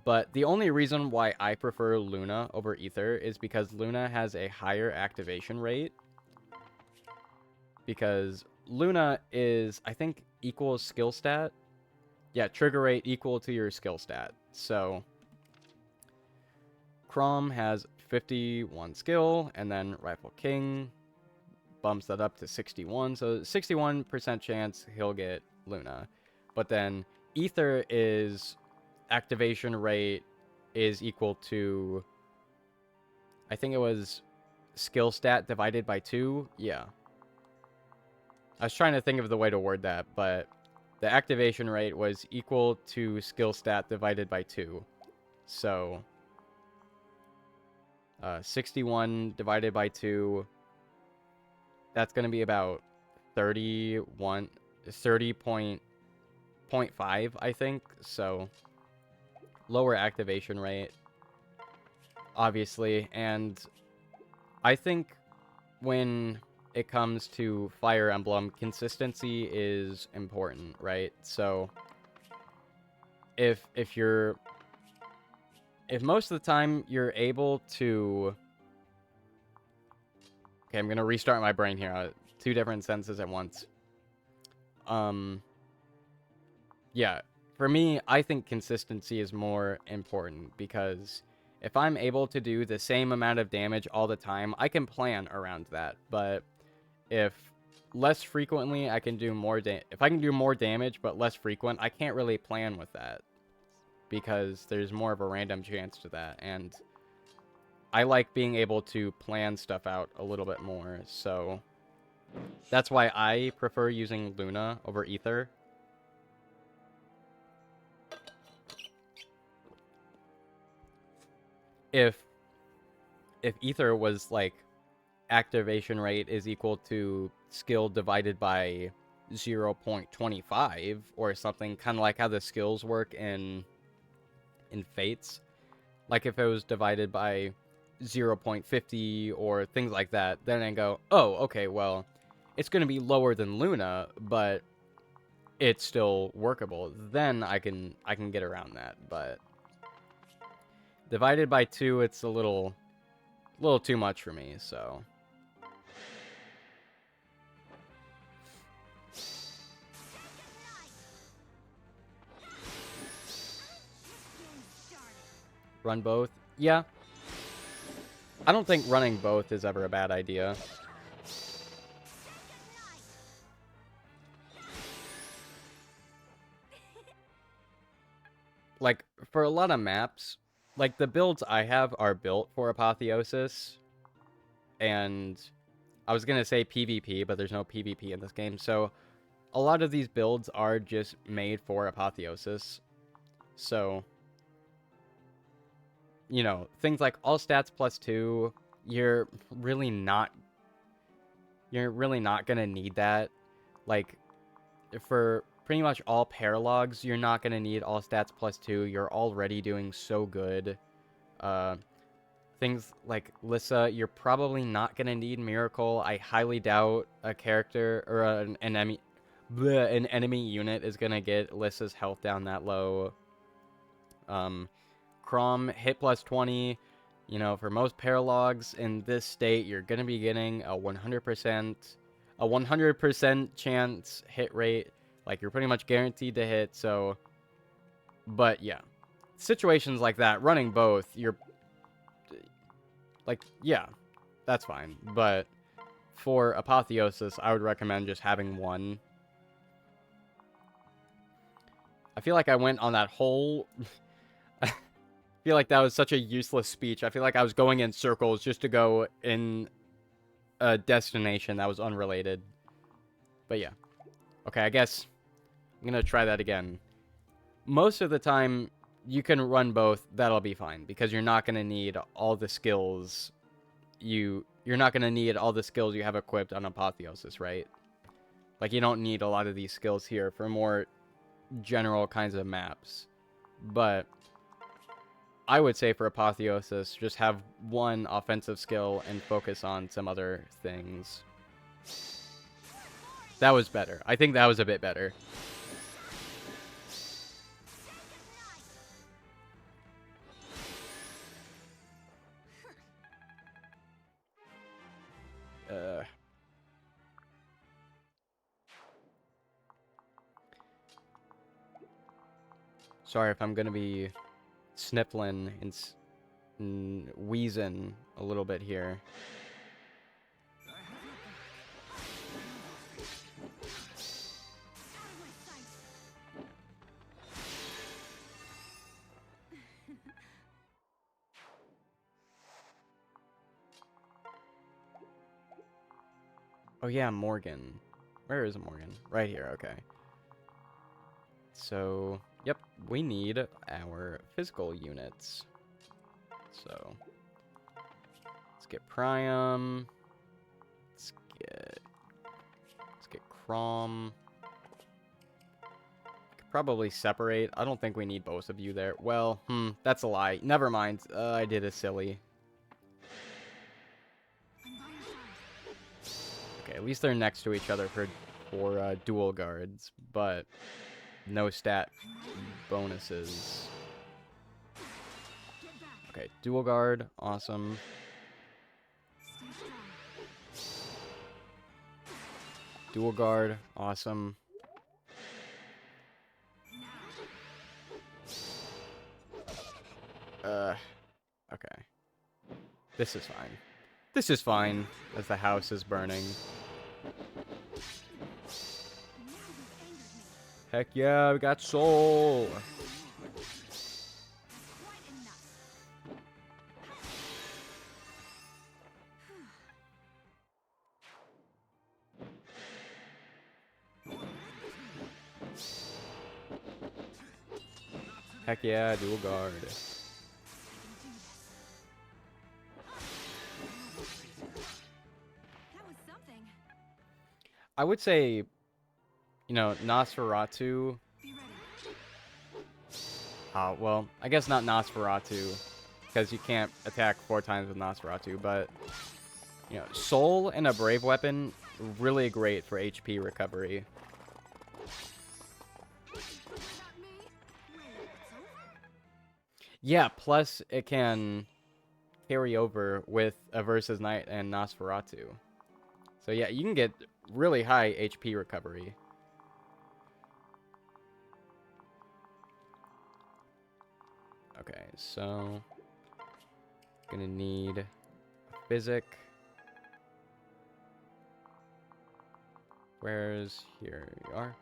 But the only reason why I prefer Luna over Ether is because Luna has a higher activation rate. Because Luna is, I think, equal skill stat. Yeah, trigger rate equal to your skill stat. So, Chrom has 51 skill, and then Rifle King bumps that up to 61. So 61% chance he'll get Luna. But then Ether is activation rate is equal to I think it was skill stat divided by 2. Yeah. I was trying to think of the way to word that, but the activation rate was equal to skill stat divided by 2. So 61 divided by 2, that's going to be about 30.5, I think. So lower activation rate, obviously. And I think when it comes to Fire Emblem, consistency is important, right? So if most of the time you're able to... Okay, I'm gonna restart my brain here. Two different sentences at once. Yeah, for me, I think consistency is more important because if I'm able to do the same amount of damage all the time, I can plan around that. But if less frequently I can do more if I can do more damage but less frequent, I can't really plan with that because there's more of a random chance to that, and I like being able to plan stuff out a little bit more. So that's why I prefer using Luna over Ether. If Ether was like activation rate is equal to skill divided by 0.25 or something, kind of like how the skills work in Fates, like if it was divided by 0.50 or things like that, then I go, oh, okay, well, it's going to be lower than Luna, but it's still workable. Then I can get around that. But divided by 2, it's a little too much for me, so... Run both? Yeah. I don't think running both is ever a bad idea. Like, for a lot of maps, like, the builds I have are built for Apotheosis. And I was gonna say PvP, but there's no PvP in this game. So, a lot of these builds are just made for Apotheosis. So... You know, things like all stats plus 2, you're really not gonna need that. Like, for pretty much all paralogs, you're not gonna need all stats plus 2. You're already doing so good. Things like Lissa, you're probably not gonna need Miracle. I highly doubt a character or an enemy unit is gonna get Lissa's health down that low. Crom, hit plus 20. You know, for most paralogs in this state, you're going to be getting a 100% chance hit rate. Like, you're pretty much guaranteed to hit, so... But, yeah. Situations like that, running both, you're... Like, yeah, that's fine. But for Apotheosis, I would recommend just having one. I feel like I went on that whole... I feel like that was such a useless speech. I feel like I was going in circles just to go in a destination that was unrelated. But yeah. Okay, I guess I'm going to try that again. Most of the time, you can run both. That'll be fine, because you're not going to need all the skills you're not going to need all the skills you have equipped on Apotheosis, right? Like, you don't need a lot of these skills here for more general kinds of maps. But I would say for Apotheosis, just have one offensive skill and focus on some other things. That was better. I think that was a bit better. Sorry if I'm gonna be sniffling and wheezing a little bit here. Oh yeah, Morgan. Where is Morgan? Right here, okay. So, yep, we need our physical units. So, let's get Priam. Let's get Crom. Could probably separate. I don't think we need both of you there. Well, that's a lie. Never mind. I did a silly. Okay, at least they're next to each other for dual guards, but no stat bonuses. Okay, dual guard, awesome. Dual guard, awesome. Okay. This is fine. This is fine, as the house is burning. Heck yeah, we got soul! Heck yeah, dual guard. I would say, you know, Nosferatu. Well, I guess not Nosferatu, because you can't attack 4 times with Nosferatu, but, you know, Soul and a Brave Weapon, really great for HP recovery. Yeah, plus it can carry over with a Versus Knight and Nosferatu. So yeah, you can get really high HP recovery. Okay, so gonna need a Physic. Where's here you are.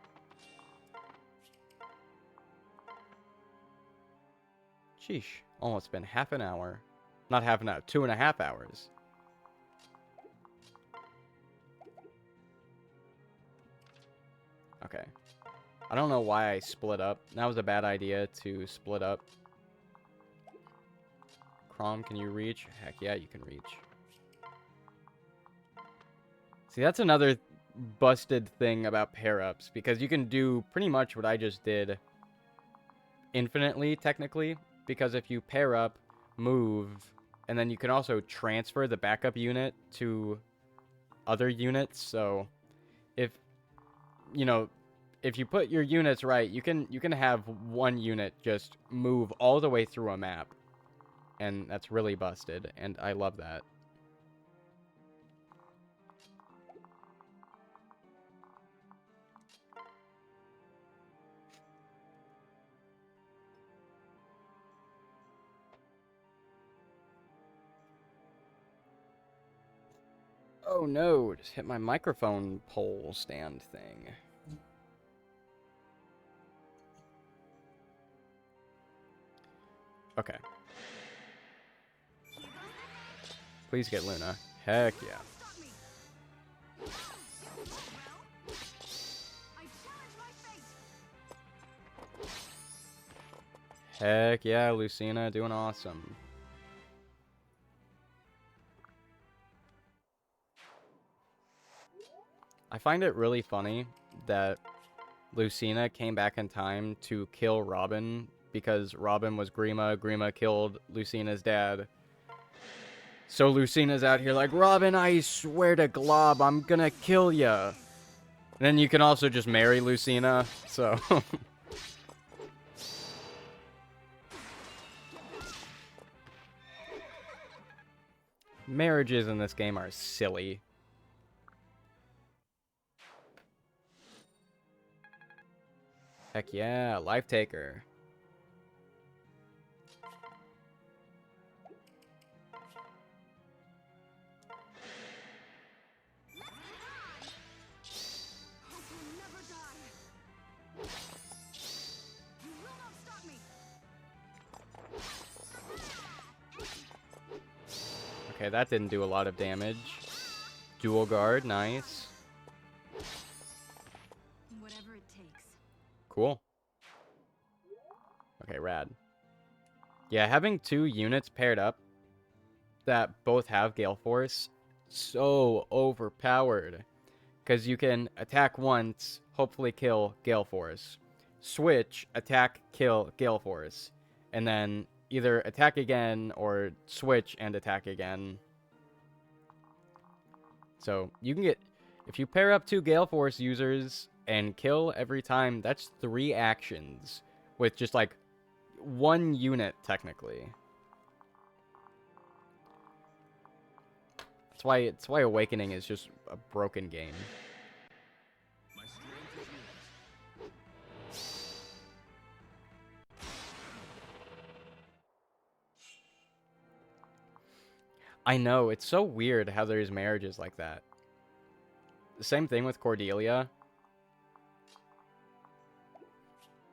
Sheesh, almost been half an hour. Not half an hour, 2.5 hours. Okay. I don't know why I split up. That was a bad idea to split up. Crom, can you reach? Heck yeah, you can reach. See, that's another busted thing about pair-ups, because you can do pretty much what I just did infinitely, technically, because if you pair up, move, and then you can also transfer the backup unit to other units, so if, you know, if you put your units right, you can have one unit just move all the way through a map, and that's really busted, and I love that. Oh no, just hit my microphone pole stand thing. Okay. Please get Luna. Heck yeah. Heck yeah, Lucina, doing awesome. I find it really funny that Lucina came back in time to kill Robin because Robin was Grima. Grima killed Lucina's dad. So Lucina's out here like, Robin, I swear to Glob, I'm gonna kill ya. And then you can also just marry Lucina, so... Marriages in this game are silly. Heck yeah, Life Taker. Okay, that didn't do a lot of damage. Dual guard, nice. Whatever it takes. Cool. Okay, rad. Yeah, having 2 units paired up that both have Gale Force, so overpowered. Because you can attack once, hopefully kill Gale Force. Switch, attack, kill Gale Force. And then either attack again or switch and attack again. So you can get, if you pair up 2 Gale Force users and kill every time, that's 3 actions with just like 1 unit technically. That's why Awakening is just a broken game. My strength is yours. I know, it's so weird how there's marriages like that. The same thing with Cordelia.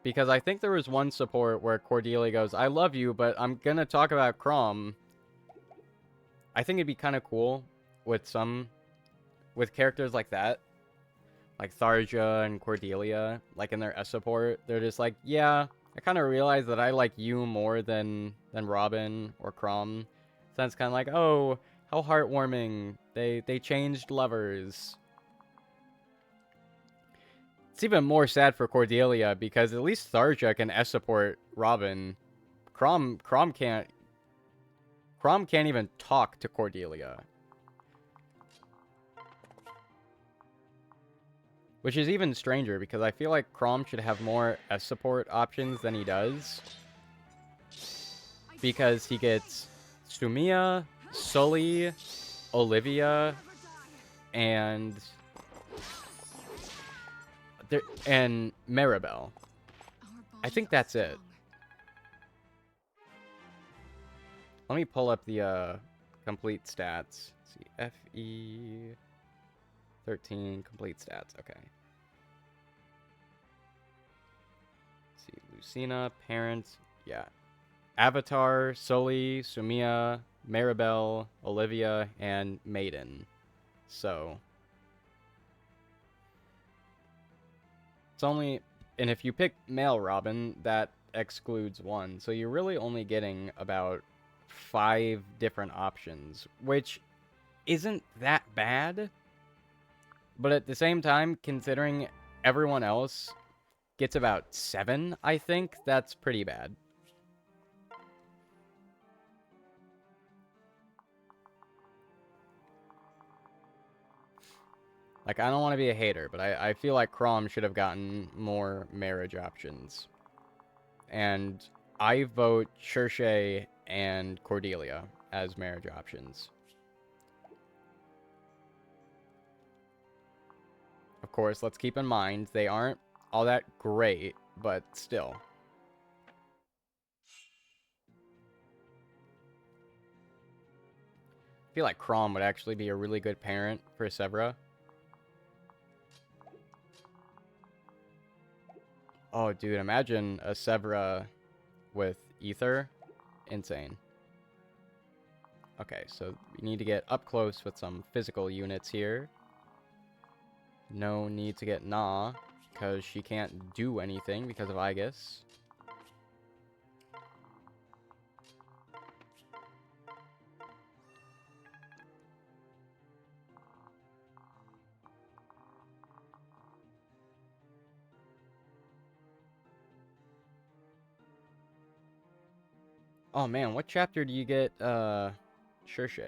Because I think there was one support where Cordelia goes, I love you, but I'm gonna talk about Crom. I think it'd be kind of cool with characters like that. Like Tharja and Cordelia, like in their S support. They're just like, yeah, I kind of realized that I like you more than Robin or Crom. So that's kind of like, oh, how heartwarming. They changed lovers. It's even more sad for Cordelia because at least Tharja can S support Robin. Crom can't even talk to Cordelia. Which is even stranger because I feel like Crom should have more S support options than he does. Because he gets Sumia, Sully, Olivia, and Maribel. I think that's it. Let me pull up the complete stats. Let's see, FE 13 complete stats. Okay. Let's see, Lucina, parents, yeah. Avatar, Sully, Sumia, Maribel, Olivia, and Maiden. So it's only, and if you pick male Robin, that excludes 1. So you're really only getting about 5 different options, which isn't that bad. But at the same time, considering everyone else gets about 7, I think that's pretty bad. Like, I don't want to be a hater, but I feel like Crom should have gotten more marriage options. And I vote Cherche and Cordelia as marriage options. Of course, let's keep in mind, they aren't all that great, but still. I feel like Crom would actually be a really good parent for Severa. Oh, dude, imagine a Severa with Ether. Insane. Okay, so we need to get up close with some physical units here. No need to get Na, because she can't do anything because of Aegis. Oh man, what chapter do you get, Cherche?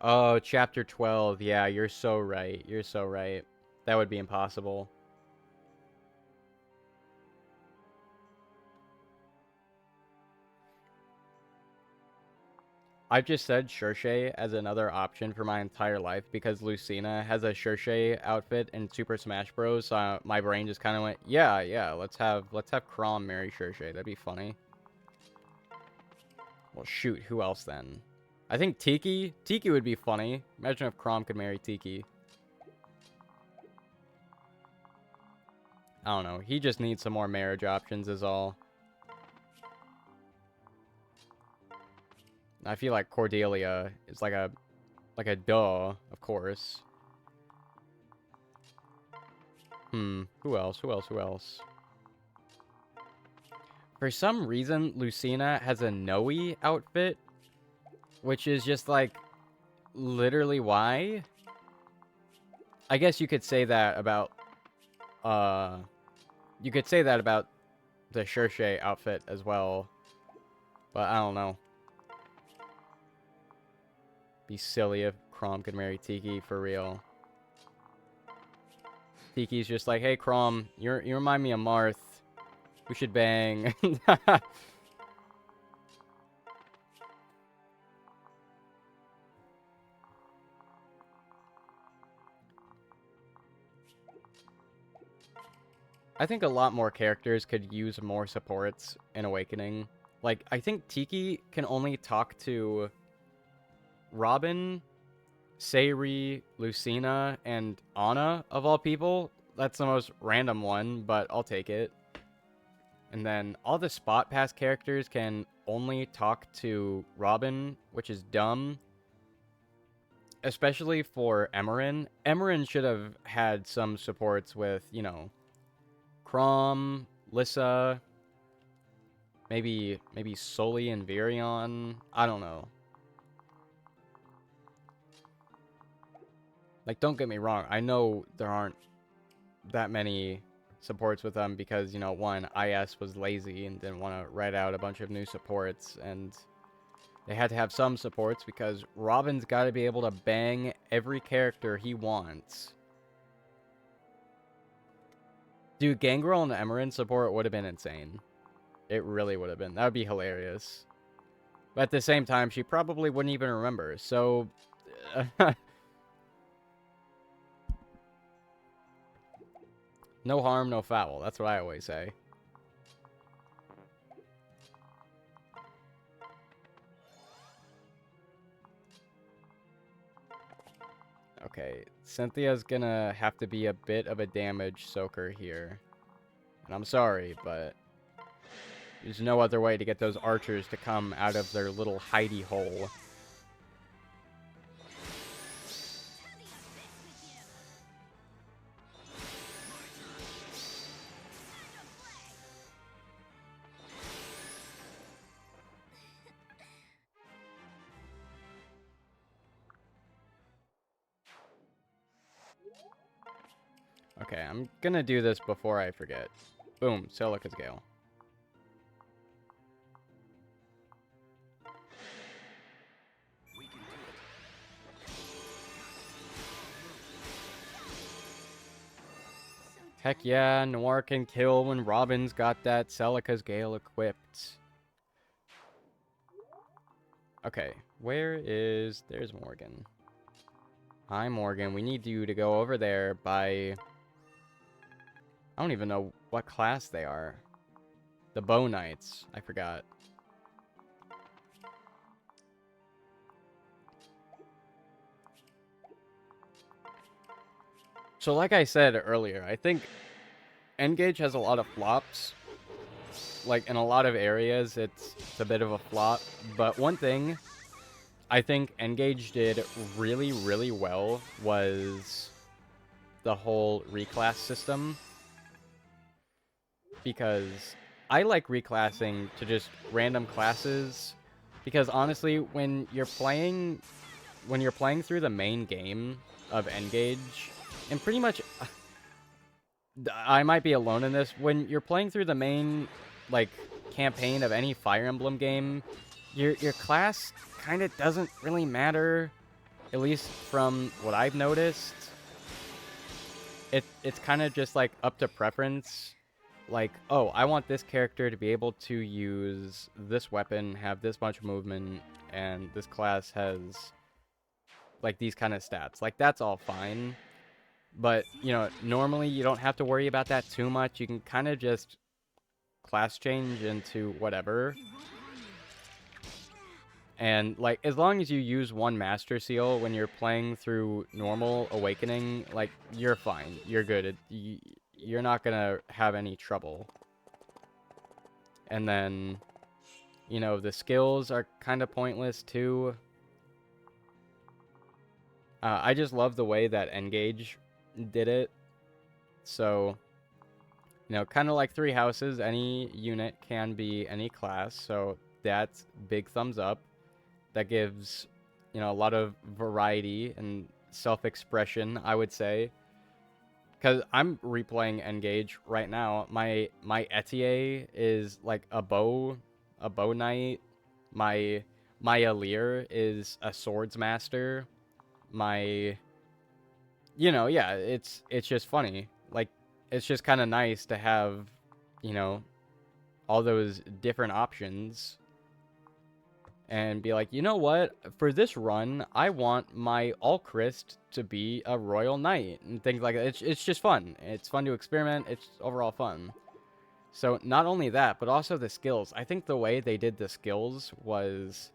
Oh, chapter 12. Yeah, you're so right. You're so right. That would be impossible. I've just said Cherche as another option for my entire life because Lucina has a Cherche outfit in Super Smash Bros. So my brain just kind of went, yeah, let's have Chrom marry Cherche. That'd be funny. Well, shoot, who else then? I think Tiki would be funny. Imagine if Chrom could marry Tiki. I don't know. He just needs some more marriage options is all. I feel like Cordelia is like a duh, of course. Who else? Who else? Who else? For some reason, Lucina has a Noe outfit, which is just like literally why. I guess you could say that about you could say that about the Shershe outfit as well, but I don't know. Be silly if Chrom could marry Tiki for real. Tiki's just like, hey Chrom, you remind me of Marth. We should bang. I think a lot more characters could use more supports in Awakening. Like, I think Tiki can only talk to Robin, Sayri, Lucina, and Anna, of all people. That's the most random one, but I'll take it. And then all the Spot Pass characters can only talk to Robin, which is dumb. Especially for Emerin. Emerin should have had some supports with, you know, Chrom, Lissa, maybe Sully and Virion. I don't know. Like, don't get me wrong. I know there aren't that many supports with them because, you know, one, IS was lazy and didn't want to write out a bunch of new supports, and they had to have some supports because Robin's got to be able to bang every character he wants. Dude, Gangrel and Emerin support would have been insane. It really would have been. That would be hilarious. But at the same time, she probably wouldn't even remember, so... no harm, no foul. That's what I always say. Okay, Cynthia's gonna have to be a bit of a damage soaker here. And I'm sorry, but there's no other way to get those archers to come out of their little hidey hole. Okay, I'm gonna do this before I forget. Boom, Celica's Gale. We can do it. Heck yeah, Noir can kill when Robin's got that Celica's Gale equipped. Okay, where is... There's Morgan. Hi, Morgan. We need you to go over there by... I don't even know what class they are. The Bow Knights. I forgot. So like I said earlier, I think Engage has a lot of flops. Like, in a lot of areas, it's a bit of a flop. But one thing I think Engage did really, really well was the whole reclass system. Because I like reclassing to just random classes. Because honestly, when you're playing through the main game of Engage, and pretty much, I might be alone in this, when you're playing through the main, like, campaign of any Fire Emblem game, your class kind of doesn't really matter, at least from what I've noticed. It's kind of just, like, up to preference. Like, oh, I want this character to be able to use this weapon, have this much movement, and this class has, like, these kind of stats. Like, that's all fine. But, you know, normally you don't have to worry about that too much. You can kind of just class change into whatever. And, like, as long as you use one Master Seal when you're playing through normal Awakening, like, you're fine. You're good. you're not gonna have any trouble. And then, you know, the skills are kind of pointless too. I just love the way that Engage did it. So, you know, kind of like Three Houses, any unit can be any class. So that's big thumbs up. That gives, you know, a lot of variety and self-expression, I would say. Because I'm replaying Engage right now. My Etier is like a bow knight. My Alir is a swords master. My, you know, yeah, it's just funny. Like, it's just kind of nice to have, you know, all those different options. And be like, you know what? For this run, I want my Alchrist to be a Royal Knight and things like that. It's just fun. It's fun to experiment. It's overall fun. So not only that, but also the skills. I think the way they did the skills was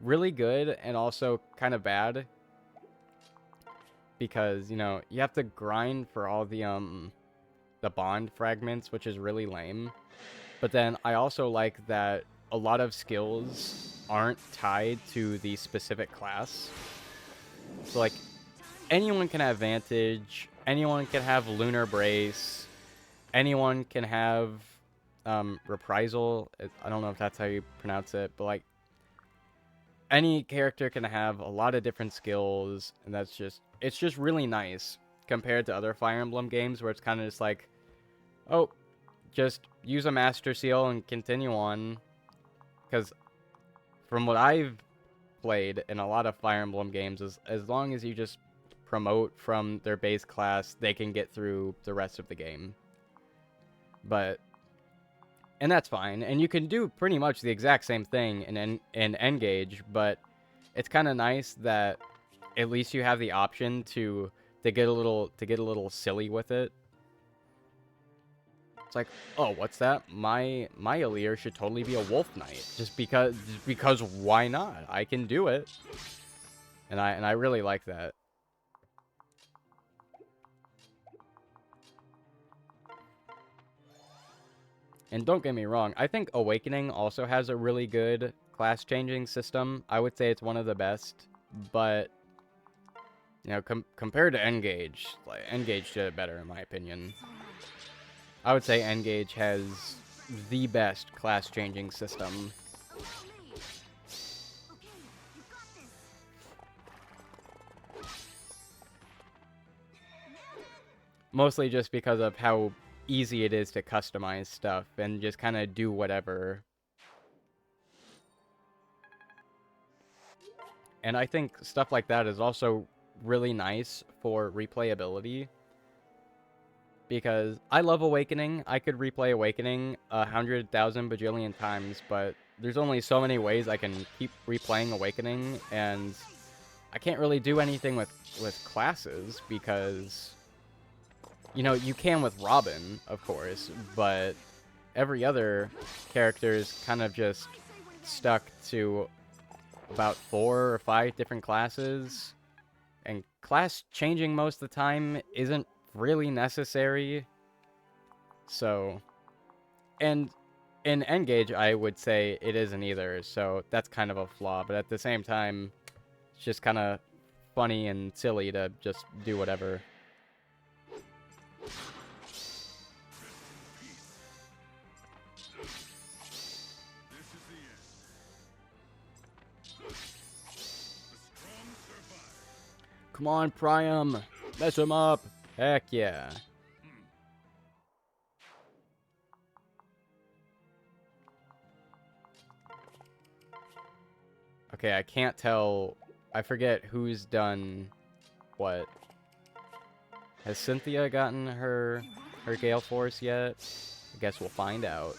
really good and also kind of bad. Because, you know, you have to grind for all the bond fragments, which is really lame. But then I also like that a lot of skills aren't tied to the specific class. So, like, anyone can have Vantage, anyone can have Lunar Brace, anyone can have Reprisal. I don't know if that's how you pronounce it, but, like, any character can have a lot of different skills, and that's just, it's just really nice compared to other Fire Emblem games where it's kind of just like, oh, just use a Master Seal and continue on. Because from what I've played in a lot of Fire Emblem games, is as long as you just promote from their base class, they can get through the rest of the game. And that's fine. And you can do pretty much the exact same thing in Engage, but it's kind of nice that at least you have the option to get a little silly with it. It's like, oh, what's that? My Alir should totally be a Wolf Knight. Just because why not? I can do it. And I really like that. And don't get me wrong, I think Awakening also has a really good class changing system. I would say it's one of the best, but you know, compared to Engage, like Engage did it better in my opinion. I would say Engage has the best class changing system. Mostly just because of how easy it is to customize stuff and just kind of do whatever. And I think stuff like that is also really nice for replayability. Because I love Awakening. I could replay Awakening 100,000 bajillion times, but there's only so many ways I can keep replaying Awakening, and I can't really do anything with classes because, you know, you can with Robin, of course, but every other character is kind of just stuck to about 4 or 5 different classes, and class changing most of the time isn't really necessary. So, and in Engage, I would say it isn't either, so that's kind of a flaw, but at the same time, it's just kind of funny and silly to just do whatever. Come on, Priam! Mess him up! Heck yeah. Okay, I can't tell. I forget who's done what. Has Cynthia gotten her Gale Force yet? I guess we'll find out.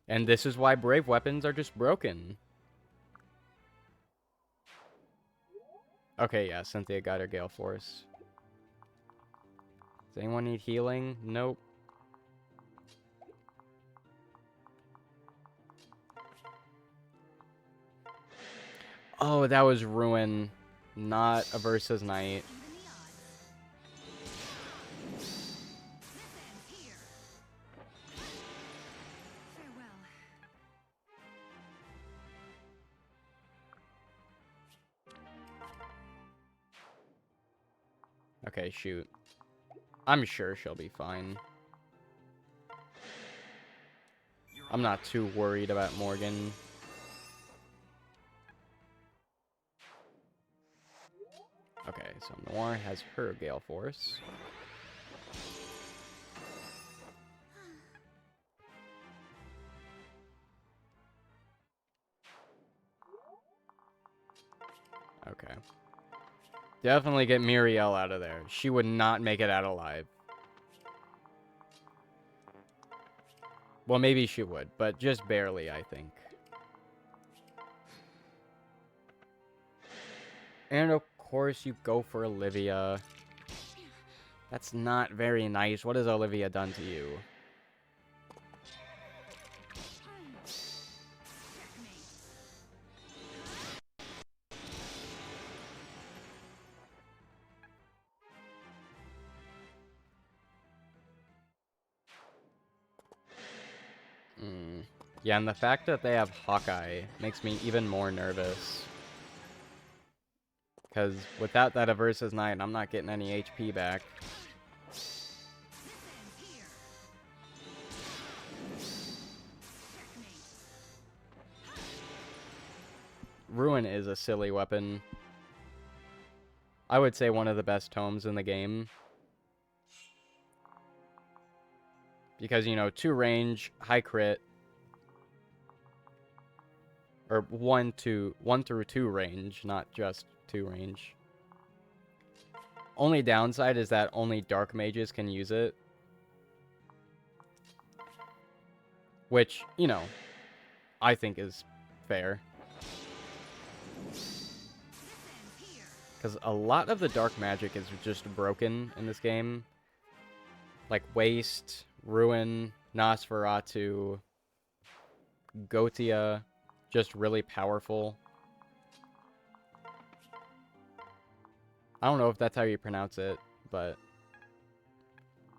And this is why brave weapons are just broken. Okay, yeah, Cynthia got her Gale Force. Does anyone need healing? Nope. Oh, that was Ruin, not a versus Knight. Even the odds. This ends here. Farewell. Okay, shoot. I'm sure she'll be fine. I'm not too worried about Morgan. Okay, so Noir has her Gale Force. Okay. Definitely get Muriel out of there. She would not make it out alive. Well, maybe she would, but just barely, I think. And of course you go for Olivia. That's not very nice. What has Olivia done to you? Checkmate. Yeah, and the fact that they have Hawkeye makes me even more nervous. Because without that Aversus Knight, I'm not getting any HP back. This ends here. Checkmate. Ruin is a silly weapon. I would say one of the best tomes in the game. Because, you know, 2 range, high crit. Or 1 through 2 range, not just 2 range. Only downside is that only dark mages can use it. Which, you know, I think is fair. This ends here. Because a lot of the dark magic is just broken in this game. Like Waste, Ruin, Nosferatu, Gotia, just really powerful. I don't know if that's how you pronounce it, but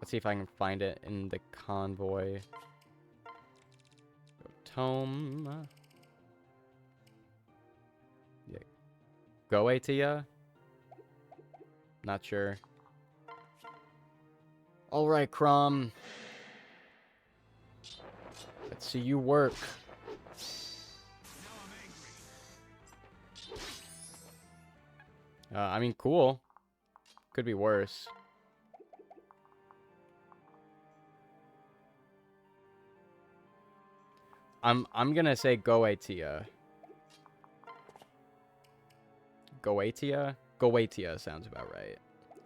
let's see if I can find it in the convoy. Tome. Yeah. Goetia? Not sure. Alright, Crom. Let's see you work. I mean, cool. Could be worse. I'm gonna say Goetia. Goetia? Goetia sounds about right.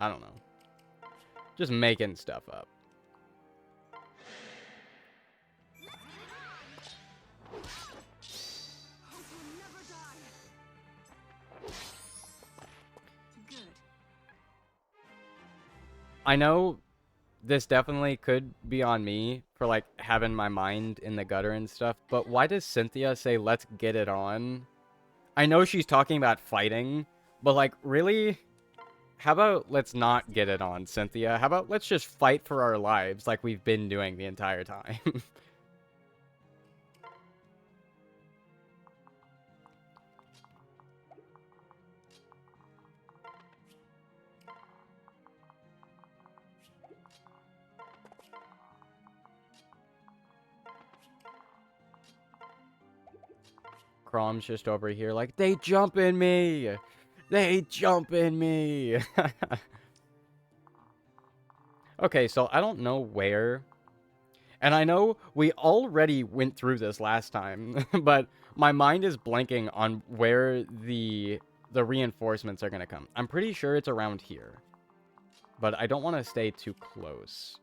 I don't know. Just making stuff up. Hope will never die. Good. I know this definitely could be on me for, like, having my mind in the gutter and stuff, but why does Cynthia say, let's get it on? I know she's talking about fighting, but, like, really? How about let's not get it on, Cynthia? How about let's just fight for our lives like we've been doing the entire time? Crom's just over here like, they jump in me! They jump in me! Okay, so I don't know where. And I know we already went through this last time, but my mind is blanking on where the reinforcements are going to come. I'm pretty sure it's around here. But I don't want to stay too close.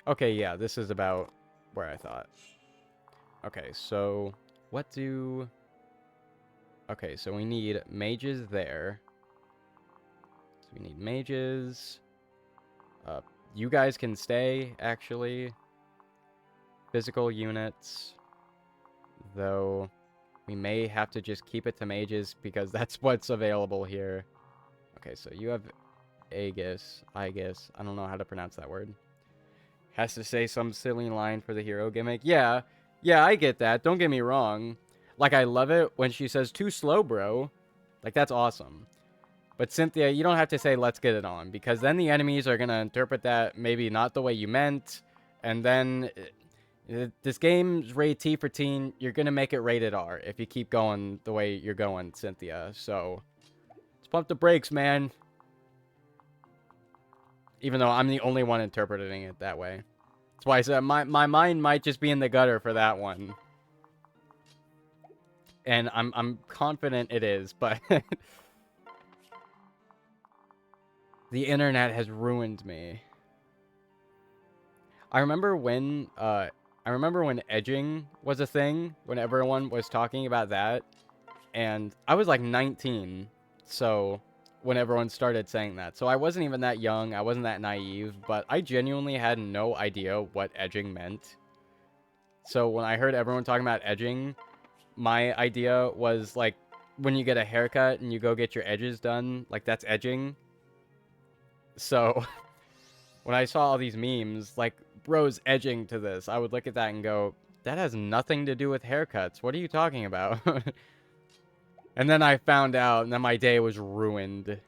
Okay, yeah, this is about where I thought. Okay, so what do... Okay, so we need mages there. So we need mages. You guys can stay, actually. physical units, though we may have to just keep it to mages because that's what's available here. Okay, so you have Aegis, I don't know how to pronounce that word. Has to say some silly line for the hero gimmick. Yeah, I get that. Don't get me wrong. Like, I love it when she says, too slow, bro. Like, that's awesome. But Cynthia, you don't have to say, let's get it on, because then the enemies are going to interpret that maybe not the way you meant, and then this game's rated T for teen. You're going to make it rated R if you keep going the way you're going, Cynthia. So, let's pump the brakes, man. Even though I'm the only one interpreting it that way. That's why I said my mind might just be in the gutter for that one. And I'm confident it is, but the internet has ruined me. I remember when edging was a thing, when everyone was talking about that, and I was like 19, so when everyone started saying that. So I wasn't even that young, I wasn't that naive, but I genuinely had no idea what edging meant. So when I heard everyone talking about edging, my idea was like when you get a haircut and you go get your edges done, like that's edging. So when I saw all these memes, like, bro's edging to this, I would look at that and go, that has nothing to do with haircuts. What are you talking about? And then I found out, and then my day was ruined.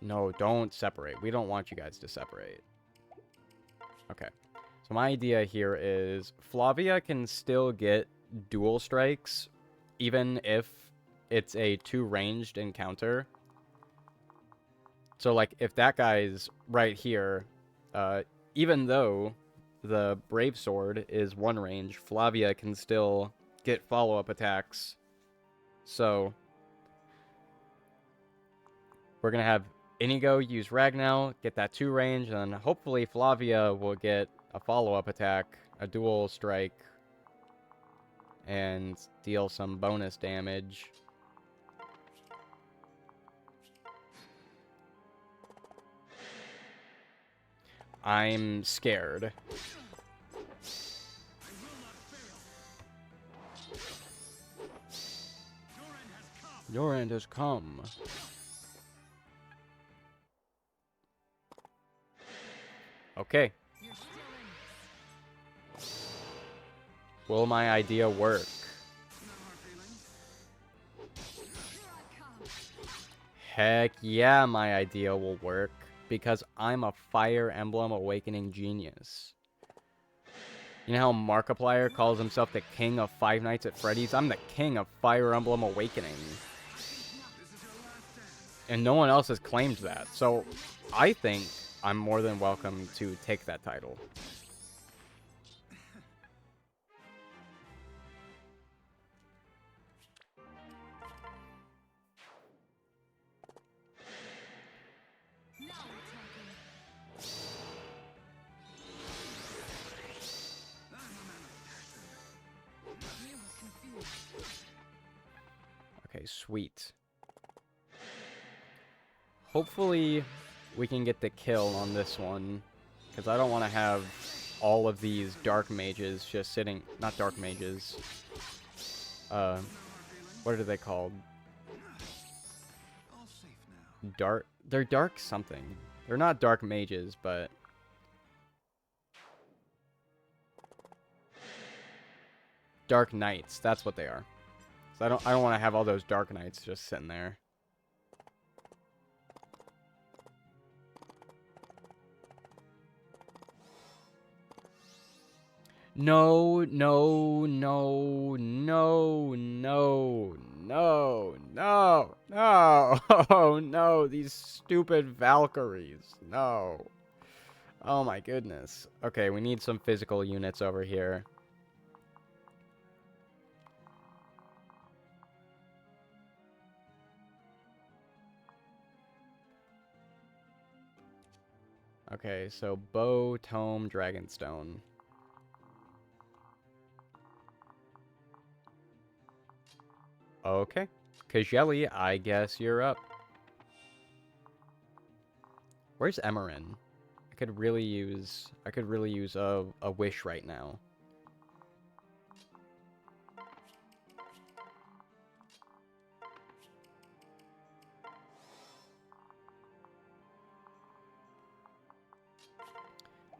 No, don't separate. We don't want you guys to separate. Okay. So my idea here is Flavia can still get dual strikes, even if it's a two-ranged encounter. So, like, if that guy's right here, even though the Brave Sword is one range, Flavia can still get follow-up attacks. So, we're going to have Inigo use Ragnar, get that two range, and then hopefully Flavia will get a follow-up attack, a dual strike, and deal some bonus damage. I'm scared. Your end has come. Okay. Will my idea work? Heck yeah, my idea will work. Because I'm a Fire Emblem Awakening genius. You know how Markiplier calls himself the king of Five Nights at Freddy's? I'm the king of Fire Emblem Awakening. And no one else has claimed that. So I think I'm more than welcome to take that title. Okay, sweet. Hopefully, we can get the kill on this one. Because I don't want to have all of these dark mages just sitting... Not dark mages. What are they called? Dark... They're dark something. They're not dark mages, but... Dark knights. That's what they are. So I don't want to have all those dark knights just sitting there. No, no, no, no, no, no, no, no. Oh, no, these stupid Valkyries. No. Oh my goodness. Okay, we need some physical units over here. Okay, so bow, tome, dragonstone. Okay. Kajeli, I guess you're up. Where's Emerin? I could really use a wish right now.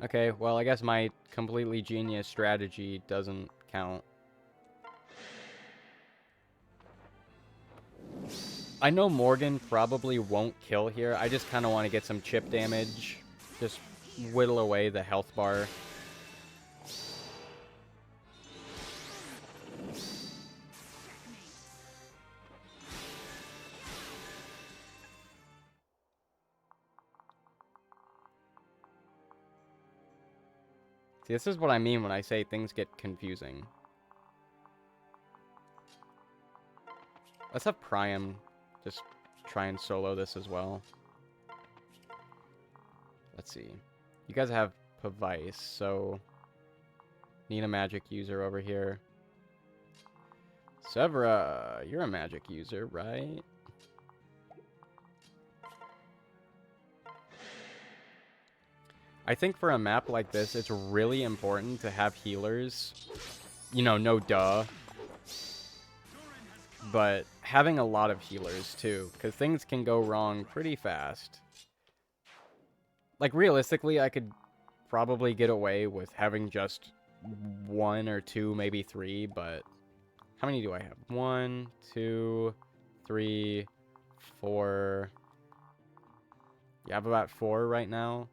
Okay, well, I guess my completely genius strategy doesn't count. I know Morgan probably won't kill here. I just kind of want to get some chip damage. Just whittle away the health bar. See, this is what I mean when I say things get confusing. Let's have Priam just try and solo this as well. Let's see. You guys have Pavice, so need a magic user over here. Severa, you're a magic user, right? I think for a map like this, it's really important to have healers. You know, no duh. But having a lot of healers, too, because things can go wrong pretty fast. Like, realistically, I could probably get away with having just 1 or 2, maybe 3, but how many do I have? 1, 2, 3, 4. You have about 4 right now?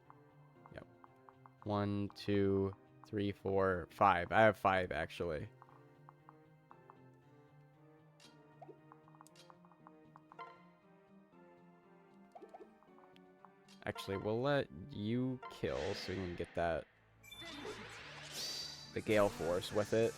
Yep. 1, 2, 3, 4, 5. I have 5, actually. Actually, we'll let you kill so you can get that, the Gale Force with it.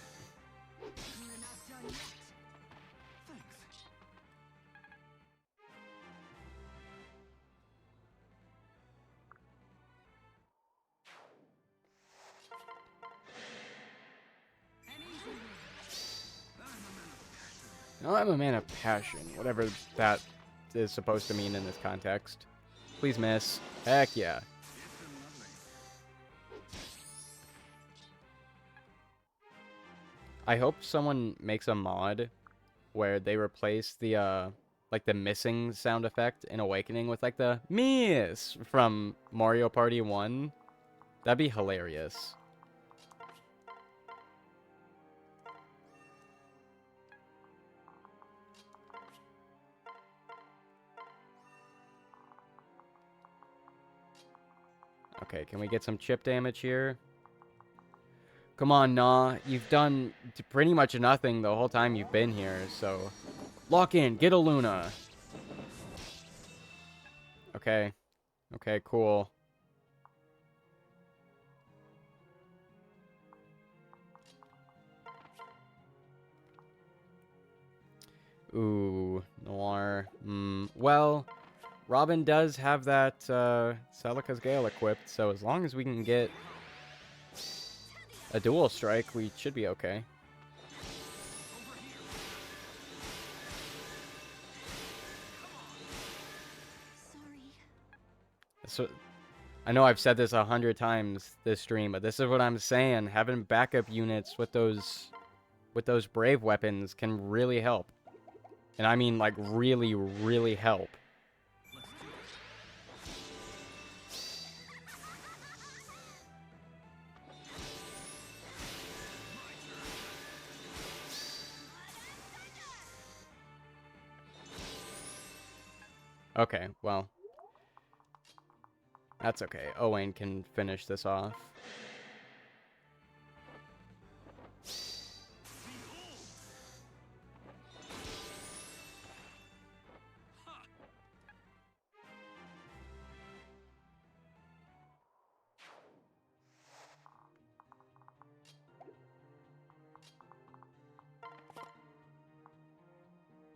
No, I'm a man of passion, whatever that is supposed to mean in this context. Please miss. Heck yeah. I hope someone makes a mod where they replace the like the missing sound effect in Awakening with like the miss from Mario Party 1. That'd be hilarious. Okay, can we get some chip damage here? Come on, nah. You've done pretty much nothing the whole time you've been here, so... Lock in, get a Luna. Okay. Okay, cool. Ooh, Noir. Well, Robin does have that Celica's Gale equipped, so as long as we can get a dual strike, we should be okay. So, I know I've said this 100 times this stream, but this is what I'm saying. Having backup units with those brave weapons can really help. And I mean, like, really, really help. Okay, well. That's okay. Owain can finish this off.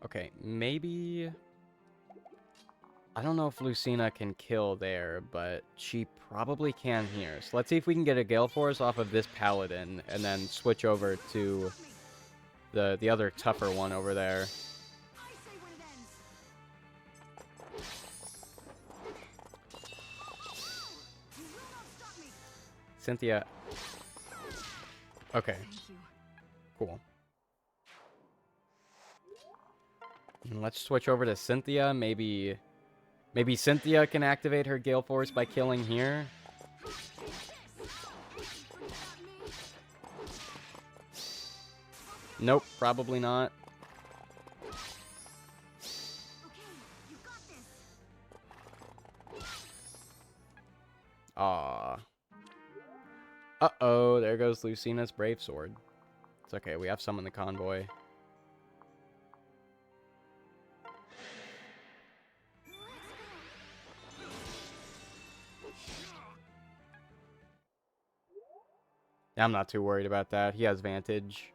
Okay, maybe... I don't know if Lucina can kill there, but she probably can here. So let's see if we can get a Gale Force off of this Paladin, and then switch over to the other tougher one over there. Cynthia. Okay, Thank you. cool. And let's switch over to Cynthia. Maybe Cynthia can activate her Gale Force by killing here. Nope, probably not. Okay, you got this. Aw. Uh-oh, there goes Lucina's Brave Sword. It's okay, we have some in the convoy. I'm not too worried about that. He has Vantage.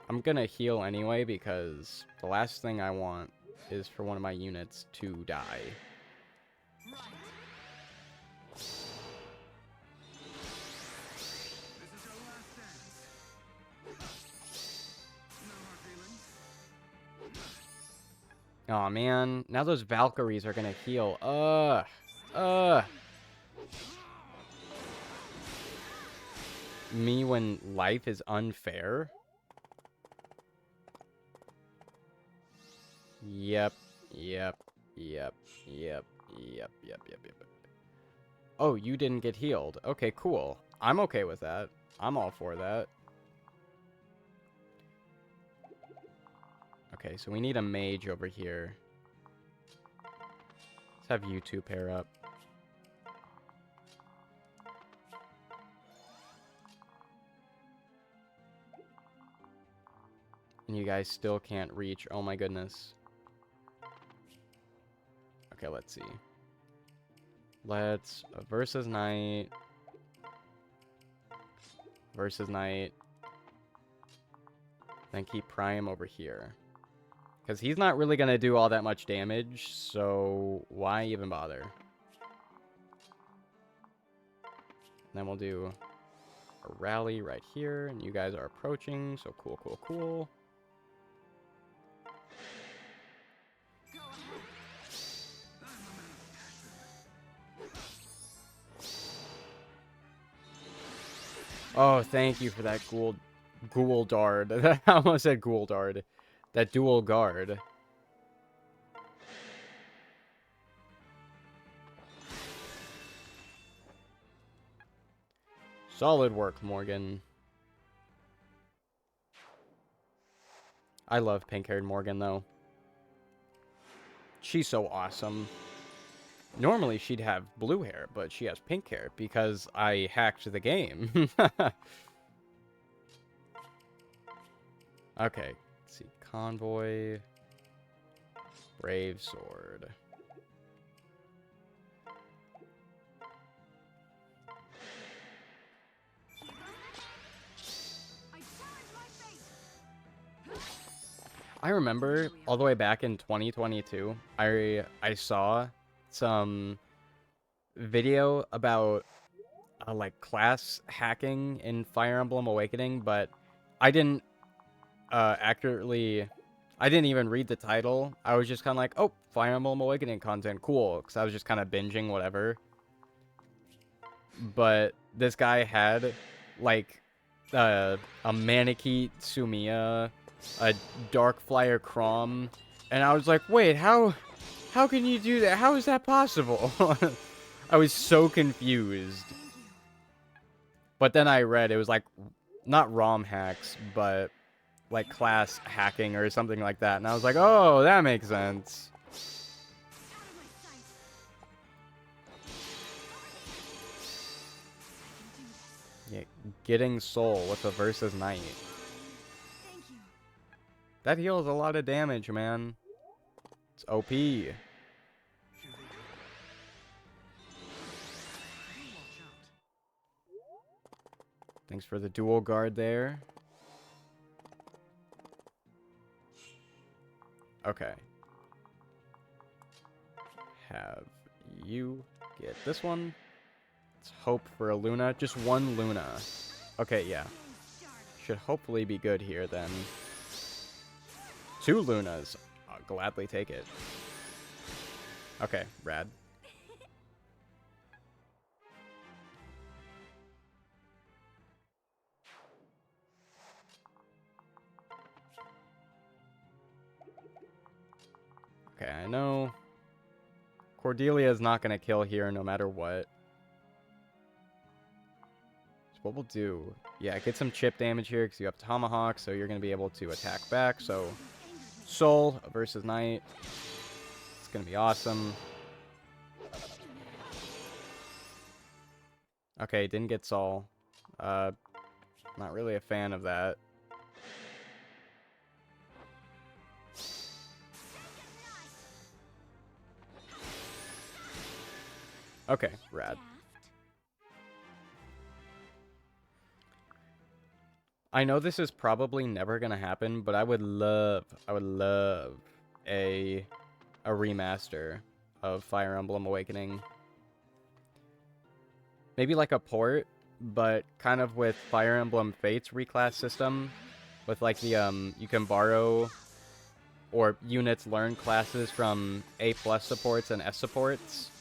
I'm gonna heal anyway because the last thing I want is for one of my units to die. Right. This is your last dance. No hard feelings. Aw, man. Now those Valkyries are gonna heal. Me when life is unfair? Yep. Oh, you didn't get healed. Okay, cool. I'm okay with that. I'm all for that. Okay, so we need a mage over here. Let's have you two pair up. And you guys still can't reach. Oh my goodness. Okay, let's see. Let's versus knight. Versus knight. Then keep Prime over here. Because he's not really going to do all that much damage, so why even bother? Then we'll do a rally right here, and you guys are approaching, so cool. Go ahead. Oh, thank you for that ghoul dart. I almost said ghoul dart. That dual guard. Solid work, Morgan. I love pink-haired Morgan, though. She's so awesome. Normally, she'd have blue hair, but she has pink hair because I hacked the game. Okay, let's see. Convoy. Brave Sword. I challenge my fate. I remember all the way back in 2022, I saw some video about like class hacking in Fire Emblem Awakening, but I didn't I didn't even read the title. I was just kind of like, oh, Fire Emblem Awakening content, cool, because I was just kind of binging whatever. But this guy had like a Manakite Sumiya, a Dark Flyer Crom, and I was like, wait, how can you do that? How is that possible? I was so confused. But then I read it was like not ROM hacks, but like class hacking or something like that, and I was like, oh, that makes sense. Out of my sight. I can do this. Yeah, getting soul with a versus knight. Thank you. That heals a lot of damage, man. It's OP. Here they go. You watch out. Thanks for the dual guard there. Okay. Have you get this one. Let's hope for a Luna. Just one Luna. Okay, yeah. Should hopefully be good here then. 2 Lunas. I'll gladly take it. Okay, rad. Okay, I know Cordelia is not going to kill here no matter what. So what we'll do... Yeah, get some chip damage here because you have Tomahawk, so you're going to be able to attack back. So, Soul versus Knight. It's going to be awesome. Okay, didn't get Soul. Not really a fan of that. Okay, rad. I know this is probably never gonna happen, but I would love a remaster of Fire Emblem Awakening. Maybe like a port, but kind of with Fire Emblem Fates reclass system, with like the you can borrow or units learn classes from A+ supports and S supports.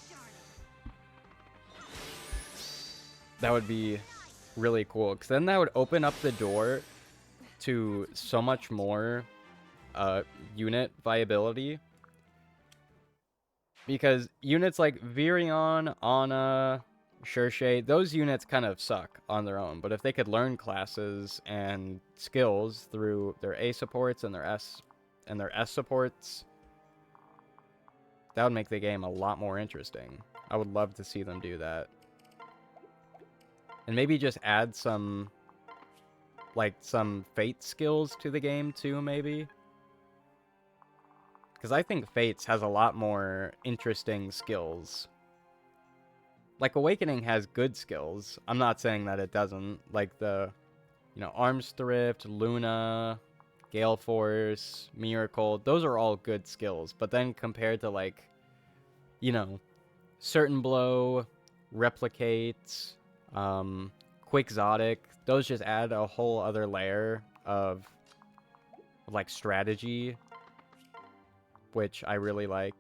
That would be really cool, because then that would open up the door to so much more unit viability. Because units like Virion, Ana, Shershay, those units kind of suck on their own. But if they could learn classes and skills through their A supports and their S supports, that would make the game a lot more interesting. I would love to see them do that. And maybe just add some Fate skills to the game too, maybe. Because I think Fates has a lot more interesting skills. Like, Awakening has good skills. I'm not saying that it doesn't. Like the, Arms Thrift, Luna, Gale Force, Miracle, those are all good skills. But then compared to, like, Certain Blow, Replicate, Quixotic, those just add a whole other layer of like, strategy, which I really like.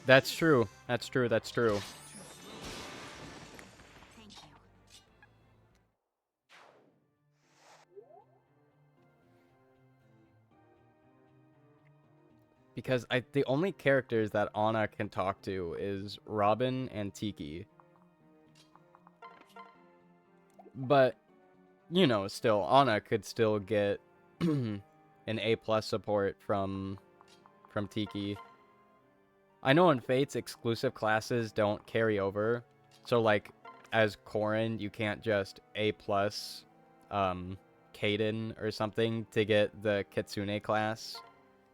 That's true. That's true. That's true. Thank you. Because the only characters that Ana can talk to is Robin and Tiki. But, still, Ana could still get an A+ support from Tiki. I know in Fates, exclusive classes don't carry over. So, like, as Corrin, you can't just A+, Kaden or something to get the Kitsune class.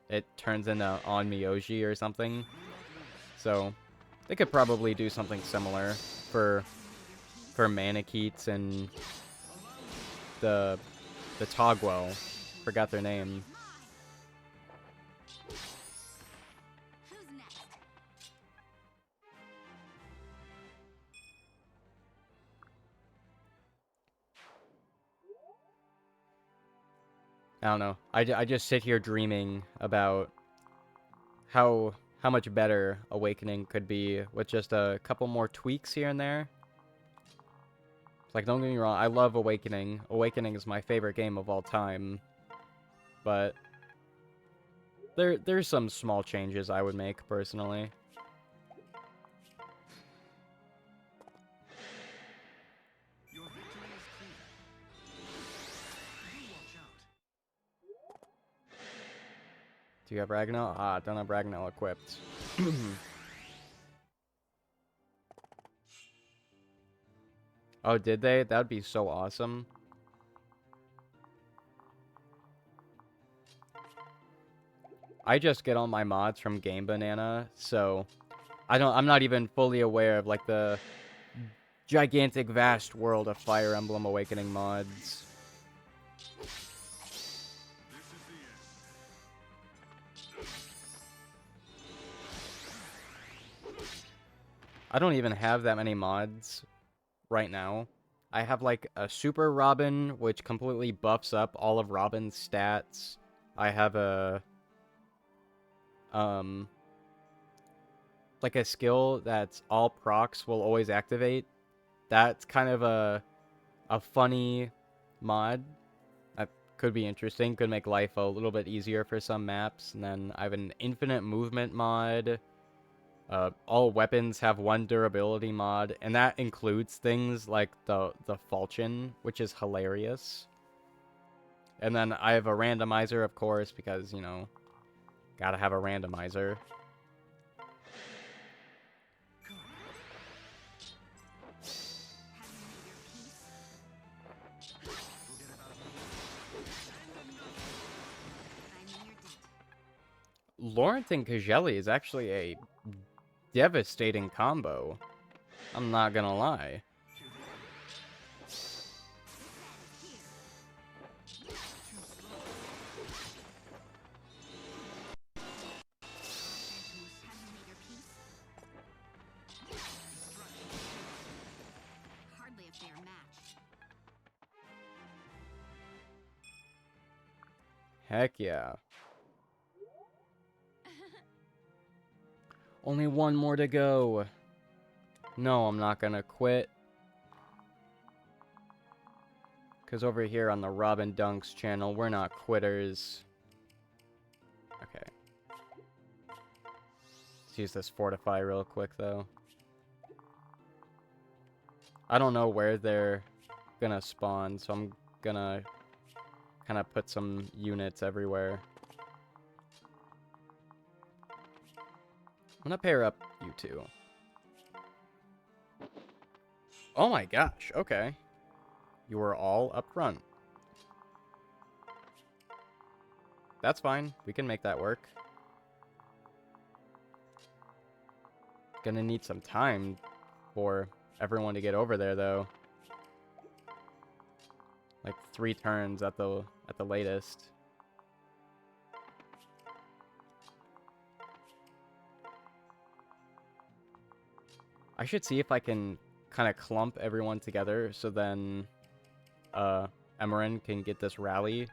It turns into On Miyoji or something. So, they could probably do something similar for Manakete and the Togwell. Forgot their name. Who's next? I don't know. I just sit here dreaming about how much better Awakening could be with just a couple more tweaks here and there. Like, don't get me wrong, I love Awakening. Awakening is my favorite game of all time. But there's some small changes I would make, personally. Your victory is clear. You watch out. Do you have Ragnell? Ah, don't have Ragnell equipped. Oh, did they? That'd be so awesome. I just get all my mods from Game Banana, so I'm not even fully aware of like the gigantic vast world of Fire Emblem Awakening mods. This is the end. I don't even have that many mods right now. I have like a Super Robin, which completely buffs up all of Robin's stats. I have a like a skill that's all procs will always activate. That's kind of a funny mod. That could be interesting. Could make life a little bit easier for some maps. And then I have an infinite movement mod. All weapons have one durability mod, and that includes things like the falchion, which is hilarious. And then I have a randomizer, of course, because, you know, gotta have a randomizer. Lawrence and Kajelli is actually a devastating combo. I'm not gonna lie. Hardly a fair match. Heck yeah. Only one more to go. No, I'm not gonna quit. Because over here on the Robin Dunks channel, we're not quitters. Okay. Let's use this Fortify real quick, though. I don't know where they're gonna spawn, so I'm gonna kind of put some units everywhere. I'm gonna pair up you two. Oh my gosh, okay. You were all up front. That's fine. We can make that work. Gonna need some time for everyone to get over there, though. Like 3 turns at the latest. I should see if I can kind of clump everyone together so then Emeren can get this rally.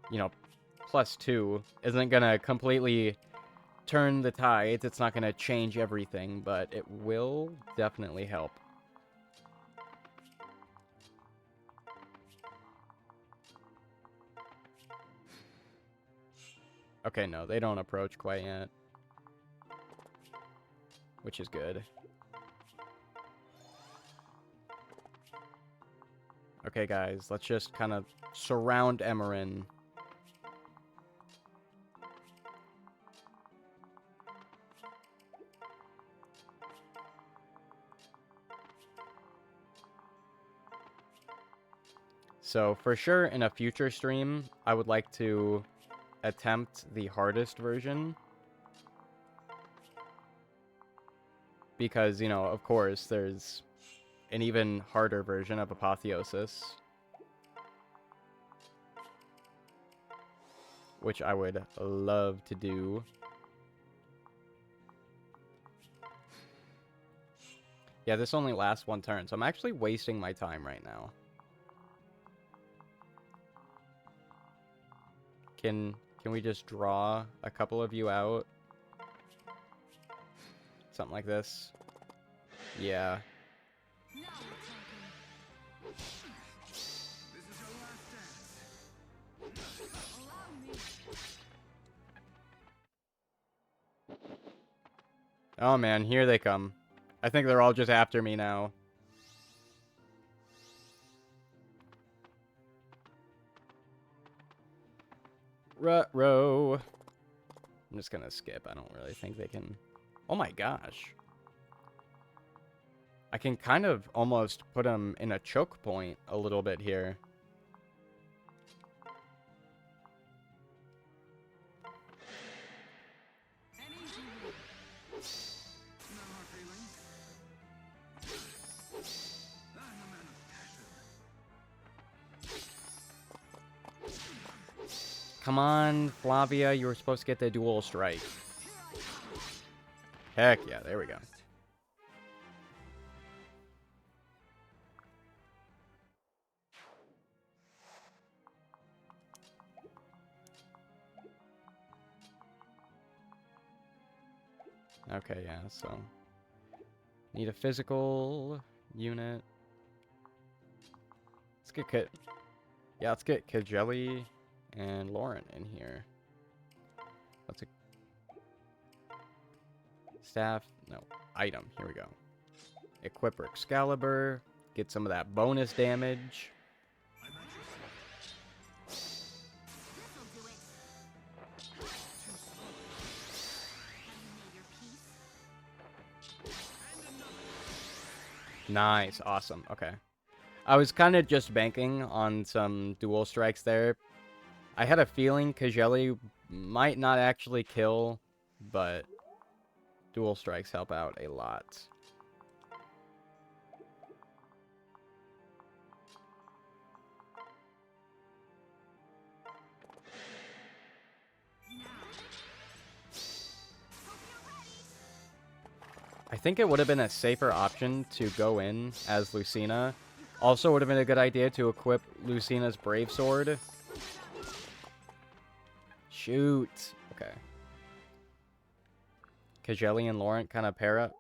You know, +2 isn't gonna completely turn the tides. It's not gonna change everything, but it will definitely help. Okay, no, they don't approach quite yet. Which is good. Okay, guys, let's just kind of surround Emeren. So, for sure, in a future stream, I would like to attempt the hardest version. Because, you know, of course, there's an even harder version of Apotheosis. Which I would love to do. Yeah, this only lasts 1 turn, so I'm actually wasting my time right now. Can we just draw a couple of you out? Something like this. Yeah. No talking. This is your last dance. Allow me. Oh man, here they come. I think they're all just after me now. Ruh-roh. I'm just gonna skip. I don't really think they can... Oh my gosh. I can kind of almost put them in a choke point a little bit here. An easy win. No hard feelings. I'm a man of passion. Come on, Flavia, you were supposed to get the dual strike. Heck yeah, there we go. Okay, yeah, so need a physical unit. Let's get let's get Kajeli and Lauren in here. Let's staff, no, item, here we go. Equip her Excalibur, get some of that bonus damage. This'll do it. Have you made your peace? Nice, awesome, okay. I was kind of just banking on some dual strikes there. I had a feeling Kajeli might not actually kill, but dual strikes help out a lot. I think it would have been a safer option to go in as Lucina. Also would have been a good idea to equip Lucina's Brave Sword. Shoot. Okay. Kajeli and Laurent kind of pair up.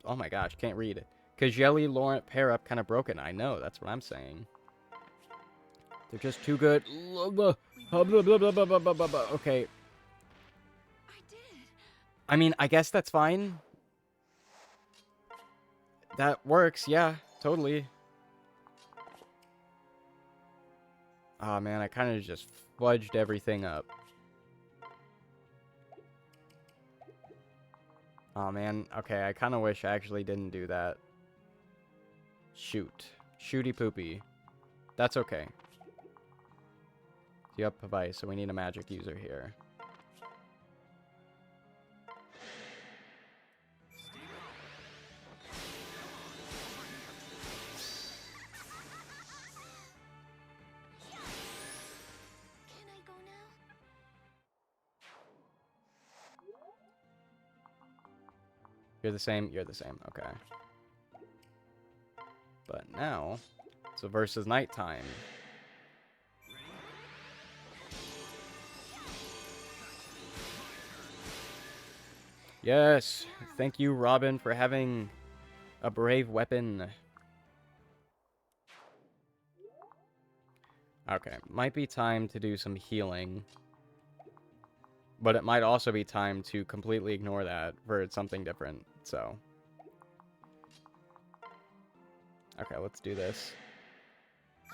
Oh my gosh, can't read. Kajeli, Laurent pair up kind of broken. I know, that's what I'm saying. They're just too good. Okay. I did. I mean, I guess that's fine. That works, yeah, totally. Oh man, I kind of just fudged everything up. Oh man, okay, I kind of wish I actually didn't do that. Shoot. Shooty poopy. That's okay. You up device, so we need a magic user here. Can I go now? You're the same, okay. But now, it's a versus nighttime. Yes, thank you, Robin, for having a brave weapon. Okay, might be time to do some healing. But it might also be time to completely ignore that for something different, so. Okay, let's do this.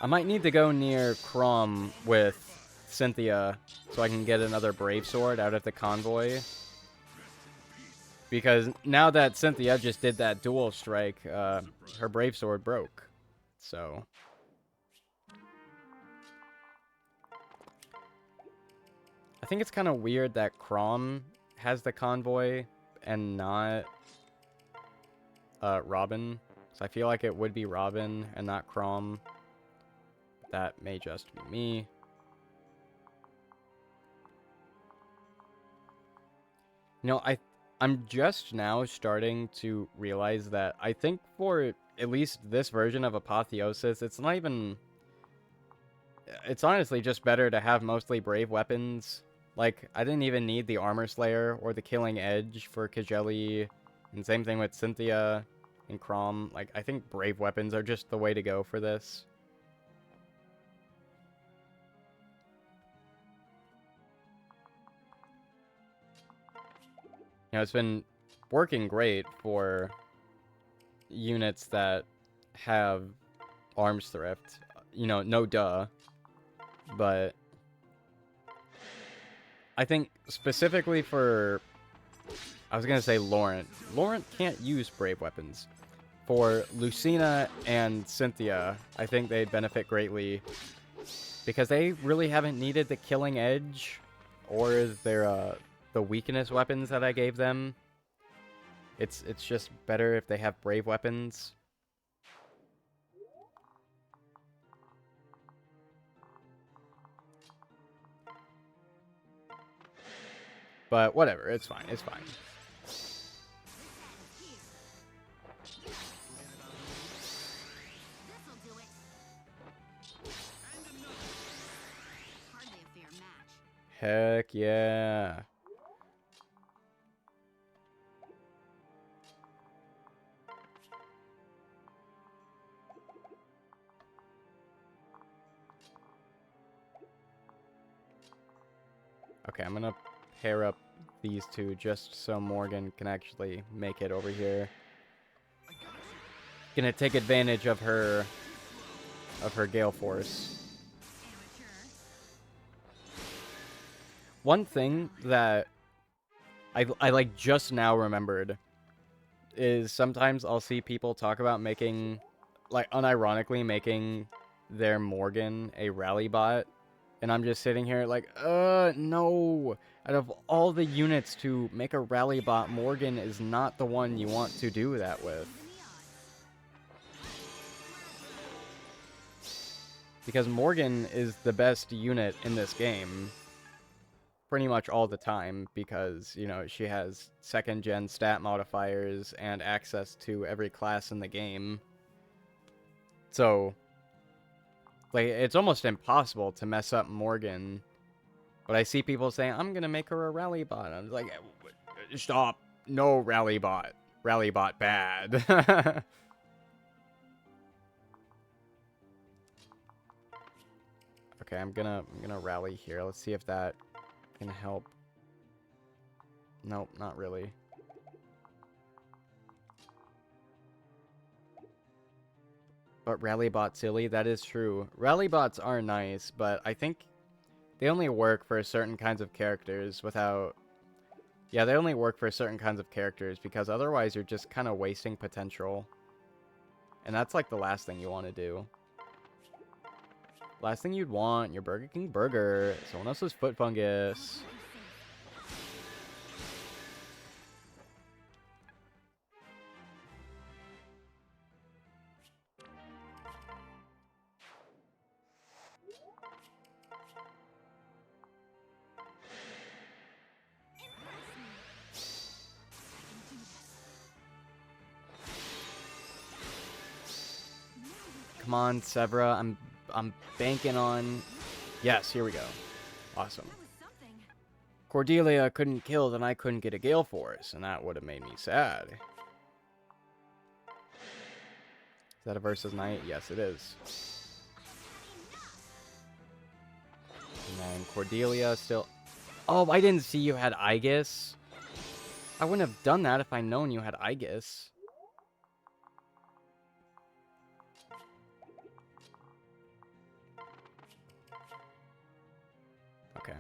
I might need to go near Crom with Cynthia so I can get another Brave Sword out of the convoy. Because now that Cynthia just did that dual strike, her Brave Sword broke. So. I think it's kind of weird that Crom has the convoy and not Robin. So I feel like it would be Robin and not Crom. That may just be me. You know, I'm just now starting to realize that I think for at least this version of Apotheosis, it's not even... It's honestly just better to have mostly brave weapons. Like, I didn't even need the Armor Slayer or the Killing Edge for Kajeli. And same thing with Cynthia and Crom. Like, I think brave weapons are just the way to go for this. You know, it's been working great for units that have arms thrift. You know, no duh. But I think specifically for... I was going to say Laurent. Laurent can't use brave weapons. For Lucina and Cynthia, I think they'd benefit greatly. Because they really haven't needed the Killing Edge or their... the weakness weapons that I gave them. It's just better if they have brave weapons. But whatever, it's fine, it's fine. This'll do it. Hardly a fair match. Heck yeah. Okay, I'm gonna pair up these two just so Morgan can actually make it over here. Gonna take advantage of her Gale Force. Amateur. One thing that I like just now remembered is sometimes I'll see people talk about making, like, unironically making their Morgan a rally bot, and I'm just sitting here like, no. Out of all the units to make a rally bot, Morgan is not the one you want to do that with. Because Morgan is the best unit in this game pretty much all the time, because, you know, she has second-gen stat modifiers and access to every class in the game. So, like, it's almost impossible to mess up Morgan. But I see people saying, I'm gonna make her a rally bot. I'm like, stop. No rally bot. Rally bot bad. Okay, I'm gonna rally here. Let's see if that can help. Nope, not really. But rally bot silly, that is true. Rally bots are nice, but I think they only work for certain kinds of characters without... Yeah, they only work for certain kinds of characters, because otherwise you're just kind of wasting potential. And that's like the last thing you want to do. Last thing you'd want, your Burger King burger, someone else's foot fungus. Come on, Severa. I'm banking on... Yes, here we go. Awesome. That was something. Cordelia couldn't kill, then I couldn't get a Gale Force, and that would have made me sad. Is that a versus knight? Yes, it is. And then Cordelia still... Oh, I didn't see you had Aegis. I wouldn't have done that if I'd known you had Aegis. Okay.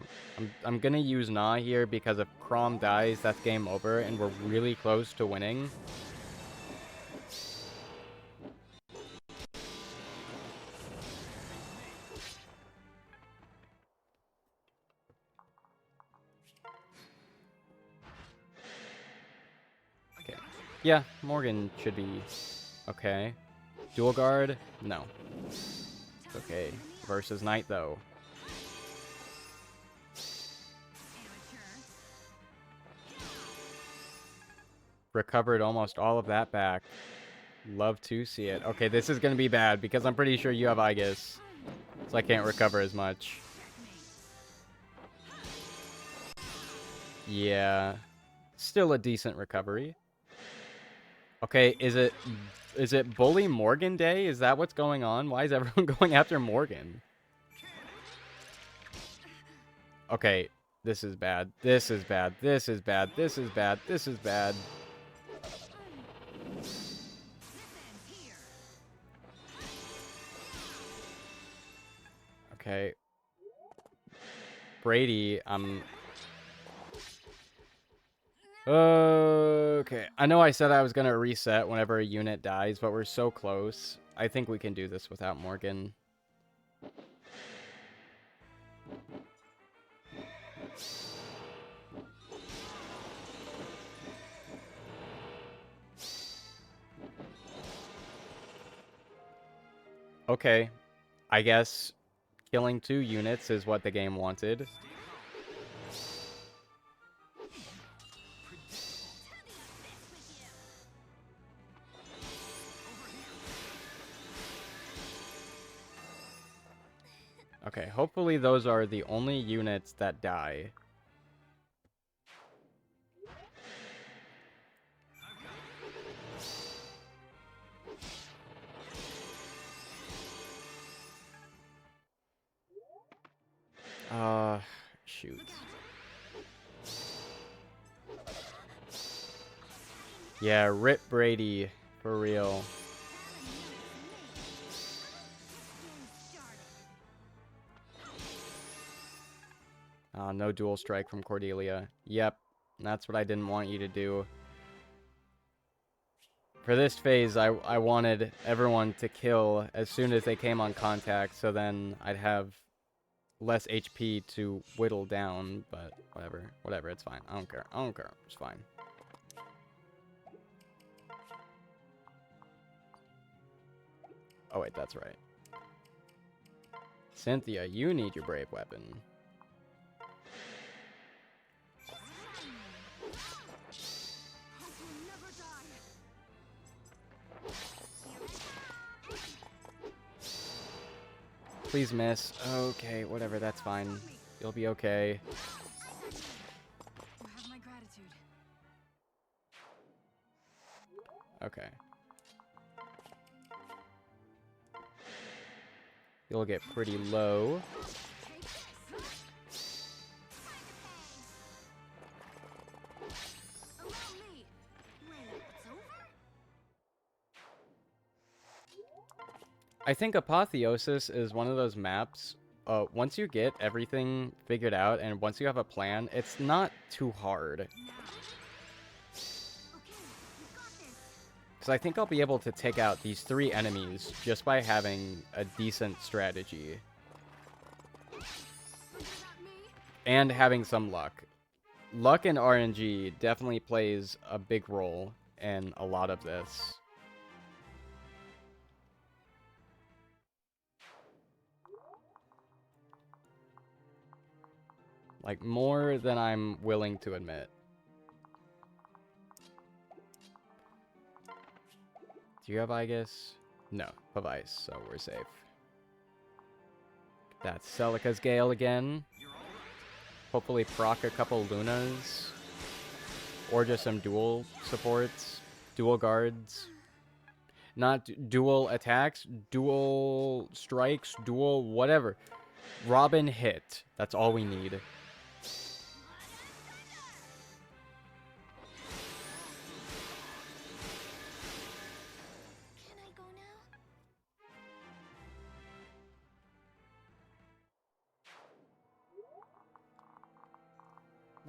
I'm gonna use Na here because if Chrom dies, that's game over, and we're really close to winning. Okay. Yeah, Morgan should be okay. Dual guard? No. It's okay. Versus Knight, though. Recovered almost all of that back. Love to see it. Okay, this is going to be bad because I'm pretty sure you have Aegis. So I can't recover as much. Yeah. Still a decent recovery. Okay, is it Bully Morgan Day? Is that what's going on? Why is everyone going after Morgan? Okay, this is bad. This is bad. This is bad. This is bad. This is bad. Okay. Brady, okay. I know I said I was gonna reset whenever a unit dies, but we're so close. I think we can do this without Morgan. Okay. I guess killing 2 units is what the game wanted. Okay, hopefully those are the only units that die. Shoot. Yeah, rip Brady, for real. No dual strike from Cordelia. Yep, that's what I didn't want you to do. For this phase, I wanted everyone to kill as soon as they came on contact, so then I'd have less HP to whittle down, but whatever. Whatever, it's fine. I don't care. I don't care. It's fine. Oh, wait, that's right. Cynthia, you need your brave weapon. Please miss. Okay, whatever, that's fine. You'll be okay. You have my gratitude. Okay. You'll get pretty low. Allow me. Wait, it's over? I think Apotheosis is one of those maps. Once you get everything figured out and once you have a plan, it's not too hard. Now. Okay, you've got this. Because I think I'll be able to take out these 3 enemies just by having a decent strategy. Forget about me. And having some luck. Luck and RNG definitely plays a big role in a lot of this. Like, more than I'm willing to admit. Do you have Aegis? No, have ice, so we're safe. That's Celica's Gale again. Hopefully proc a couple Lunas. Or just some dual supports. Dual guards. Not dual attacks, dual strikes, dual whatever. Robin hit. That's all we need. Can I go now?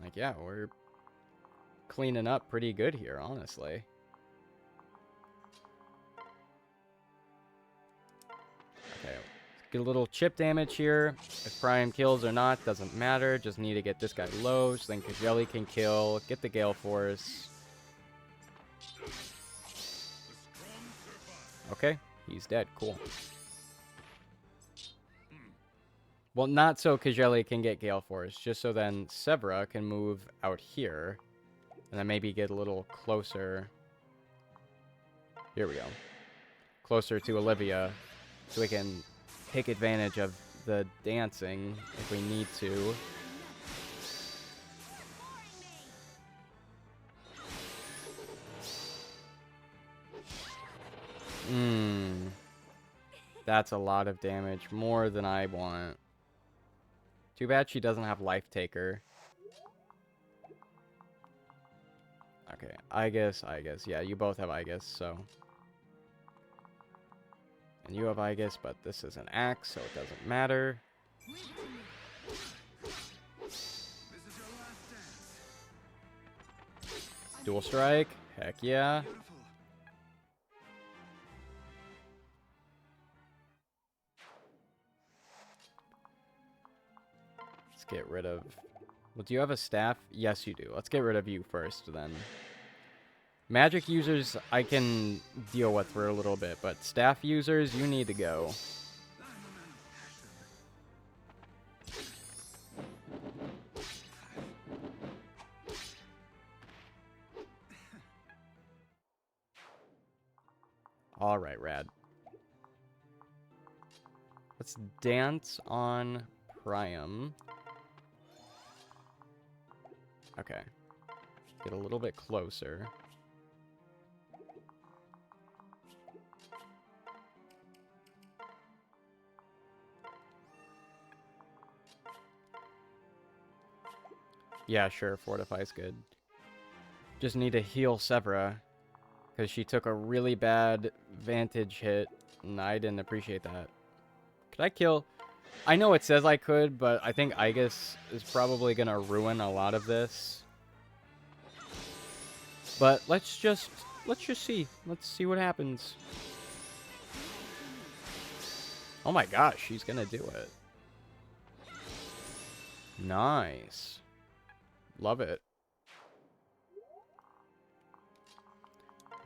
Like, yeah, we're cleaning up pretty good here, honestly. Okay, get a little chip damage here. If Prime kills or not, doesn't matter. Just need to get this guy low, so then Kajeli can kill, get the Gale Force. Okay, he's dead. Cool. Well, not so Kajeli can get Gale Force, just so then Severa can move out here. And then maybe get a little closer. Here we go. Closer to Olivia, so we can take advantage of the dancing if we need to. That's a lot of damage. More than I want. Too bad she doesn't have Life Taker. Okay, Aegis. Yeah, you both have Aegis, so. And you have Aegis, but this is an axe, so it doesn't matter. Dual strike. Heck yeah. Let's get rid of... Well, do you have a staff? Yes, you do. Let's get rid of you first, then. Magic users, I can deal with for a little bit, but staff users, you need to go. Alright, rad. Let's dance on Priam. Okay. Get a little bit closer. Yeah, sure, Fortify's good. Just need to heal Severa, because she took a really bad Vantage hit, and I didn't appreciate that. Could I kill... I know it says I could, but I think Aegis is probably going to ruin a lot of this. But let's just see. Let's see what happens. Oh my gosh, she's going to do it. Nice. Love it.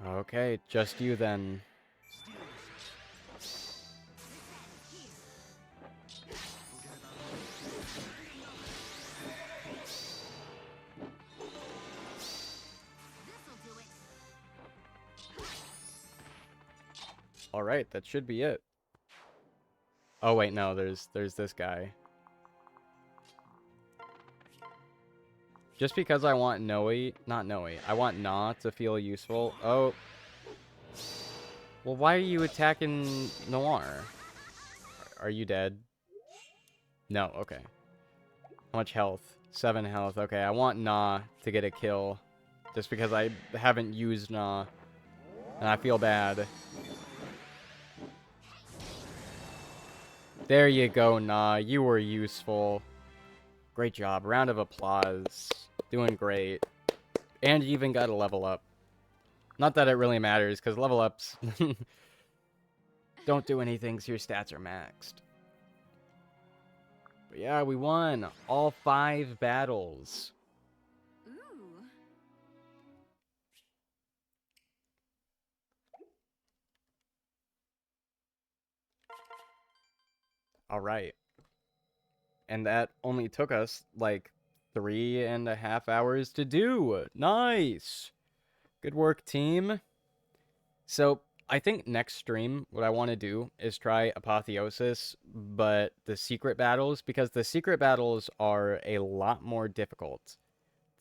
Okay, just you then. Alright, that should be it. Oh wait, no, there's this guy. Just because I want I want Na to feel useful. Oh. Well, why are you attacking Noir? Are you dead? No, okay. How much health? 7 health. Okay, I want Na to get a kill. Just because I haven't used Na. And I feel bad. There you go, Na. You were useful. Great job. Round of applause. Doing great. And you even got a level up. Not that it really matters, because level ups don't do anything, so your stats are maxed. But yeah, we won all 5 battles. Ooh. Alright. And that only took us, like, 3.5 hours to do. Nice! Good work, team. So, I think next stream, what I want to do is try Apotheosis, but the secret battles, because the secret battles are a lot more difficult.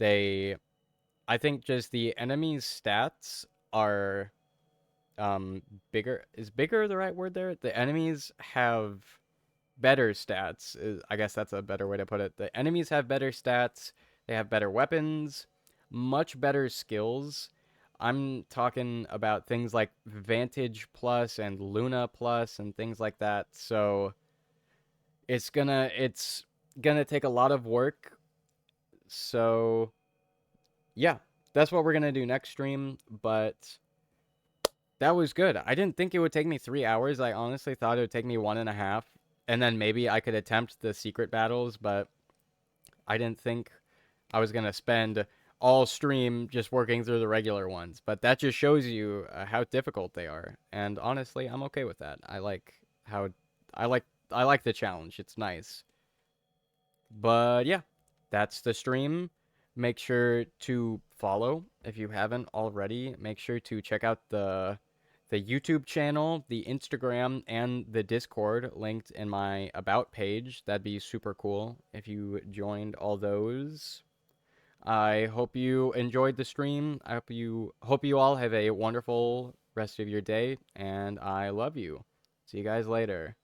I think just the enemy's stats are, bigger. Is bigger the right word there? The enemies have better stats. I guess that's a better way to put it. The enemies have better stats. They have better weapons, much better skills. I'm talking about things like Vantage Plus and Luna Plus and things like that. So it's gonna take a lot of work. So yeah, that's what we're gonna do next stream. But that was good. I didn't think it would take me 3 hours. I honestly thought it would take me 1.5. And then maybe I could attempt the secret battles, but I didn't think I was going to spend all stream just working through the regular ones. But that just shows you how difficult they are. And honestly, I'm okay with that. I like the challenge. It's nice. But yeah, that's the stream. Make sure to follow if you haven't already. Make sure to check out the YouTube channel, the Instagram, and the Discord linked in my About page. That'd be super cool if you joined all those. I hope you enjoyed the stream. I hope you all have a wonderful rest of your day, and I love you. See you guys later.